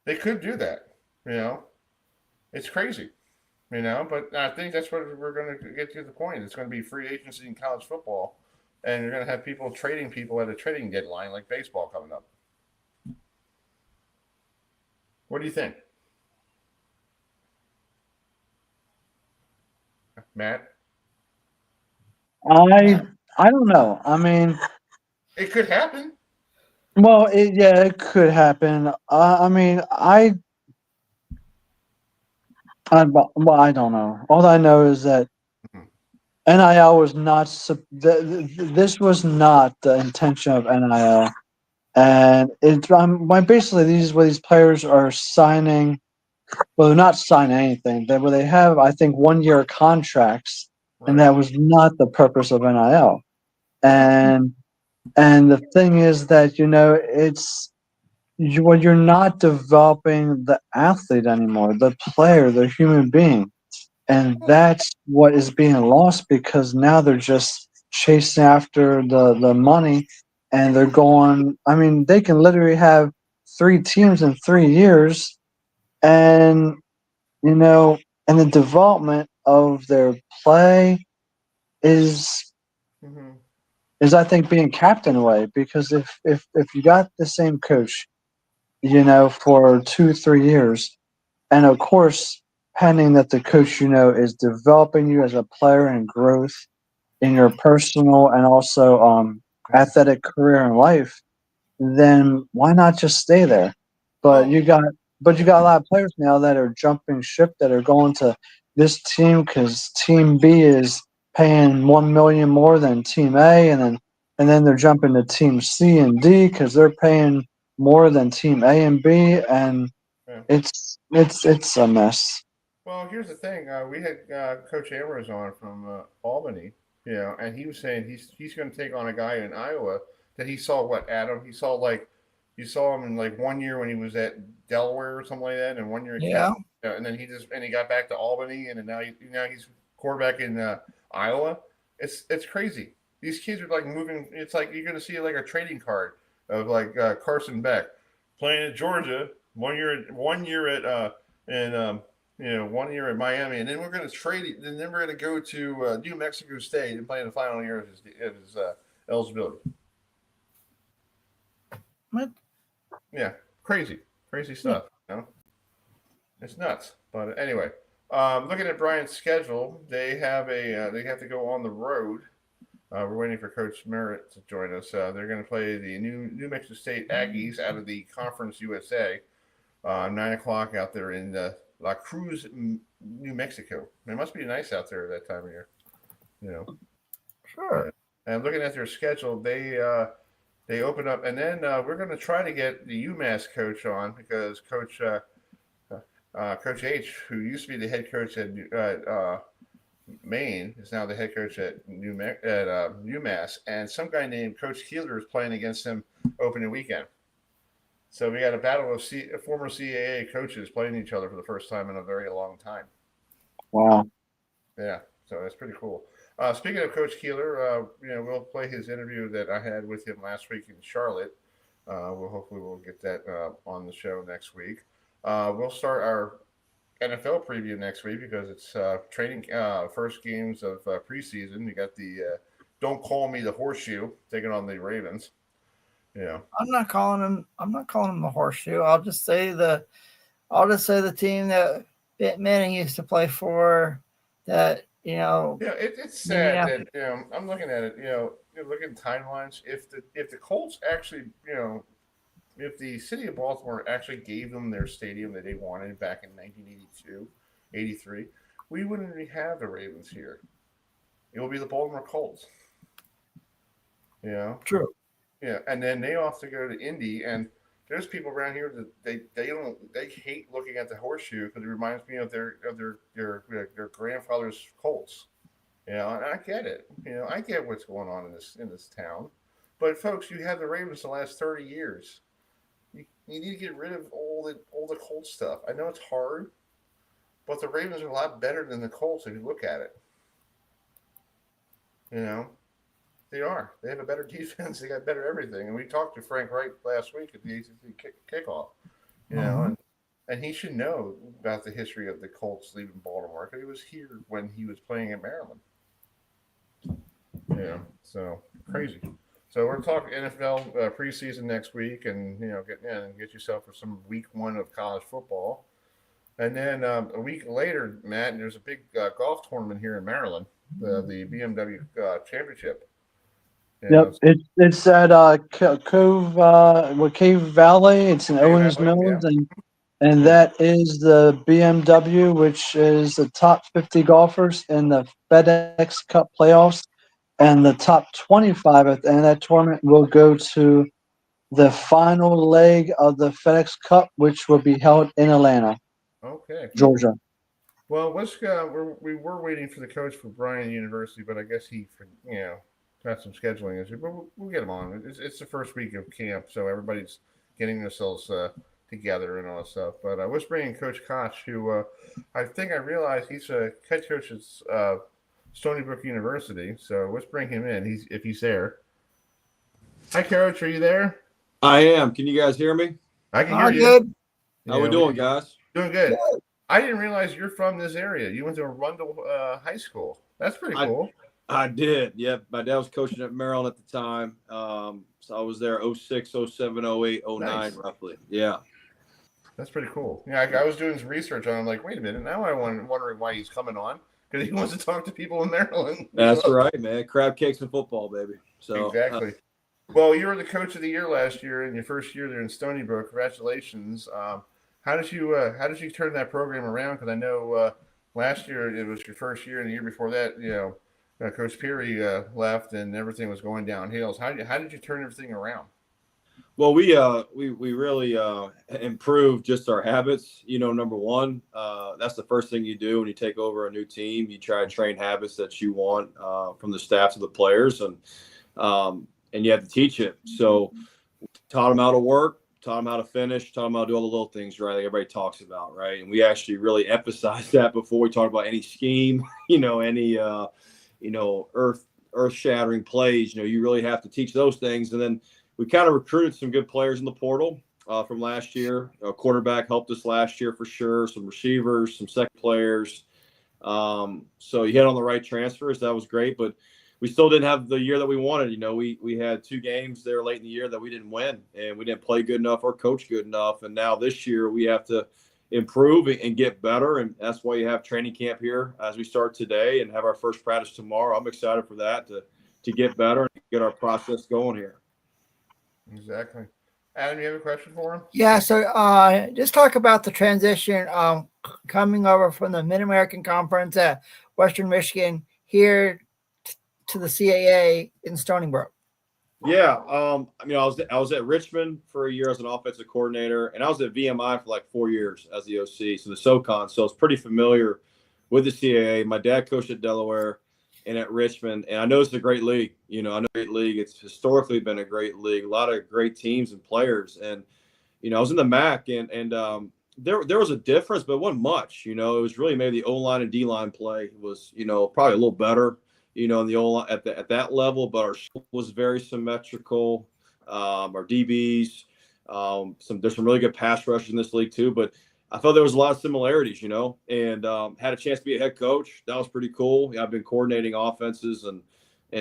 They could do that. It's crazy, but I think that's what we're going to get to the point. It's going to be free agency in college football, and you're going to have people trading people at a trading deadline like baseball coming up. What do you think? Matt? I don't know. I mean, it could happen. Well, it could happen. I mean, I don't know. All I know is that NIL was not. This was not the intention of NIL, and basically these players are signing. Well, they're not signing anything. They have, I think, 1-year contracts, and that was not the purpose of NIL. And the thing is that you're not developing the athlete anymore, the player, the human being. And that's what is being lost because now they're just chasing after the money and they're going – I mean, they can literally have 3 teams in 3 years and, and the development of their play is I think being capped in a way because if you got the same coach – for 2-3 years. And of course, pending that the coach, is developing you as a player and growth in your personal and also athletic career in life, then why not just stay there? But you got a lot of players now that are jumping ship, that are going to this team because Team B is paying $1 million more than Team A, and then they're jumping to Team C and D because they're paying more than Team A and B, and it's a mess. Well, here's the thing. We had Coach Ambrose on from Albany, and he was saying he's going to take on a guy in Iowa that he saw. What, Adam? He saw you saw him in like 1 year when he was at Delaware or something like that, and 1 year at and then he got back to Albany, and then now he's quarterback in Iowa. It's crazy. These kids are like moving. It's like you're going to see like a trading card of like Carson Beck playing at Georgia, 1 year at 1 year at Miami, and then we're going to trade it, and then we're going to go to New Mexico State and play in the final year of his eligibility. What? Yeah, crazy stuff. It's nuts. But anyway, looking at Bryant's schedule, they have to go on the road. We're waiting for Coach Merritt to join us. They're going to play the New Mexico State Aggies out of the Conference USA, 9:00 out there in La Cruz, New Mexico. It must be nice out there that time of year, Sure. And looking at their schedule, they open up, and then we're going to try to get the UMass coach on because Coach H, who used to be the head coach at Maine, is now the head coach at UMass, and some guy named Coach Keeler is playing against him opening weekend. So we got a battle of former CAA coaches playing each other for the first time in a very long time. Wow. Yeah, so that's pretty cool. Speaking of Coach Keeler, we'll play his interview that I had with him last week in Charlotte. Hopefully we'll get that on the show next week. We'll start our NFL preview next week because it's training first games of preseason. You got the Don't Call Me the Horseshoe taking on the Ravens. Yeah, I'm not calling him the Horseshoe. I'll just say the team that Manning used to play for. That it's sad that I'm looking at it. You're looking at timelines. If the Colts actually, if the city of Baltimore actually gave them their stadium that they wanted back in 1982, 83, we wouldn't even have the Ravens here. It will be the Baltimore Colts. True. Yeah, and then they have to go to Indy, and there's people around here that they hate looking at the Horseshoe because it reminds me of their grandfather's Colts. And I get it. I get what's going on in this town, but folks, you have the Ravens the last 30 years. You need to get rid of all the Colts stuff. I know it's hard, but the Ravens are a lot better than the Colts if you look at it. They are. They have a better defense. They got better everything. And we talked to Frank Wright last week at the ACC kickoff, and he should know about the history of the Colts leaving Baltimore because he was here when he was playing at Maryland. So crazy. So we're talking NFL preseason next week, and get yourself for some week 1 of college football, and then a week later, Matt, there's a big golf tournament here in Maryland, the BMW Championship. Yep, it's at Cave Valley. It's in Owens Mills, and that is the BMW, which is the top 50 golfers in the FedEx Cup playoffs, and the top 25 at the end of that tournament will go to the final leg of the FedEx Cup, which will be held in Atlanta, Georgia. Well, we were waiting for the coach for Bryant University, but I guess he got some scheduling issues, but we'll get him on. It's the first week of camp, so everybody's getting themselves together and all that stuff. But let's bring in Coach Cosh, who I think I realized he's a head coach at Stony Brook University. So let's bring him in. If he's there. Hi, Coach. Are you there? I am. Can you guys hear me? I can hear you. Good. How we doing, guys? Doing good. I didn't realize you're from this area. You went to Arundel High School. That's pretty cool. I did. Yep. My dad was coaching at Merritt at the time. So I was there 06, 07, 08, 09, Nice. roughly. Yeah. That's pretty cool. Yeah, I was doing some research on him. Like, wait a minute. Now I'm wondering why he's coming on because he wants to talk to people in Maryland. That's right, man. Crab cakes and football, baby. So exactly. Well, you were the coach of the year last year in your first year there in Stony Brook. Congratulations. How did you turn that program around? Because I know last year it was your first year, and the year before that, Coach Peary left and everything was going downhill. So how did you turn everything around? Well, we really improved just our habits. Number one, that's the first thing you do when you take over a new team. You try to train habits that you want from the staff to the players, and you have to teach it. So taught them how to work, taught them how to finish, taught them how to do all the little things, right, like everybody talks about, right? And we actually really emphasized that before we talked about any scheme, any earth-shattering plays. You really have to teach those things. And then we kind of recruited some good players in the portal from last year. A quarterback helped us last year for sure, some receivers, some second players. So you hit on the right transfers. That was great, but we still didn't have the year that we wanted. We had 2 games there late in the year that we didn't win, and we didn't play good enough or coach good enough. And now this year we have to improve and get better, and that's why you have training camp here as we start today and have our first practice tomorrow. I'm excited for that to get better and get our process going here. Exactly. Adam, you have a question for him? Yeah, so just talk about the transition coming over from the Mid-American Conference at Western Michigan here to the CAA in Stony Brook. Yeah, I was at Richmond for a year as an offensive coordinator, and I was at VMI for like 4 years as the OC, so the SoCon. So I was pretty familiar with the CAA. My dad coached at Delaware and at Richmond, and I know it's a great league. I know it's a great league. It's historically been a great league, a lot of great teams and players. And I was in the MAC, and there was a difference, but it wasn't much. It was really maybe the O-line and D-line play was probably a little better. In the O-line at that level, but our school was very symmetrical. Our DBs, there's some really good pass rushers in this league too. But I felt there was a lot of similarities, and had a chance to be a head coach. That was pretty cool. I've been coordinating offenses and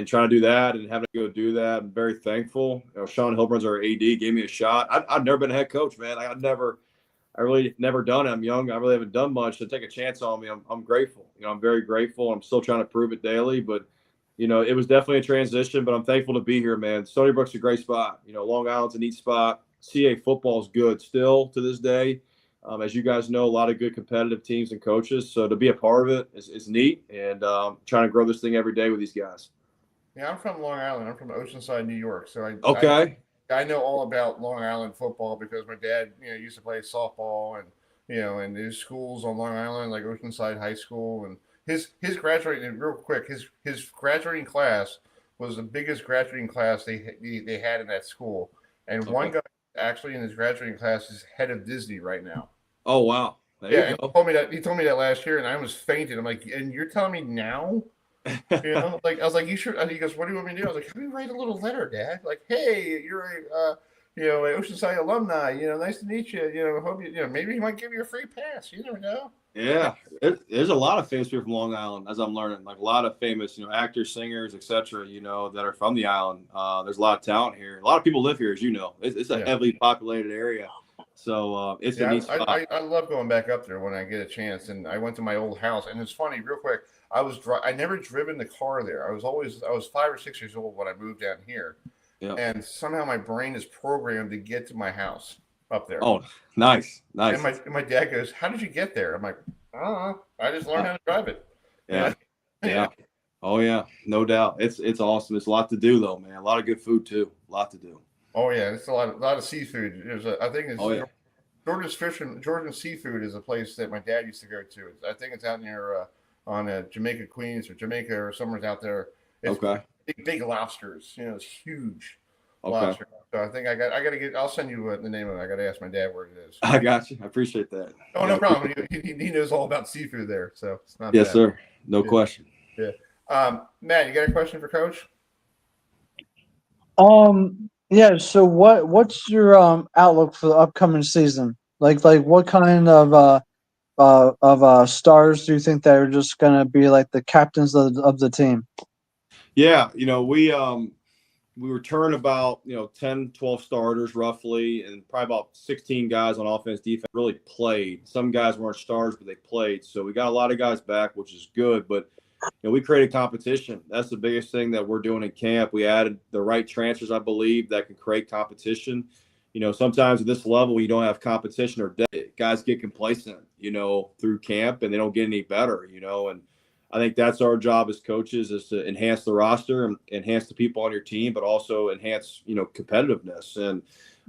trying to do that and having to go do that. I'm very thankful. Sean Hilbrun's our AD, gave me a shot. I've never been a head coach, man. I really never done it. I'm young. I really haven't done much. To take a chance on me, I'm grateful. I'm very grateful. I'm still trying to prove it daily, but it was definitely a transition. But I'm thankful to be here, man. Stony Brook's a great spot. Long Island's a neat spot. CAA football is good still to this day. As you guys know, a lot of good competitive teams and coaches. So to be a part of it is neat, and trying to grow this thing every day with these guys. Yeah, I'm from Long Island. I'm from Oceanside, New York. So I know all about Long Island football because my dad, used to play softball and his schools on Long Island, like Oceanside High School, and his graduating, real quick, his graduating class was the biggest graduating class they had in that school. And one guy actually in his graduating class is head of Disney right now. Oh, wow. He told me that last year, and I almost fainted. I'm like, and you're telling me now? I was like, you sure? And he goes, what do you want me to do? I was like, can we write a little letter, Dad? Like, hey, you're an Oceanside alumni. Nice to meet you. Hope maybe he might give you a free pass. You never know. Yeah, there's a lot of famous people from Long Island, as I'm learning. Like a lot of famous, actors, singers, etc. that are from the island. There's a lot of talent here. A lot of people live here, as you know. It's a heavily populated area. So it's a neat spot. I love going back up there when I get a chance. And I went to my old house, and it's funny, real quick. I never driven the car there. I was 5 or 6 years old when I moved down here, and somehow my brain is programmed to get to my house up there. Oh, nice. And my dad goes, "How did you get there?" I'm like, I just learned how to drive it. Yeah. Oh yeah, no doubt. It's awesome. It's a lot to do though, man. A lot of good food too. A lot to do. Oh yeah, it's a lot of seafood. I think it's Jordan's Seafood is a place that my dad used to go to. I think it's out near on Jamaica Queens or Jamaica or somewhere out there. It's big lobsters. It's huge lobster. So I think I got to get. I'll send you the name of it. I got to ask my dad where it is. I got you. I appreciate that. Oh, no problem. He knows all about seafood there, so it's not. Yes, bad. sir. No question. Yeah. Matt, you got a question for Coach? Yeah. So what's your outlook for the upcoming season? Like what kind of stars do you think that are just going to be like the captains of the team? Yeah, we return about 10, 12 starters roughly, and probably about 16 guys on offense, defense really played. Some guys weren't stars, but they played. So we got a lot of guys back, which is good. But we created competition. That's the biggest thing that we're doing in camp. We added the right transfers, I believe, that can create competition. Sometimes at this level, you don't have competition or guys get complacent, through camp, and they don't get any better, and I think that's our job as coaches, is to enhance the roster and enhance the people on your team, but also enhance, competitiveness. And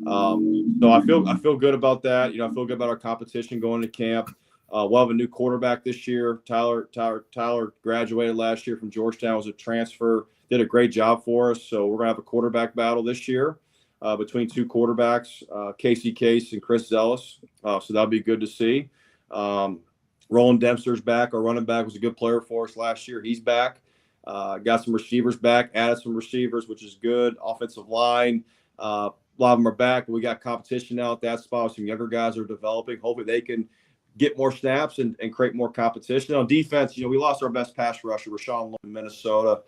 so I feel good about that. I feel good about our competition going to camp. We'll have a new quarterback this year. Tyler graduated last year from Georgetown, was a transfer, did a great job for us. So we're going to have a quarterback battle this year between two quarterbacks, Casey Case and Chris Zellis. So that'll be good to see. Roland Dempster's back. Our running back was a good player for us last year. He's back. Got some receivers back, added some receivers, which is good. Offensive line, a lot of them are back. We got competition now at that spot. Some younger guys are developing. Hopefully they can get more snaps and create more competition. On defense, we lost our best pass rusher, Rashawn Lowe, in Minnesota,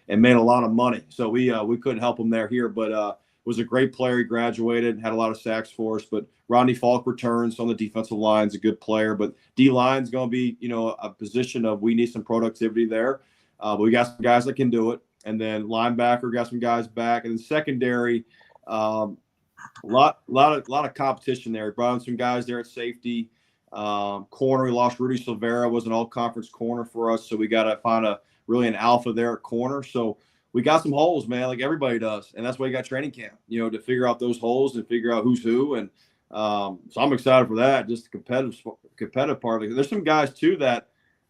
and made a lot of money. So we couldn't help him there here, but was a great player. He graduated, had a lot of sacks for us. But Rodney Falk returns on the defensive line, is a good player. But D-line's going to be, a position of we need some productivity there. But we got some guys that can do it. And then linebacker, got some guys back. And then secondary, a lot of competition there. Brought in some guys there at safety. Corner, we lost Rudy Silvera, was an all-conference corner for us. So we got to find an alpha there at corner. So we got some holes, man, like everybody does. And that's why you got training camp, to figure out those holes and figure out who's who. And so I'm excited for that, just the competitive part of it. There's some guys, too, that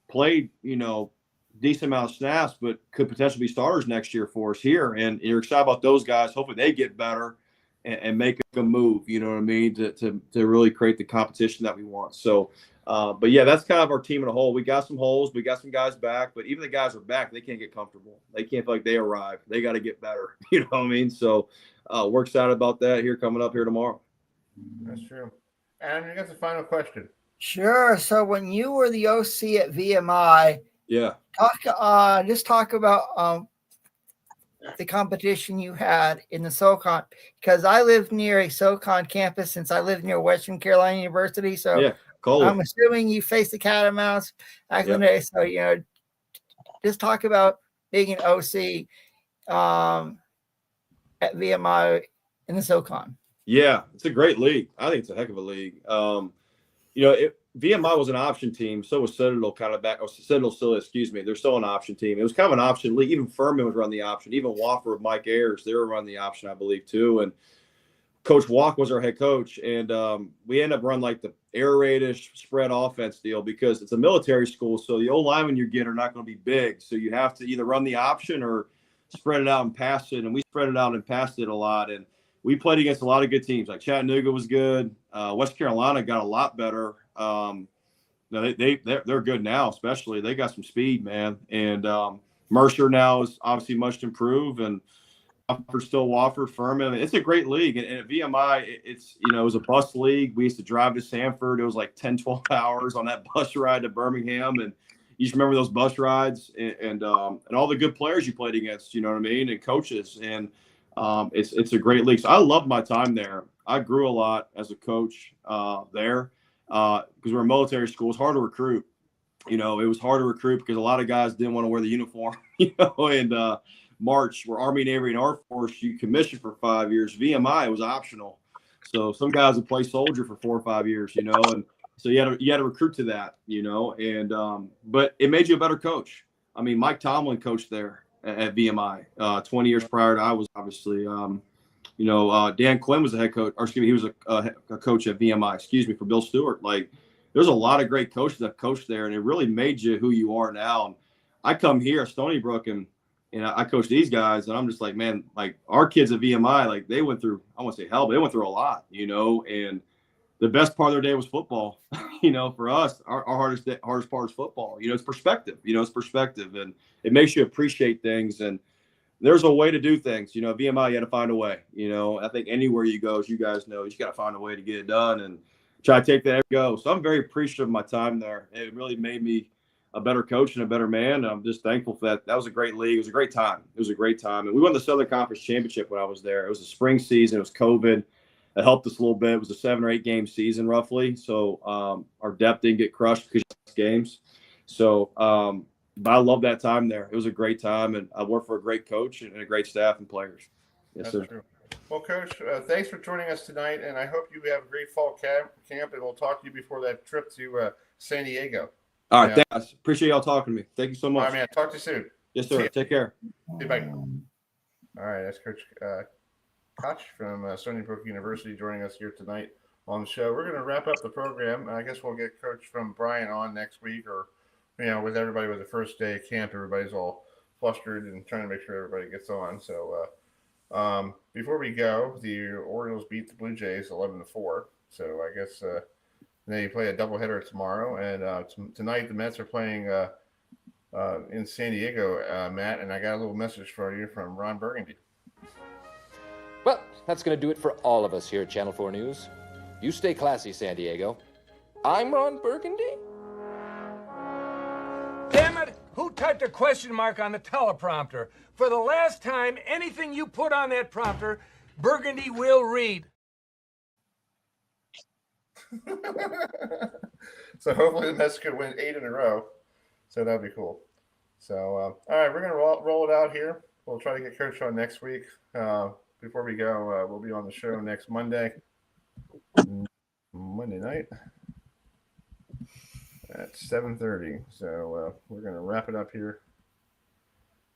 played, decent amount of snaps, but could potentially be starters next year for us here. And you're excited about those guys. Hopefully they get better and make a move, you know what I mean, to really create the competition that we want. So, but yeah, that's kind of our team in a whole. We got some holes. We got some guys back, but even the guys who are back, they can't get comfortable. They can't feel like they arrived. They got to get better. You know what I mean? So we're excited about that here coming up here tomorrow. That's true. And I guess the final question. Sure. So when you were the OC at VMI, talk about the competition you had in the SoCon, because I live near a SoCon campus since I live near Western Carolina University. So yeah, I'm assuming you faced the Catamounts back in the day. So, just talk about being an OC at VMI in the SoCon. Yeah, it's a great league. I think it's a heck of a league. VMI was an option team. So was Citadel kind of back. Citadel still, they're still an option team. It was kind of an option league. Even Furman would run the option. Even Wofford, Mike Ayers, they were running the option, I believe, too. And Coach Walk was our head coach. And we ended up running like the air raid-ish spread offense deal because it's a military school. So the old linemen you get are not going to be big. So you have to either run the option or spread it out and pass it. And we spread it out and passed it a lot. And we played against a lot of good teams. Like Chattanooga was good. West Carolina got a lot better. They're good now, especially. They got some speed, man. And Mercer now is obviously much improved. And still Wofford, Furman. It's a great league. And at VMI, it was a bus league. We used to drive to Sanford. It was like 10, 12 hours on that bus ride to Birmingham. And you just remember those bus rides and all the good players you played against, you know what I mean, and coaches. And it's a great league. So I loved my time there. I grew a lot as a coach there because we're a military school. It's hard to recruit. It was hard to recruit because a lot of guys didn't want to wear the uniform, and March, where Army, Navy, and Air Force, you commissioned for 5 years. VMI was optional. So some guys would play soldier for 4 or 5 years, and so you had to recruit to that, and but it made you a better coach. I mean, Mike Tomlin coached there at VMI 20 years prior to I was, obviously. Dan Quinn was the head coach, he was a coach at VMI, for Bill Stewart. Like, there's a lot of great coaches that coached there, and it really made you who you are now. And I come here at Stony Brook, and I coach these guys, and I'm just like, man, like, our kids at VMI, like, they went through, I won't say hell, but they went through a lot, and the best part of their day was football. For us, our hardest part is football. It's perspective. It's perspective, and it makes you appreciate things. And there's a way to do things. VMI, you got to find a way. I think anywhere you go, as you guys know, you just got to find a way to get it done and try to take that every go. So I'm very appreciative of my time there. It really made me a better coach and a better man. And I'm just thankful for that. That was a great league. It was a great time. And we won the Southern Conference Championship when I was there. It was a spring season. It was COVID. It helped us a little bit. It was a 7 or 8 game season roughly. So our depth didn't get crushed because of games. So but I love that time there. It was a great time, and I worked for a great coach and a great staff and players. Yes, That's sir. true. Well, Coach, thanks for joining us tonight, and I hope you have a great fall camp, and we'll talk to you before that trip to San Diego. All right, thanks. Appreciate y'all talking to me. Thank you so much. All right, man. Talk to you soon. Yes, sir. Take care. See you, bye. All right, that's Coach Cosh from Stony Brook University joining us here tonight on the show. We're going to wrap up the program. I guess we'll get Coach from Bryant on next week, or with everybody with the first day of camp, everybody's all flustered and trying to make sure everybody gets on. So before we go, the Orioles beat the Blue Jays 11-4. So I guess they play a doubleheader tomorrow, and tonight the Mets are playing in San Diego, Matt, and I got a little message for you from Ron Burgundy. Well, that's going to do it for all of us here at Channel 4 News. You stay classy, San Diego. I'm Ron Burgundy. Damn it! Who typed a question mark on the teleprompter? For the last time, anything you put on that prompter, Burgundy will read. So hopefully the Mets could win 8 in a row. So that'd be cool. So, all right, we're going to roll it out here. We'll try to get Coach on next week. Before we go, we'll be on the show next Monday night at 7:30. So we're going to wrap it up here.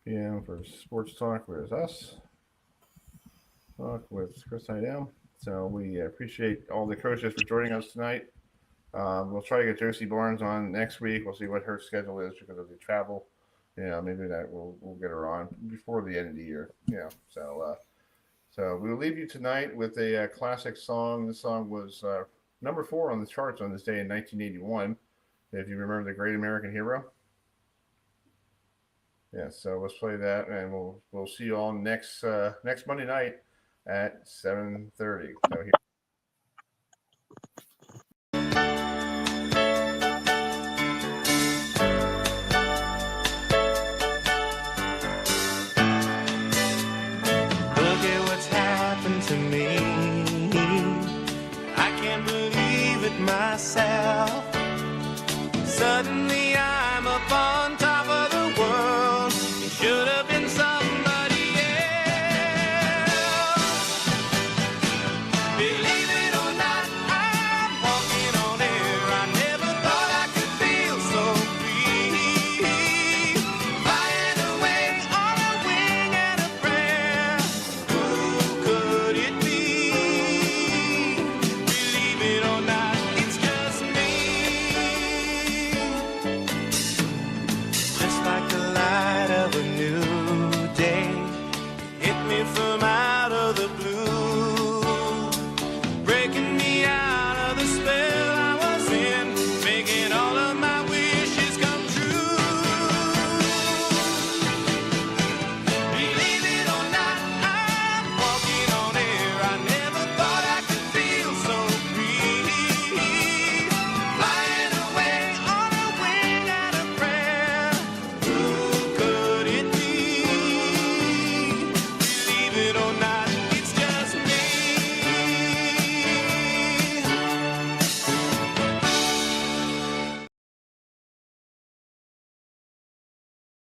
PM for Sports Talk with us. Talk with Chris Heidel. So we appreciate all the coaches for joining us tonight. We'll try to get Josie Barnes on next week. We'll see what her schedule is because of the travel. Maybe that we'll get her on before the end of the year. So we'll leave you tonight with a classic song. This song was number 4 on the charts on this day in 1981. If you remember The Great American Hero. Yeah, so let's play that, and we'll see you all next Monday night at 7:30. So here. To me, I can't believe it myself. Suddenly I'm up on top.